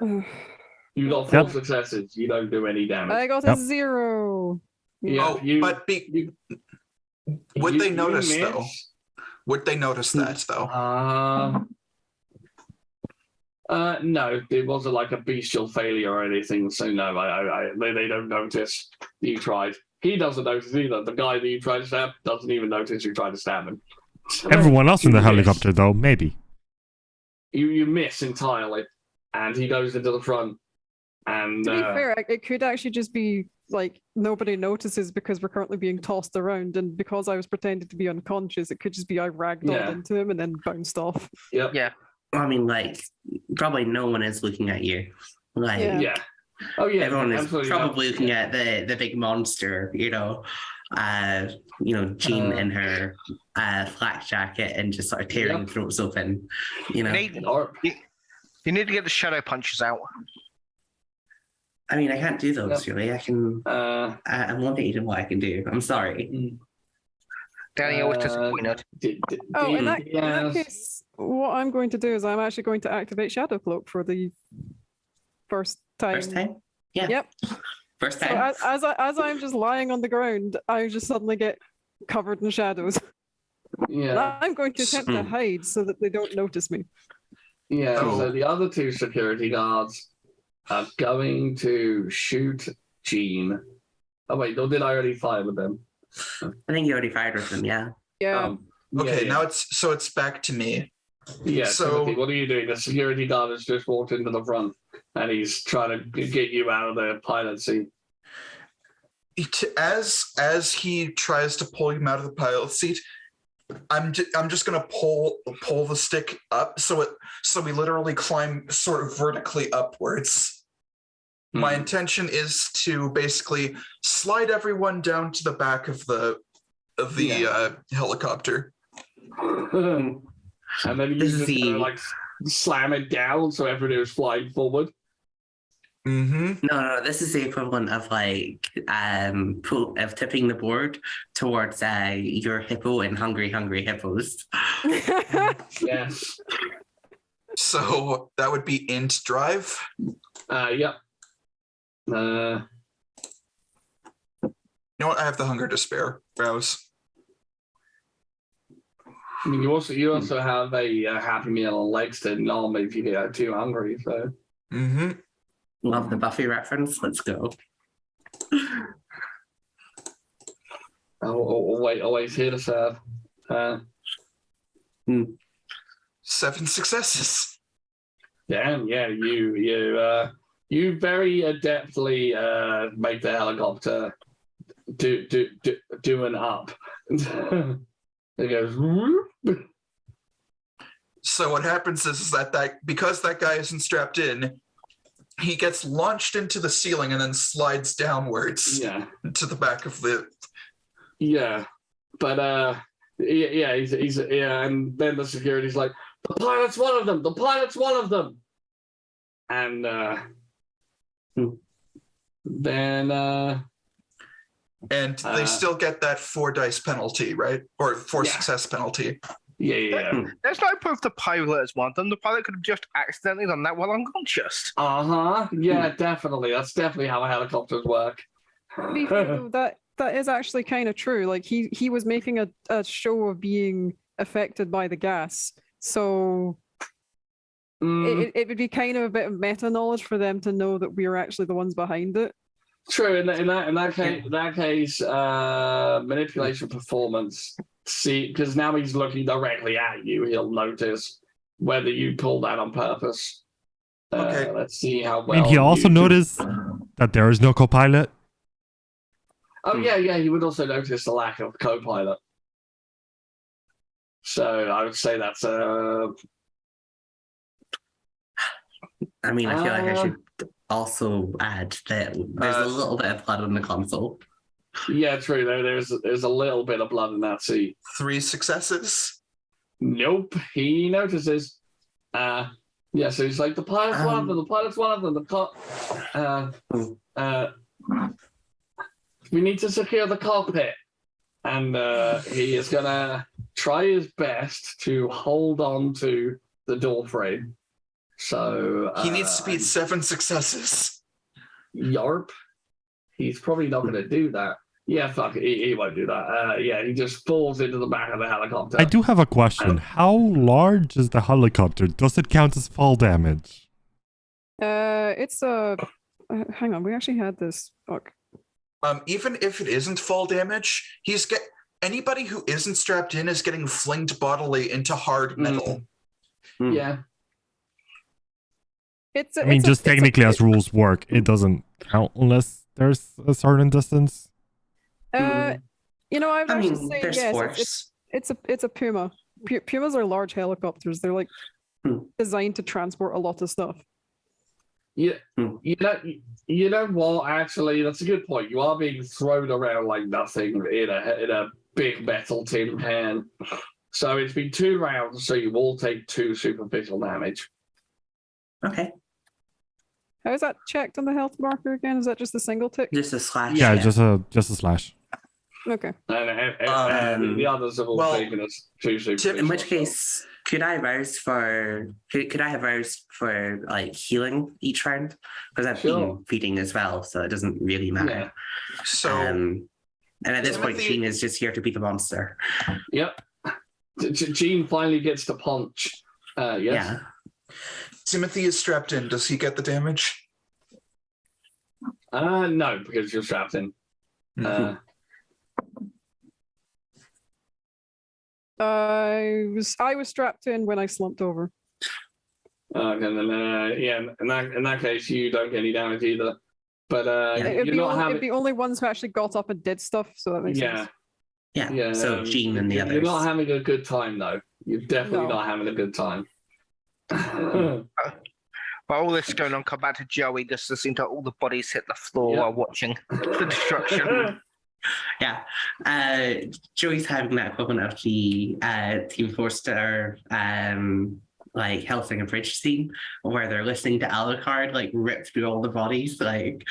C: You got 4 successes. You don't do any damage.
F: I got a 0.
C: Yeah,
D: would they notice
C: miss.
D: though? Would they notice that though?
C: No, it wasn't like a bestial failure or anything. So no, they don't notice you tried. He doesn't notice either. The guy that you tried to stab doesn't even notice you tried to stab him.
A: Everyone else in the helicopter, though, maybe.
C: You miss entirely, and he goes into the front. And
F: to be fair, it could actually just be like nobody notices because we're currently being tossed around, and because I was pretending to be unconscious, it could just be I ragdolled into him and then bounced off.
C: Yep.
E: Yeah.
B: I mean, like, probably no one is looking at you. Like,
C: Yeah. Oh yeah.
B: Everyone is probably looking at the big monster, Jean in her flak jacket and just sort of tearing throats open,
E: You need to get the shadow punches out.
B: I mean, I can't do those, really. I can. I'm limited in what I can do. I'm sorry.
E: Danny always disappointed.
F: In that case, what I'm going to do is I'm actually going to activate Shadow Cloak for the first time.
B: First time? Yeah.
F: Yep.
B: First time.
F: So as I'm just lying on the ground, I just suddenly get covered in shadows.
C: Yeah.
F: And I'm going to attempt to hide so that they don't notice me.
C: Yeah. So the other 2 security guards are going to shoot Jean. Oh wait, no, did I already fire with them?
B: I think you already fired with them. Yeah.
F: Yeah.
D: Okay, now it's back to me.
C: Yeah.
D: So
C: Timothy, what are you doing? The security guard has just walked into the front, and he's trying to get you out of the pilot seat.
D: As he tries to pull him out of the pilot seat, I'm just gonna pull the stick up so we literally climb sort of vertically upwards. My intention is to basically slide everyone down to the back of the helicopter.
C: And then you just like slam it down so everybody was flying forward.
D: Mm-hmm.
B: No, this is the equivalent of like of tipping the board towards your hippo and hungry hippos.
C: Yes.
D: So that would be int drive.
C: Yep.
D: You know what? I have the hunger to spare. Browse.
C: I mean, you also have a Happy Meal and legs to nom if you get too hungry. So.
D: Mm-hmm.
B: Love the Buffy reference. Let's go.
C: Always here to serve.
D: 7 successes.
C: Damn, yeah, you very adeptly make the helicopter do an up. It goes. Whoop.
D: So what happens is that because that guy isn't strapped in, he gets launched into the ceiling and then slides downwards to the back of the.
C: Yeah, but he's and then the security's like, the pilot's one of them. The pilot's one of them. And then
D: and they still get that 4 dice penalty, right? Or 4 success penalty.
C: Yeah.
E: There's no proof the pilot is one of them. The pilot could have just accidentally done that while unconscious.
C: Yeah, definitely. That's definitely how helicopters work.
F: That is actually kind of true. Like he was making a show of being affected by the gas, so it would be kind of a bit of meta knowledge for them to know that we are actually the ones behind it.
C: True. In that case, manipulation performance. See, because now he's looking directly at you, he'll notice whether you pulled that on purpose.
D: Okay.
C: Let's see how well.
A: And he also noticed that there is no co-pilot.
C: Oh yeah. He would also notice the lack of co-pilot. So I would say that's
B: I mean, I feel like I should also add that there's a little bit of blood on the console.
C: Yeah, true. There's a little bit of blood in that seat.
D: 3 successes.
C: Nope. He notices. So he's like, the pilot's one of them. The pilot's one of them. We need to secure the cockpit, and he is gonna try his best to hold on to the door frame So
D: He needs to beat 7 successes.
C: Yarp. He's probably not going to do that. Yeah, fuck it. He won't do that. Yeah, he just falls into the back of the helicopter.
A: I do have a question. How large is the helicopter? Does it count as fall damage?
F: It's a. Hang on, we actually had this. Fuck.
D: Even if it isn't fall damage, anybody who isn't strapped in is getting flinged bodily into hard metal.
C: Yeah.
A: I mean, just technically as rules work, it doesn't count unless there's a certain distance.
F: I would
B: I
F: actually
B: mean,
F: say
B: there's
F: yes.
B: force.
F: It's a Puma. Pumas are large helicopters. They're like designed to transport a lot of stuff.
C: Yeah, you know what? Actually, that's a good point. You are being thrown around like nothing in a big metal tin pan. So it's been 2 rounds, so you all take 2 superficial damage.
B: Okay.
F: How is that checked on the health marker again? Is that just a single tick?
B: Just a slash.
A: Yeah, just a slash.
F: Okay.
C: And the others have all taken us 2 superficial.
B: In which case, could I rouse for? Could I have roused for like healing each round? Because I've been feeding as well, so it doesn't really matter.
C: Yeah.
D: So,
B: and at this point,
D: Timothy-
B: Gene is just here to beat the monster.
C: Yep. Gene finally gets to punch. Yes.
B: Yeah.
D: Timothy is strapped in. Does he get the damage?
C: No, because you're strapped in.
F: I was strapped in when I slumped over.
C: And then, in that case, you don't get any damage either. But
F: It'd
C: you're
F: be only ones who actually got up and did stuff, so that makes sense.
B: Yeah. So Gene and the others.
C: You're not having a good time, though. You're definitely not having a good time.
E: While all this is going on, come back to Joey, just listening to all the bodies hit the floor while watching the destruction.
B: Yeah. Joey's having that equivalent of the Team 4-star like Hellsinger Bridge scene where they're listening to Alucard like rip through all the bodies. Like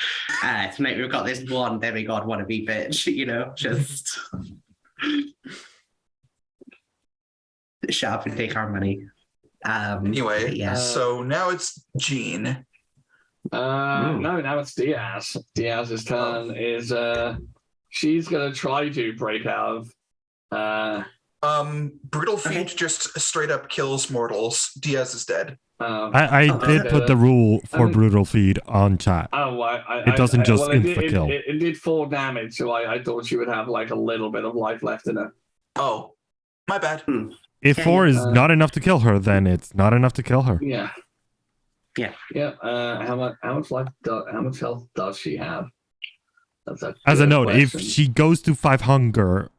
B: tonight we've got this one demigod wannabe bitch, just shut up and take our money.
D: Anyway,
B: yeah.
D: So now it's Gene.
C: No, now it's Diaz. Diaz's turn is she's gonna try to break out of
D: Brutal Feet just straight up kills mortals. Diaz is dead.
A: I did put the rule for brutal feed on chat. It doesn't just insta-kill.
C: It did 4 damage, so I thought she would have like a little bit of life left in her.
D: Oh, my bad.
A: If 4 is not enough to kill her, then it's not enough to kill her.
C: Yeah.
B: Yeah.
C: How much health does she have?
A: As a note,
C: question.
A: if she goes to 5 hunger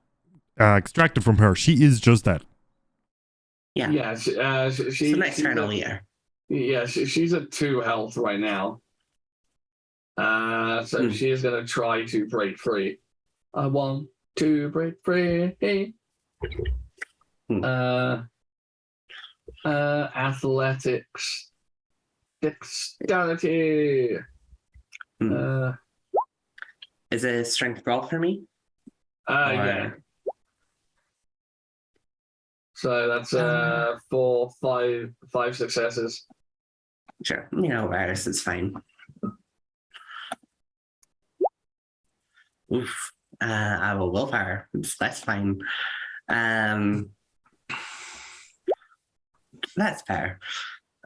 A: extracted from her, she is just dead.
B: Yeah.
C: Yeah. She's
B: next turn I'll eat her.
C: Yeah, she's at 2 health right now. So she is going to try to break free. I want to break free. Athletics, dexterity.
B: Is it a strength brawl for me?
C: Yeah. So that's 5 successes.
B: Sure. Virus is fine. Oof. I will willpower. That's fine. That's fair.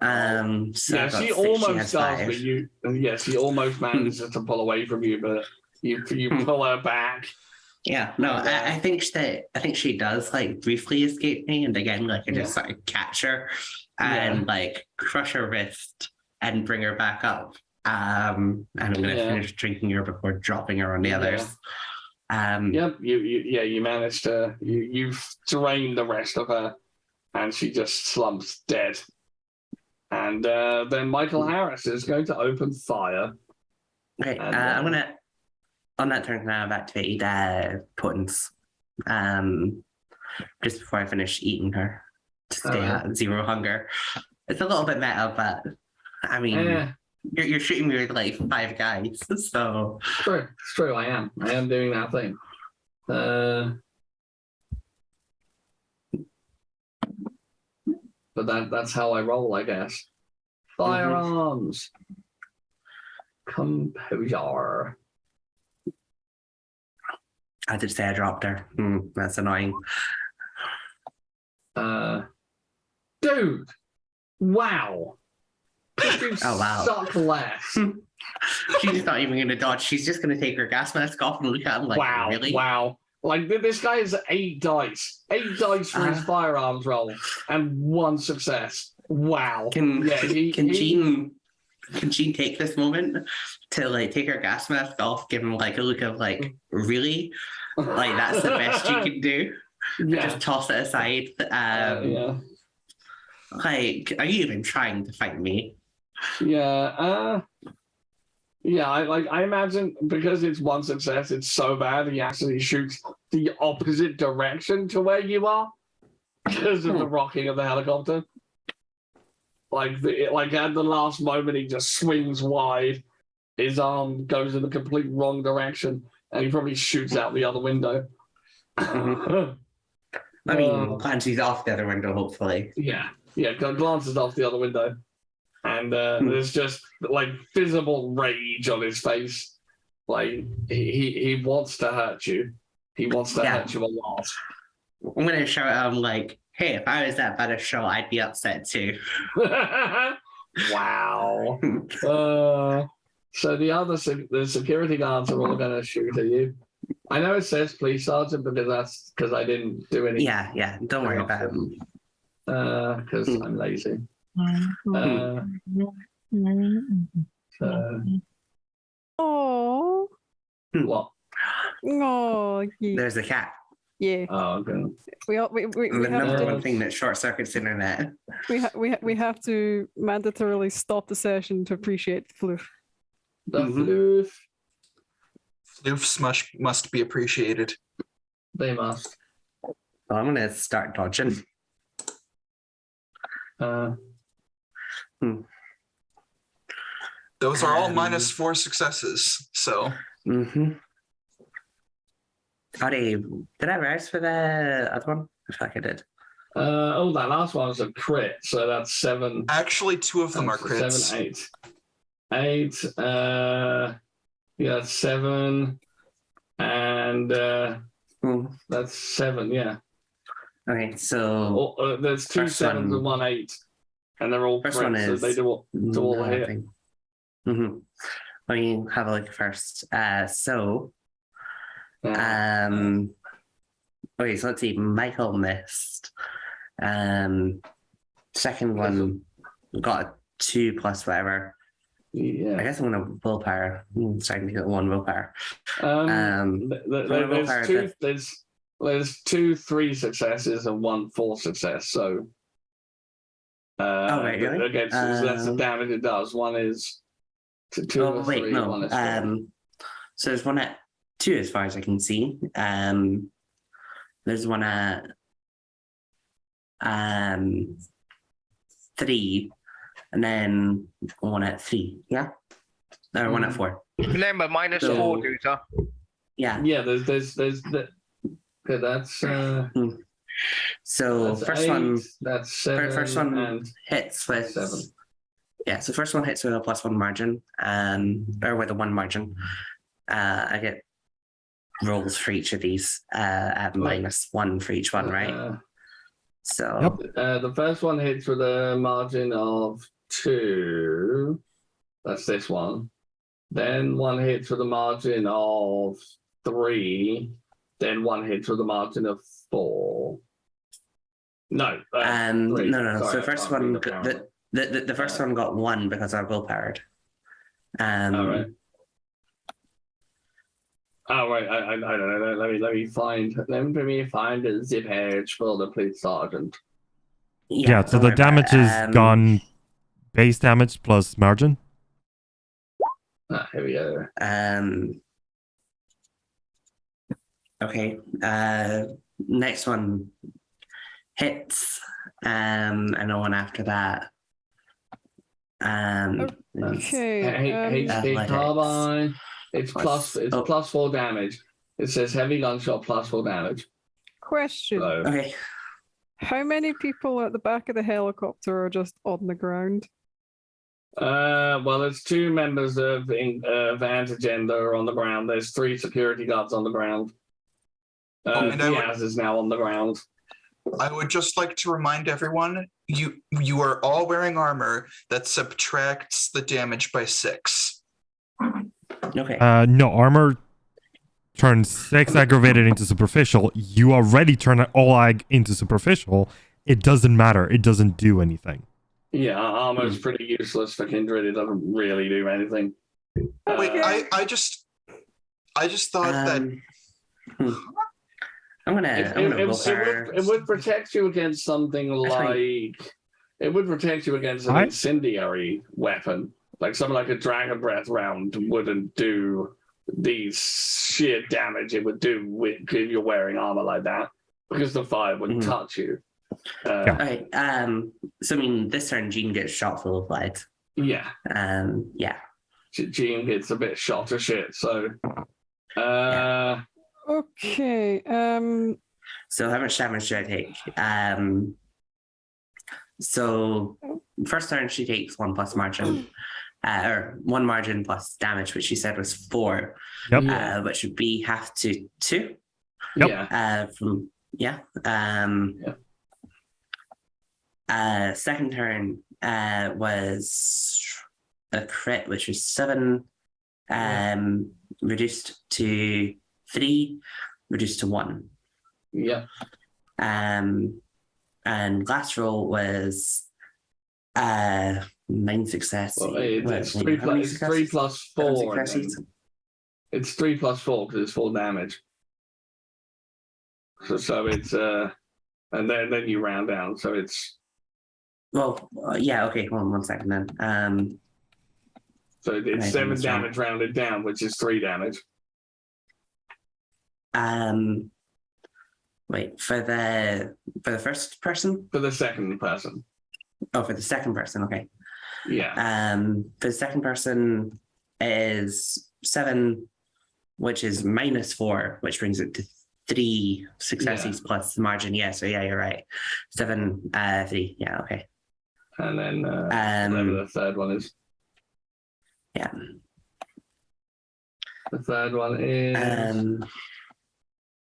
B: So
C: she almost does,
B: 5.
C: but she almost manages to pull away from you, but you pull her back.
B: Yeah, no, I think she does like briefly escape me, and again, like I just sort of catch her and like crush her wrist and bring her back up. And I'm gonna finish drinking her before dropping her on the others.
C: You managed to you've drained the rest of her, and she just slumps dead. And then Michael Harris is going to open fire.
B: Okay, I'm gonna on that turn now I've activated Potence. Just before I finish eating her to stay at 0 hunger. It's a little bit meta, but I mean you're shooting me with like 5 guys, so
C: it's true. I am doing that thing. But that's how I roll, I guess. Firearms. Composure.
B: I did say I dropped her. That's annoying.
C: Dude. Wow. You
B: Oh, wow.
C: suck less.
B: She's not even going to dodge. She's just going to take her gas mask off and look at him like,
C: Wow.
B: really?
C: Wow. Like, this guy has 8 dice. 8 dice for his firearms roll and 1 success. Wow.
B: Can Jean take this moment to like take her gas mask off, give him like a look of like, really? Like, that's the best you can do?
C: Yeah.
B: Just toss it aside.
C: Yeah.
B: Like, are you even trying to fight me?
C: Yeah. Yeah, I imagine because it's 1 success, it's so bad he actually shoots the opposite direction to where you are because of the rocking of the helicopter. Like at the last moment, he just swings wide. His arm goes in the complete wrong direction, and he probably shoots out the other window.
B: I mean, glances off the other window, hopefully.
C: Yeah, glances off the other window. And there's just like visible rage on his face. Like he wants to hurt you. He wants to hurt you a lot.
B: I'm going to shout at him like, hey, if I was that bad a show, I'd be upset too.
C: Wow. So the security guards are all going to shoot at you. I know it says police sergeant, but that's because I didn't do anything.
B: Yeah. Don't worry about it.
C: Because I'm lazy.
F: Oh.
C: What?
F: Oh.
B: There's the cat.
F: Yeah.
C: Oh, okay.
F: We
B: The
F: have
B: number
F: to,
B: one thing that short circuits the internet.
F: we have to mandatorily stop the session to appreciate the floof.
C: The floof.
D: Floofs must be appreciated.
C: They must.
B: Well, I'm going to start dodging.
D: Those are all -4 successes, so.
B: Did I rise for the other one? I feel like I did.
C: That last one was a crit, so that's 7.
D: Actually, 2 of them are crits.
C: 7, 8. 8. 7. And that's 7, yeah.
B: Okay, so
C: there's 2 7s and 1 8. And they're all
B: first
C: crits,
B: one is
C: so they do all the hit.
B: Let me have a look first. Okay, so let's see. Michael missed. Second one got a 2 plus whatever.
C: Yeah.
B: I guess I'm gonna willpower. Starting to get 1 willpower.
C: There's 2 3 successes and 1 4 success. So
B: right, really?
C: Against that's the damage it does. One is to 2 or 3.
B: No.
C: One is
B: so there's one at 2 as far as I can see. There's one at 3, and then one at 3. Yeah, or one at 4.
E: Remember, -4, Duder.
B: Yeah.
C: Yeah. There's that. Okay, that's.
B: So
C: that's
B: first
C: 8,
B: one.
C: That's 7.
B: First one
C: and
B: hits with
C: 7.
B: Yeah, so first one hits with a +1 margin, or with a 1 margin. I get rolls for each of these at -1 for each one, right? So
C: the first one hits with a margin of 2. That's this one. Then one hits with a margin of 3. Then one hits with a margin of 4. No. 3.
B: No.
C: Sorry,
B: So first one, the first one got 1 because I willpowered.
C: All right. Oh wait, I don't know. Let me find a zip edge for the police sergeant.
A: Yeah, so the damage is gone base damage plus margin.
C: Here we go.
B: Okay. Next one hits, and the one after that.
F: Okay.
C: HP carbine. It's +4 damage. It says heavy gunshot +4 damage.
F: Question.
C: So,
B: Okay.
F: How many people at the back of the helicopter are just on the ground?
C: Well, there's 2 members of Antigen that are on the ground. There's 3 security guards on the ground.
D: And
C: Diaz is now on the ground.
D: I would just like to remind everyone, you are all wearing armor that subtracts the damage by 6.
B: Okay.
A: No, armor turns 6 aggravated into superficial. You already turn all ag into superficial. It doesn't matter. It doesn't do anything.
C: Yeah, armor's pretty useless for Kindred. It doesn't really do anything.
D: Wait, I just thought that.
B: I'm gonna
C: it would protect you against something like it would protect you against an incendiary weapon, like something like a dragon breath round wouldn't do the sheer damage it would do if you're wearing armor like that, because the fire wouldn't touch you.
B: Okay. So I mean, this turn Jean gets shot full of lead.
C: Yeah.
B: Yeah.
C: Jean gets a bit shot to shit. So.
F: Okay.
B: So how much damage do I take? So first turn she takes 1 plus margin, or 1 margin plus damage, which she said was 4.
A: Yep.
B: Which would be half to 2.
A: Yep.
B: Second turn was a crit, which was 7, reduced to 3, reduced to 1.
C: Yeah.
B: And last roll was 9 successes.
C: Well, it's 3 plus 4. It's 3 plus 4 because it's 4 damage. So it's and then you round down. So it's
B: yeah. Okay, hold on 1 second then.
C: So it's 7 damage rounded down, which is 3 damage.
B: Wait, for the first person?
C: For the second person.
B: Oh, for the second person, okay.
C: Yeah.
B: For the second person is 7, which is minus 4, which brings it to 3 successes plus the margin. Yeah, so yeah, you're right. 7, 3. Yeah, okay.
C: And then whatever the third one is.
B: Yeah.
C: The third one is.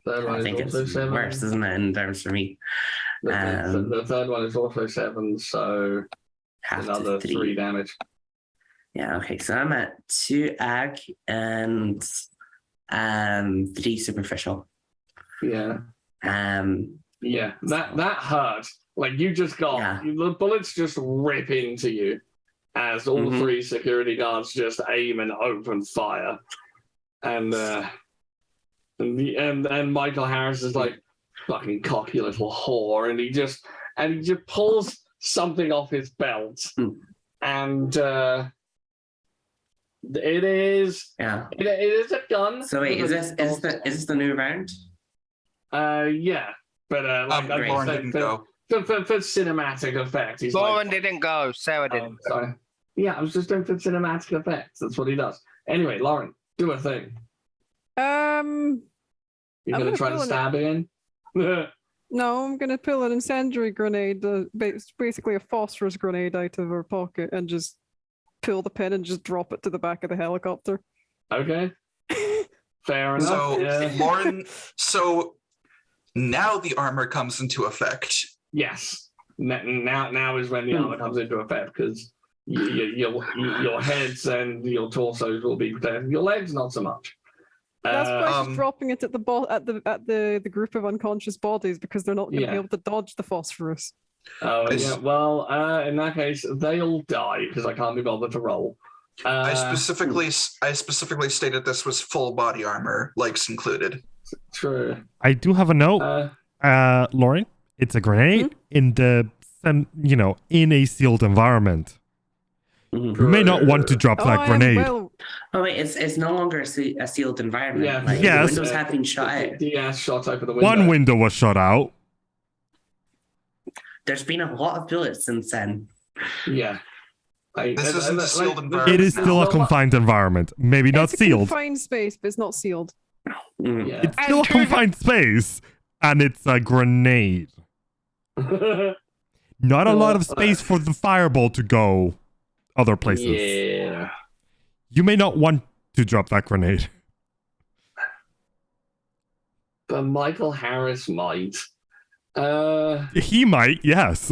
B: I think it's
C: 7.
B: worse, isn't it, in terms for me?
C: The third one is also 7, so another 3 damage.
B: Yeah, okay, so I'm at 2 ag and 3 superficial.
C: Yeah. Yeah, that hurt. Like you just got the bullets just rip into you as all 3 security guards just aim and open fire, and Michael Harris is like, fucking cocky little whore, and he just pulls something off his belt, and it is it is a gun.
B: So wait, is this the new round?
C: Yeah, but
D: Lauren didn't go.
C: For cinematic effect,
E: Lauren didn't go. Sarah didn't.
C: Sorry. Yeah, I was just doing for cinematic effects. That's what he does. Anyway, Lauren, do a thing. You're gonna try to stab again?
F: No, I'm gonna pull an incendiary grenade, basically a phosphorus grenade, out of her pocket and just pull the pin and just drop it to the back of the helicopter.
C: Okay. Fair enough.
D: So Lauren, so now the armor comes into effect.
C: Yes. Now is when the armor comes into effect, because your heads and your torsos will be protected. Your legs, not so much.
F: That's why she's dropping it at the group of unconscious bodies, because they're not going to be able to dodge the phosphorus.
C: Oh yeah. Well, in that case, they'll die because I can't be bothered to roll.
D: I specifically stated this was full body armor, legs included.
C: True.
A: I do have a note, Lauren. It's a grenade in in a sealed environment. You may not want to drop that grenade.
B: Oh wait, it's no longer a sealed environment.
C: Yeah,
B: like,
A: yes.
B: The windows have been shot out.
C: Yeah, shot over the window.
A: One window was shot out.
B: There's been a lot of bullets since then.
C: Yeah.
D: This isn't a sealed environment.
A: It is still a confined environment. Maybe not sealed.
F: It's a confined space, but it's not sealed.
C: Yeah.
A: It's still a confined space, and it's a grenade. Not a lot of space for the fireball to go other places.
C: Yeah.
A: You may not want to drop that grenade.
C: But Michael Harris might.
A: He might, yes.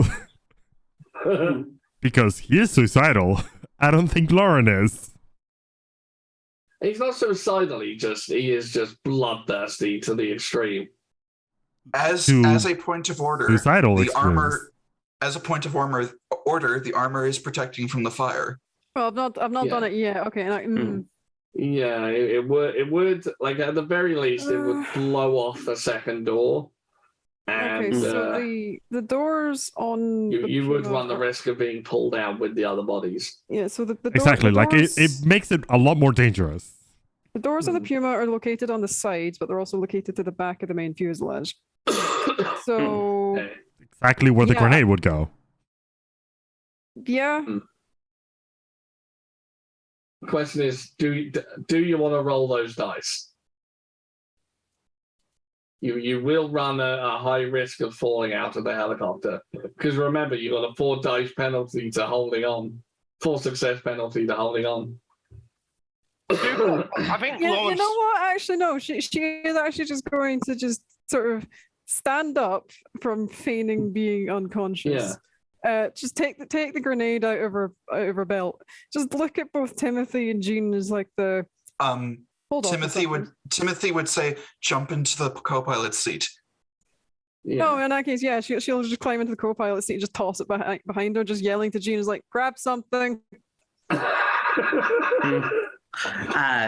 A: Because he is suicidal. I don't think Lauren is.
C: He's not suicidal, he is just bloodthirsty to the extreme.
D: As a point of order,
A: Suicidal
D: the
A: extremes.
D: armor as a point of order, the armor is protecting from the fire.
F: Well, I've not done it yet. Okay.
C: Yeah, it would like at the very least it would blow off the second door. And
F: Okay, so the doors on
C: you would run the risk of being pulled out with the other bodies.
F: Yeah, so the
A: Exactly,
F: the
A: like
F: doors,
A: it makes it a lot more dangerous.
F: the doors of the Puma are located on the sides, but they're also located to the back of the main fuselage. So
C: Okay.
A: Exactly where the
F: Yeah.
A: grenade would go.
F: yeah,
C: The question is, do you want to roll those dice? You will run a high risk of falling out of the helicopter because remember you got a 4 dice penalty to holding on, 4 success penalty to holding on.
E: I think
F: yeah. You
E: Lawrence.
F: know what? Actually, no. She is actually just going to just sort of stand up from feigning being unconscious. Just take the grenade out of her belt. Just look at both Timothy and Jean as like the hold on.
D: Timothy would say, "Jump into the co-pilot's seat."
C: Yeah.
F: No, in that case, yeah, she'll just climb into the co-pilot seat and just toss it behind her, just yelling to Jean, is like, grab something.
A: There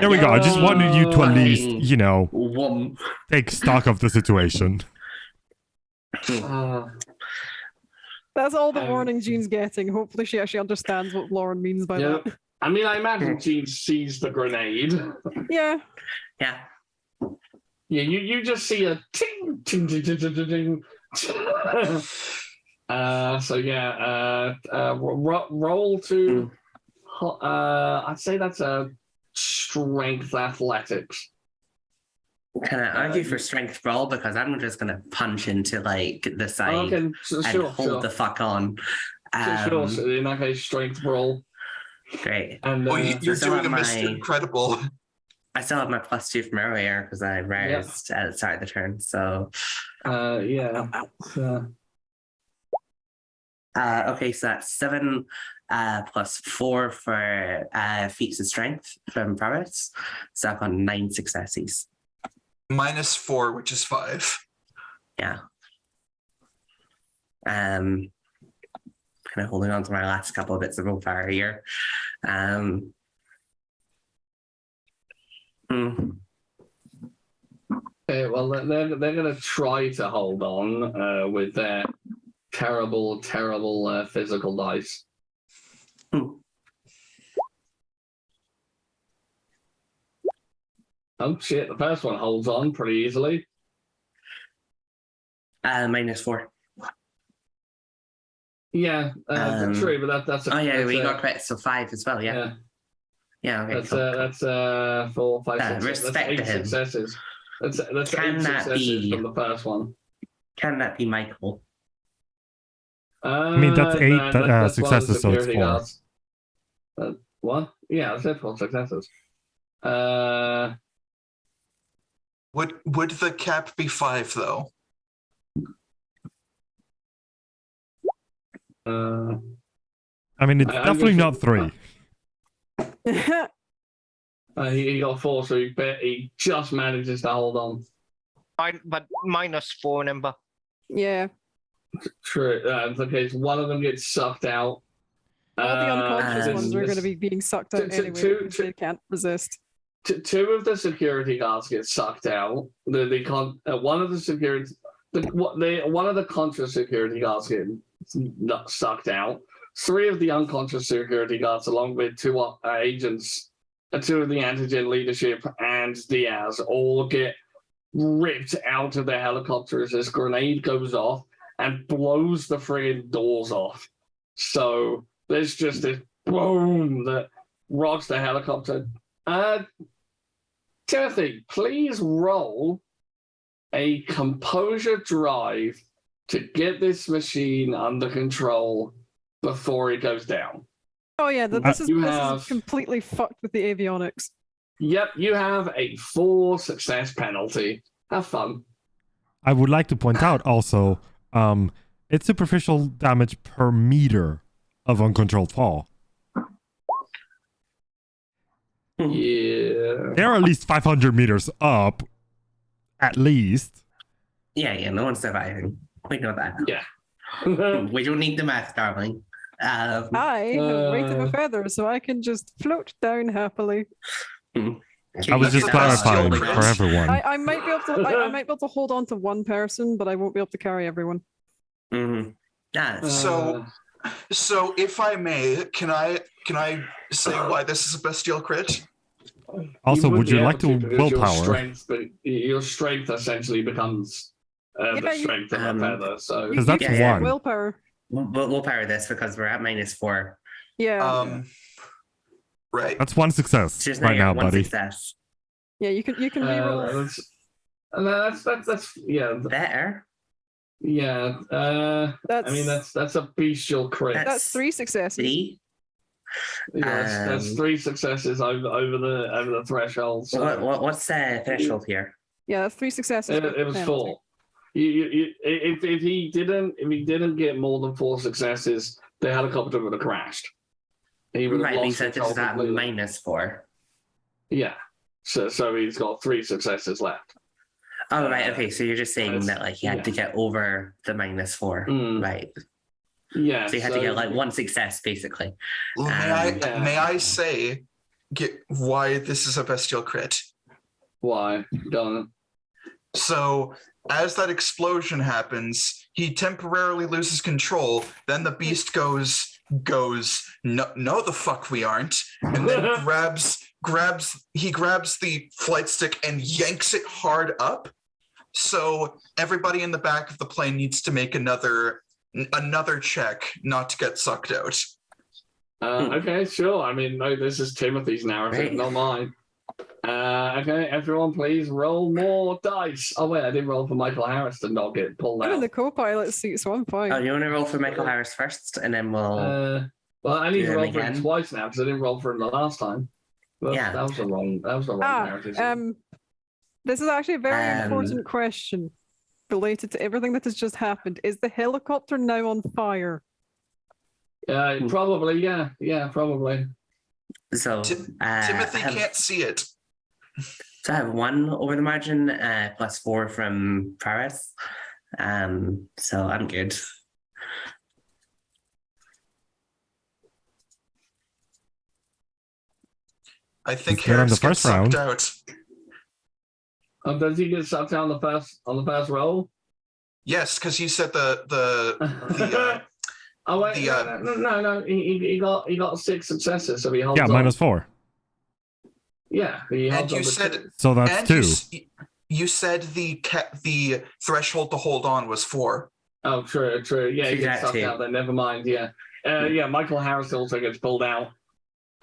A: we go. I just wanted you to at least, take stock of the situation.
F: That's all the warning Jean's getting. Hopefully she actually understands what Lauren means by that.
C: I mean, I imagine Jean sees the grenade.
F: Yeah.
B: Yeah.
C: Yeah, you just see a ting ting ting ting ting ting. ting. Roll to. I'd say that's a strength athletics.
B: Can I argue for strength roll because I'm just gonna punch into like the side
C: Okay,
B: and hold the fuck on.
C: Sure. So in that case, strength roll.
B: Great.
C: And
D: You're
B: still
D: doing a
B: have
D: Mr.
B: my-
D: Incredible.
B: I still have my +2 from earlier because I raised at the start of the turn. So
C: yeah.
B: okay, so that's 7 +4 for feats of strength from prowess. So I've got 9 successes.
D: -4, which is 5.
B: Yeah. Kind of holding on to my last couple of bits of willpower here.
C: Okay, well, they're going to try to hold on with their terrible physical dice. Oh shit! The first one holds on pretty easily.
B: -4.
C: Yeah, true, but that's.
B: We got credits, so 5 as well. Yeah. Okay.
C: That's
B: cool.
C: That's 4, 5, 6.
B: Respect
C: That's 8
B: to him.
C: successes. That's
B: Can
C: 8
B: that
C: successes
B: be-
C: from the first one.
B: Can that be Michael?
A: I mean, that's 8
C: that's one of the
A: successes, so it's
C: security
A: 4.
C: guards. What? Yeah, I said 4 successes.
D: Would the cap be 5 though?
A: I mean, it's
C: I'm
A: definitely
C: gonna
A: not 3.
C: He got 4, so he just manages to hold on.
E: But -4 number.
F: Yeah.
C: True. That's the case. One of them gets sucked out.
F: All the unconscious ones are
C: this-
F: going to be being sucked out
C: two-
F: anyway
C: two-
F: because they can't resist.
C: 2 of the security guards get sucked out. One of the security, one of the conscious security guards get not sucked out. 3 of the unconscious security guards, along with 2 agents, 2 of the Antigen leadership and Diaz, all get ripped out of the helicopter as this grenade goes off and blows the friggin' doors off. So there's just this boom that rocks the helicopter. Timothy, please roll a composure drive to get this machine under control before it goes down.
F: Oh yeah, this
C: You
F: is
C: have-
F: completely fucked with the avionics.
C: Yep, you have a 4 success penalty. Have fun.
A: I would like to point out also, it's superficial damage per meter of uncontrolled fall.
C: Yeah.
A: They're at least 500 meters up, at least.
B: Yeah, no one's surviving. We know that.
C: Yeah.
B: We don't need the math, darling.
F: I have weight of a feather, so I can just float down happily.
A: I was just clarifying
D: Crit.
A: for everyone.
F: I might be able to. I might be able to hold on to one person, but I won't be able to carry everyone.
B: Mm-hmm. Yeah.
D: So if I may, can I say why this is a bestial crit?
A: Also, would
C: wouldn't
A: you
C: be
A: like
C: able
A: to
C: because
A: willpower?
C: Your strength essentially becomes the
F: Yeah,
C: strength of a feather. So
A: Because that's
B: Yeah.
A: one.
F: Willpower.
B: We'll power this because we're at -4.
F: Yeah.
D: Right.
A: That's one success
B: Just
A: right now,
B: one
A: buddy.
B: Success.
F: Yeah, you can reroll.
C: that's yeah.
B: Better.
C: Yeah,
F: That's
C: I mean that's a bestial crit.
F: that's 3 successes.
B: 3.
C: Yes, that's 3 successes over the threshold. So
B: What's the threshold here?
F: Yeah, that's 3 successes.
C: it was 4. If he didn't get more than 4 successes, the helicopter would have crashed. He would have
B: Right, he
C: lost
B: said this
C: control
B: is at
C: completely.
B: -4.
C: Yeah, so he's got 3 successes left.
B: Oh, right, okay, so you're just saying
C: That's-
B: that like he had to get over the -4.
C: Mm.
B: Right.
C: Yeah,
B: So you had to get like 1 success basically.
D: Well, may I say why this is a bestial crit?
C: Why? Don't.
D: So as that explosion happens, he temporarily loses control. Then the beast goes, no, the fuck we aren't, and then grabs the flight stick and yanks it hard up. So everybody in the back of the plane needs to make another check not to get sucked out.
C: Okay, sure. I mean, no, this is Timothy's narrative,
B: Right.
C: not mine. Okay, everyone, please roll more dice. Oh wait, I didn't roll for Michael Harris to not get pulled
F: I'm in
C: out.
F: the co-pilot seat, so I'm fine.
B: Oh, you want to roll for Michael Harris first, and then we'll.
C: Well, I need
B: do
C: to
B: him
C: roll for him
B: again.
C: twice now because I didn't roll for him the last time. But
B: Yeah.
C: that was the wrong narrative.
F: This is actually a very
B: Um,
F: important question related to everything that has just happened. Is the helicopter now on fire?
C: Probably, yeah, probably.
B: So
D: Timothy
B: I have,
D: can't see it.
B: So I have 1 over the margin, +4 from Paris. So I'm good.
D: I think
A: He's good on the
D: Harris gets
A: first round.
D: sucked out.
C: Does he get sucked out on the first roll?
D: Yes, because you said the
C: Oh wait,
D: The,
C: no. He got 6 successes, so he holds
A: Yeah,
C: on.
A: -4.
C: Yeah, he holds
D: and you
C: on to
D: said
C: 2.
A: So that's
D: and
A: 2.
D: you said the threshold to hold on was 4.
C: Oh, true. Yeah, he
B: He's
C: gets
B: at
C: sucked
B: 2.
C: out. Then never mind. Yeah, Michael Harris also gets pulled out,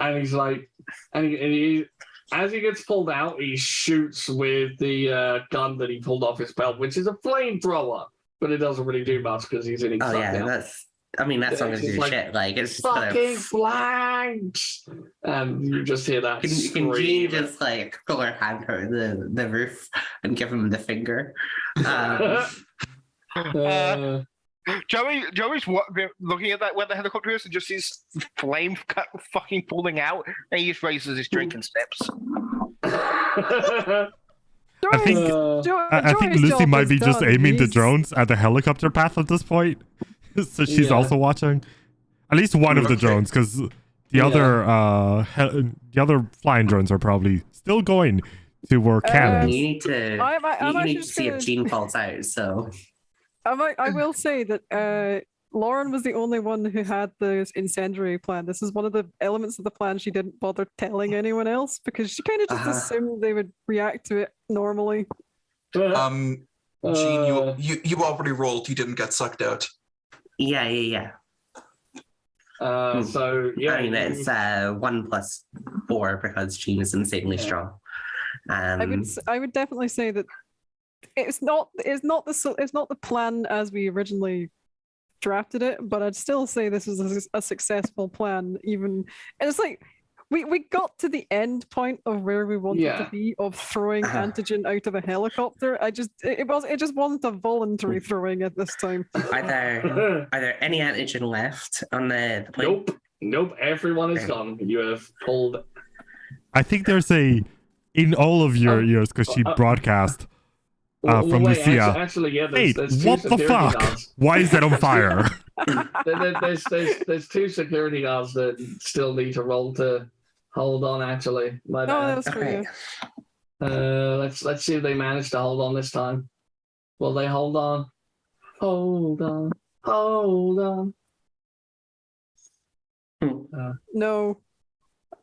C: and he's like, and he as he gets pulled out, he shoots with the gun that he pulled off his belt, which is a flamethrower, but it doesn't really do much because he's in.
B: Oh yeah, that's not
C: Yeah,
B: gonna
C: it's just
B: do
C: like,
B: shit. Like it's just
C: fucking
B: gonna.
C: flanks, and you just hear that
B: Can
C: scream.
B: you just like pull her hand out the roof and give him the finger?
E: Joey's looking at that where the helicopter is and just sees flame fucking pulling out, and he just raises his drink and steps.
A: I
F: Joyce,
A: think I think
F: Joy's
A: Lucy
F: job
A: might
F: is
A: be just
F: done.
A: aiming the
F: He's-
A: drones at the helicopter path at this point. So she's
C: Yeah.
A: also watching. At least one of the
D: Okay.
A: drones, because the other flying drones are probably still going toward
B: You
A: cannons.
B: need to.
F: I'm
B: you
F: actually
B: need to
F: just
B: see
F: gonna-
B: if Jean falls out. So
F: I will say that Lauren was the only one who had the incendiary plan. This is one of the elements of the plan she didn't bother telling anyone else because she kind of just assumed they would react to it normally.
D: Jean, you already rolled. You didn't get sucked out.
B: yeah.
C: So yeah,
B: I mean it's 1 + 4 because Jean is insanely strong.
F: I would definitely say that it's not the plan as we originally drafted it, but I'd still say this was a successful plan. Even and it's like we got to the end point of where we wanted to
C: Yeah.
F: be of throwing Antigen out of a helicopter. It just wasn't a voluntary throwing at this time.
B: Are there any antigen left on the plane?
C: Nope. Everyone is gone. You have pulled.
A: I think there's in all of your years, because she broadcast from
C: wait,
A: Lucia.
C: Actually, yeah.
A: Hey,
C: There's two
A: what the
C: security
A: fuck?
C: guards.
A: Why is that on fire?
C: There's two security guards that still need to roll to hold on. Actually, my
F: No, that
C: bad.
F: was for you.
C: Let's see if they manage to hold on this time. Will they hold on? Hold on.
F: No.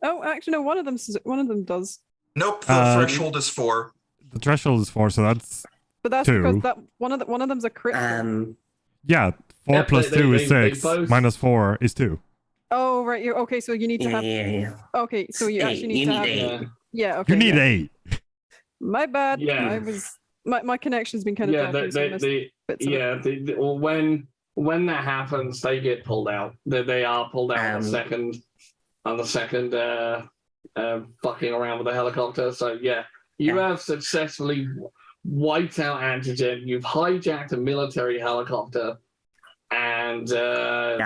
F: Oh, actually, no. One of them does.
D: Nope, the threshold is 4.
A: The threshold is 4, so that's
F: But that's
A: 2.
F: because that one of them's a crit.
A: Yeah, 4
C: Yep,
A: plus
C: they-
A: 2
C: they-
A: is
C: they
A: 6.
C: both-
A: Minus 4 is 2.
F: Oh, right. You okay? So you need to have.
B: Yeah.
F: Okay, so you actually need
B: You
F: to
B: need
F: have.
B: 8.
F: Yeah. Okay.
A: You need
F: yeah.
A: 8.
F: My bad.
C: Yeah.
F: I was. My connection's been kind of
C: Yeah,
F: dropping, so I missed bits of it.
C: well, when that happens, they get pulled out. They are pulled out on the second fucking around with the helicopter. So yeah, you have successfully wiped out Antigen. You've hijacked a military helicopter, and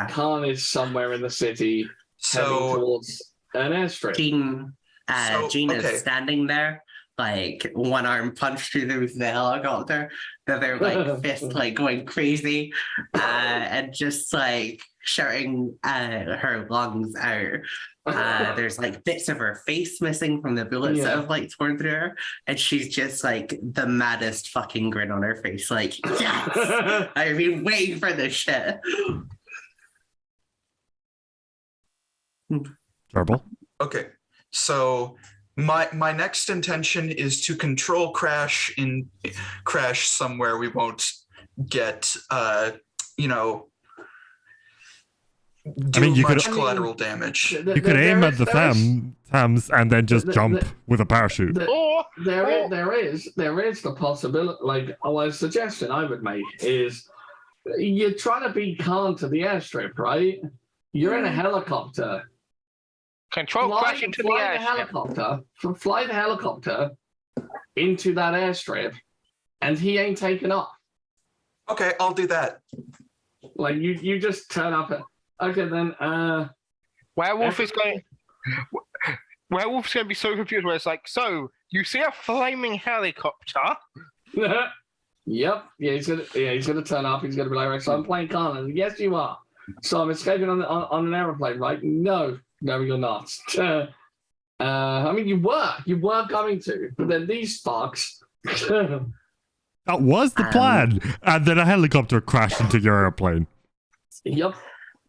C: Khan is somewhere in the city heading towards an airstrip.
B: Jean is standing there, like one arm punched through the roof of the helicopter, the other like fist like going crazy, and just like shouting her lungs out. There's like bits of her face missing from the bullets that have like torn through her, and she's just like the maddest fucking grin on her face, like yes, I've been waiting for this shit.
A: Gerbil.
D: Okay, so my next intention is to control crash somewhere we won't get much collateral damage.
A: You could aim at the Thames and then just jump with a parachute.
C: There is the possibility. Like a suggestion I would make is you're trying to beat Khan to the airstrip, right? You're in a helicopter.
E: Crash into the airstrip.
C: Fly the helicopter into that airstrip, and he ain't taken off.
D: Okay, I'll do that.
C: Like you just turn up at. Okay then.
E: Werewolf's going to be so confused where it's like, so you see a flaming helicopter?
C: Yep. Yeah, he's gonna turn up. He's gonna be like, right, so I'm playing Khan. And yes, you are. So I'm escaping on an aeroplane, right? No, you're not. I mean, you were going to, but then these fucks.
A: That was the plan, and then a helicopter crashed into your airplane.
C: Yep.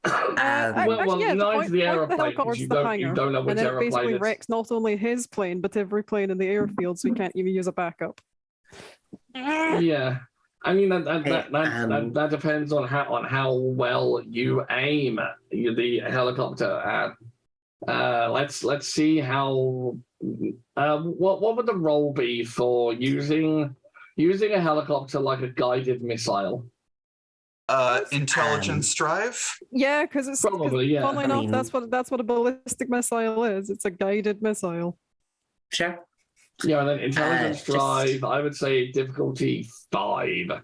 F: Actually,
C: the airplane. You don't know which
F: and then it
C: airplane
F: basically
C: it's.
F: wrecks not only his plane but every plane in the airfield, so we can't even use a backup.
C: Yeah, I mean that depends on how well you aim the helicopter at. Let's see how. What would the role be for using a helicopter like a guided missile?
D: Intelligence drive.
F: Yeah, because it's
C: Probably, yeah.
F: Funnily enough, that's what a ballistic missile is. It's a guided missile.
B: Sure.
C: Yeah, and then intelligence drive. I would say difficulty 5.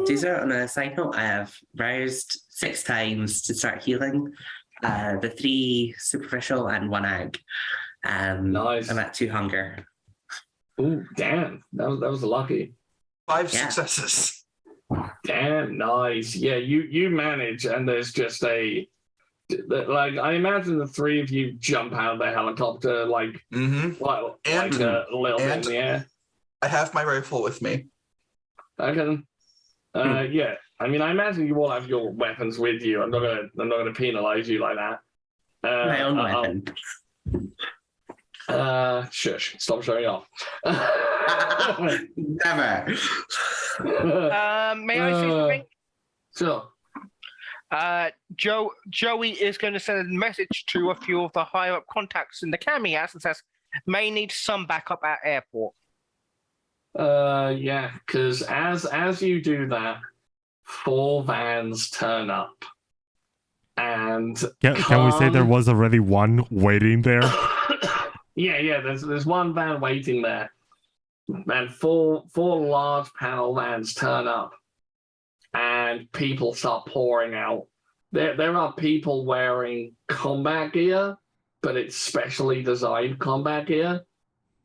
B: These are on a side note. I have roused 6 times to start healing. The 3 superficial and 1 ag.
C: Nice.
B: I'm at 2 hunger.
C: Ooh, damn! That was lucky.
D: 5 successes.
C: Damn, nice. Yeah, you manage, and there's just I imagine the 3 of you jump out of the helicopter like a little bit in the air.
D: I have my rifle with me.
C: Okay. Yeah. I mean, I imagine you all have your weapons with you. I'm not gonna penalize you like that.
B: My own weapon.
C: Shush! Stop showing off.
B: Never.
E: May I say something?
C: Sure.
E: Joey is going to send a message to a few of the higher up contacts in the Cami house and says, may need some backup at airport.
C: Yeah, because as you do that, 4 vans turn up. And
A: Can we say there was already one waiting there?
C: yeah, there's one van waiting there. And four large panel vans turn up, and people start pouring out. There are people wearing combat gear, but it's specially designed combat gear,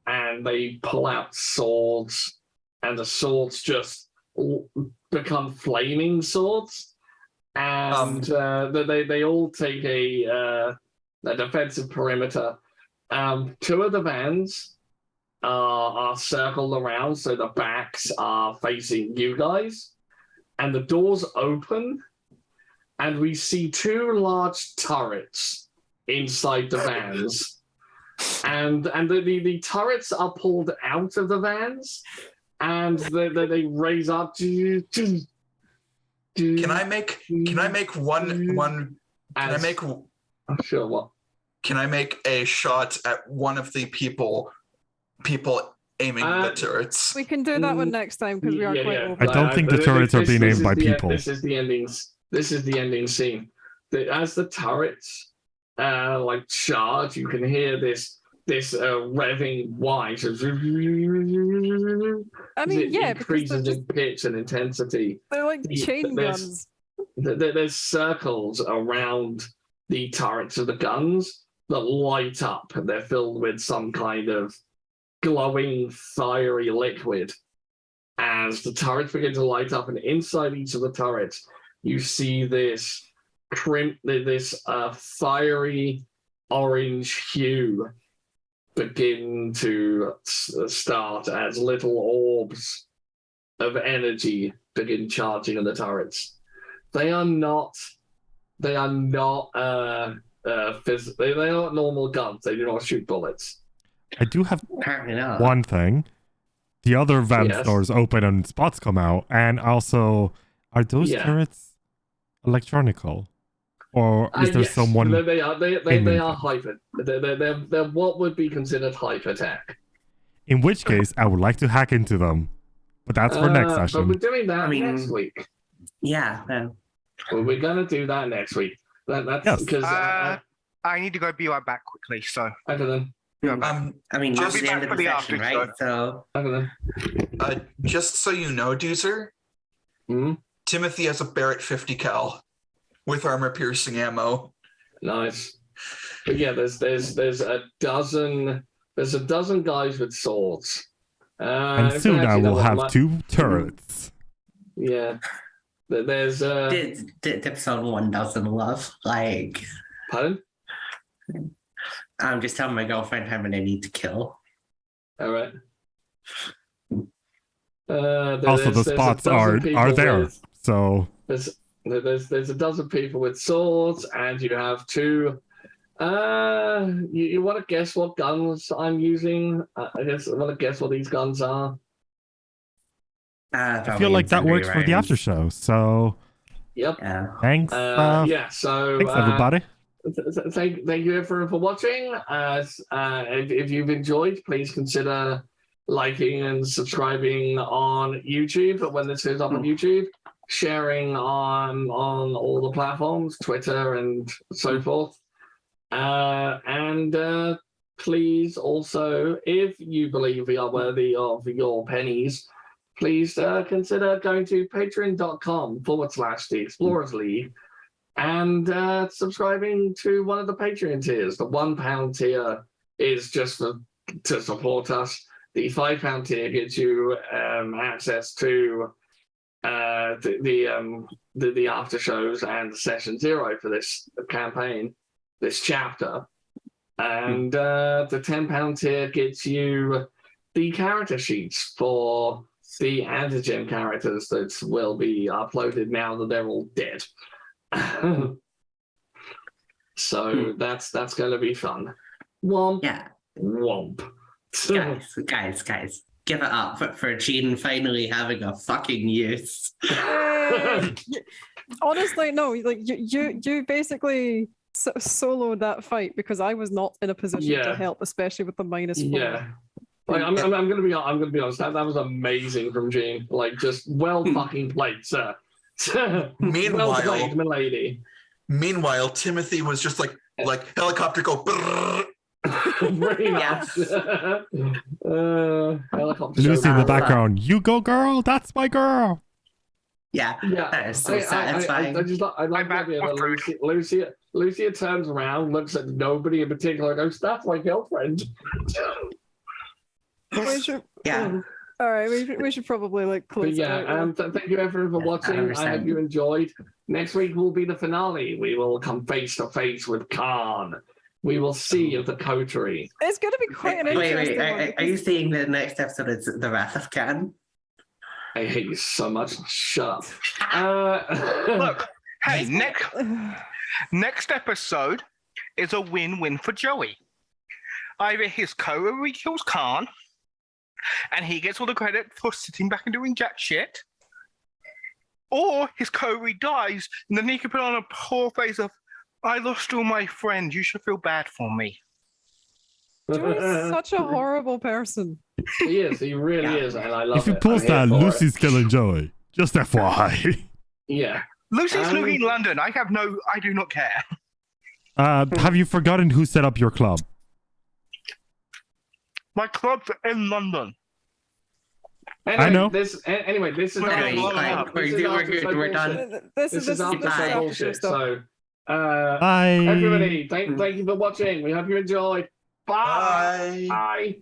C: and they pull out swords, and the swords just become flaming swords, and they all take a defensive perimeter. 2 of the vans are circled around, so the backs are facing you guys, and the doors open, and we see 2 large turrets inside the vans, and the turrets are pulled out of the vans, and they raise up.
D: Can I make one?
C: Sure, what?
D: Can I make a shot at one of the people aiming the turrets?
F: We can do that one next time because we are quite over.
A: I don't think the turrets are being aimed by people.
C: This is the ending scene. As the turrets charge, you can hear this revving white.
F: I mean, yeah,
C: increases in pitch and intensity.
F: They're like chain guns.
C: There's circles around the turrets of the guns that light up, and they're filled with some kind of glowing, fiery liquid. As the turrets begin to light up, and inside each of the turrets, you see this fiery orange hue begin to start as little orbs of energy begin charging in the turrets. They are not normal guns. They do not shoot bullets.
A: I do have
B: Apparently not.
A: one thing. The other van
C: Yes.
A: doors open and spots come out, and also, are those turrets electronical, or is there
C: Yes,
A: someone?
C: They are
A: aiming
C: hyper. They're what would be considered hypertech.
A: In which case, I would like to hack into them, but that's for next
C: But we're
A: session.
C: doing that
B: I mean-
C: next week.
B: Yeah.
C: We're gonna do that next week. That's
A: Yes.
C: because
E: I need to go be right back quickly, so
C: okay then.
B: I mean,
D: Just-
B: just the end of
E: I'll
B: the
E: be back
B: session,
E: for the
B: right? So,
C: Okay then.
D: Just so you know, Doozer,
C: Hmm?
D: Timothy has a Barrett 50 cal with armor-piercing ammo.
C: Nice. But yeah, there's a dozen guys with swords.
A: And
C: in
A: soon
C: fact,
A: I
C: you know
A: will
C: what,
A: have 2 turrets.
C: Yeah. There's
B: tips on 1 dozen love. Like,
C: pardon?
B: I'm just telling my girlfriend how many I need to kill.
C: All right.
A: Also, the spots are there, so
C: There's a dozen people with swords, and you have 2. You want to guess what guns I'm using? I want to guess what these guns are.
A: I feel like that works for the after show. So
C: Yep.
B: Yeah.
A: thanks,
C: Yeah. So
A: thanks everybody.
C: Thank you everyone for watching. If you've enjoyed, please consider liking and subscribing on YouTube. But when this is up on YouTube, sharing on all the platforms, Twitter and so forth. And please also, if you believe we are worthy of your pennies, please consider going to patreon.com/The Explorers League and subscribing to one of the Patreon tiers. The £1 tier is just to support us. The £5 tier gets you access to the after shows and session 0 for this campaign, this chapter. And the £10 tier gets you the character sheets for the Antigen characters that will be uploaded now that they're all dead. So that's going to be fun. Womp.
B: Yeah.
C: Womp.
B: Guys, give it up for Gene finally having a fucking use.
F: Honestly, no. Like you basically soloed that fight because I was not in a position to help, especially with the -4.
C: Yeah. Like, I'm gonna be honest. That was amazing from Gene. Like, just well fucking played, sir.
D: Meanwhile-
C: well played, milady.
D: Meanwhile, Timothy was just like helicopter go. Brrr.
C: Very
B: Yes.
C: nice. Helicopter
A: Lucy
C: show.
A: in the background. You go, girl. That's my girl.
B: Yeah,
C: Yeah,
B: that is so satisfying.
C: I just I like
E: I'm
C: the
E: back
C: idea
E: for
C: that
E: food.
C: Lucia turns around, looks at nobody in particular, and goes, "That's my girlfriend."
F: We should,
B: Yeah.
F: all right, we should probably like
C: But
F: close it
C: yeah,
F: out.
C: thank you everyone for
B: Yes,
C: watching. I hope
B: 100%.
C: you enjoyed. Next week will be the finale. We will come face to face with Khan. We will see at the Coterie.
F: It's going to be quite an
B: Wait,
F: interesting one.
B: are you
F: because-
B: saying the next episode is the Wrath of Khan?
C: I hate you so much. Shut up.
E: Look, hey, next episode is a win-win for Joey. Either his coterie kills Khan, and he gets all the credit for sitting back and doing jack shit, or his coterie dies, and then he can put on a poor face of, "I lost all my friends. You should feel bad for me."
F: Joey's such a horrible person.
C: He is. He really is, and I love
A: If you
C: it.
A: post
C: I'm
A: that,
C: here for it.
A: Lucy's killing Joey. Just FYI.
C: Yeah.
E: Lucy's living in London. I do not care.
A: Have you forgotten who set up your club?
E: My club's in London.
C: Anyway,
A: I know.
C: This is
E: We're
C: after-
E: good,
B: we're done.
F: This
C: This
F: is
C: is after
B: Bye.
C: some bullshit.
F: stuff.
C: So,
A: Bye.
C: everybody, thank you for watching. We hope you enjoyed. Bye.
D: Bye.
C: Bye.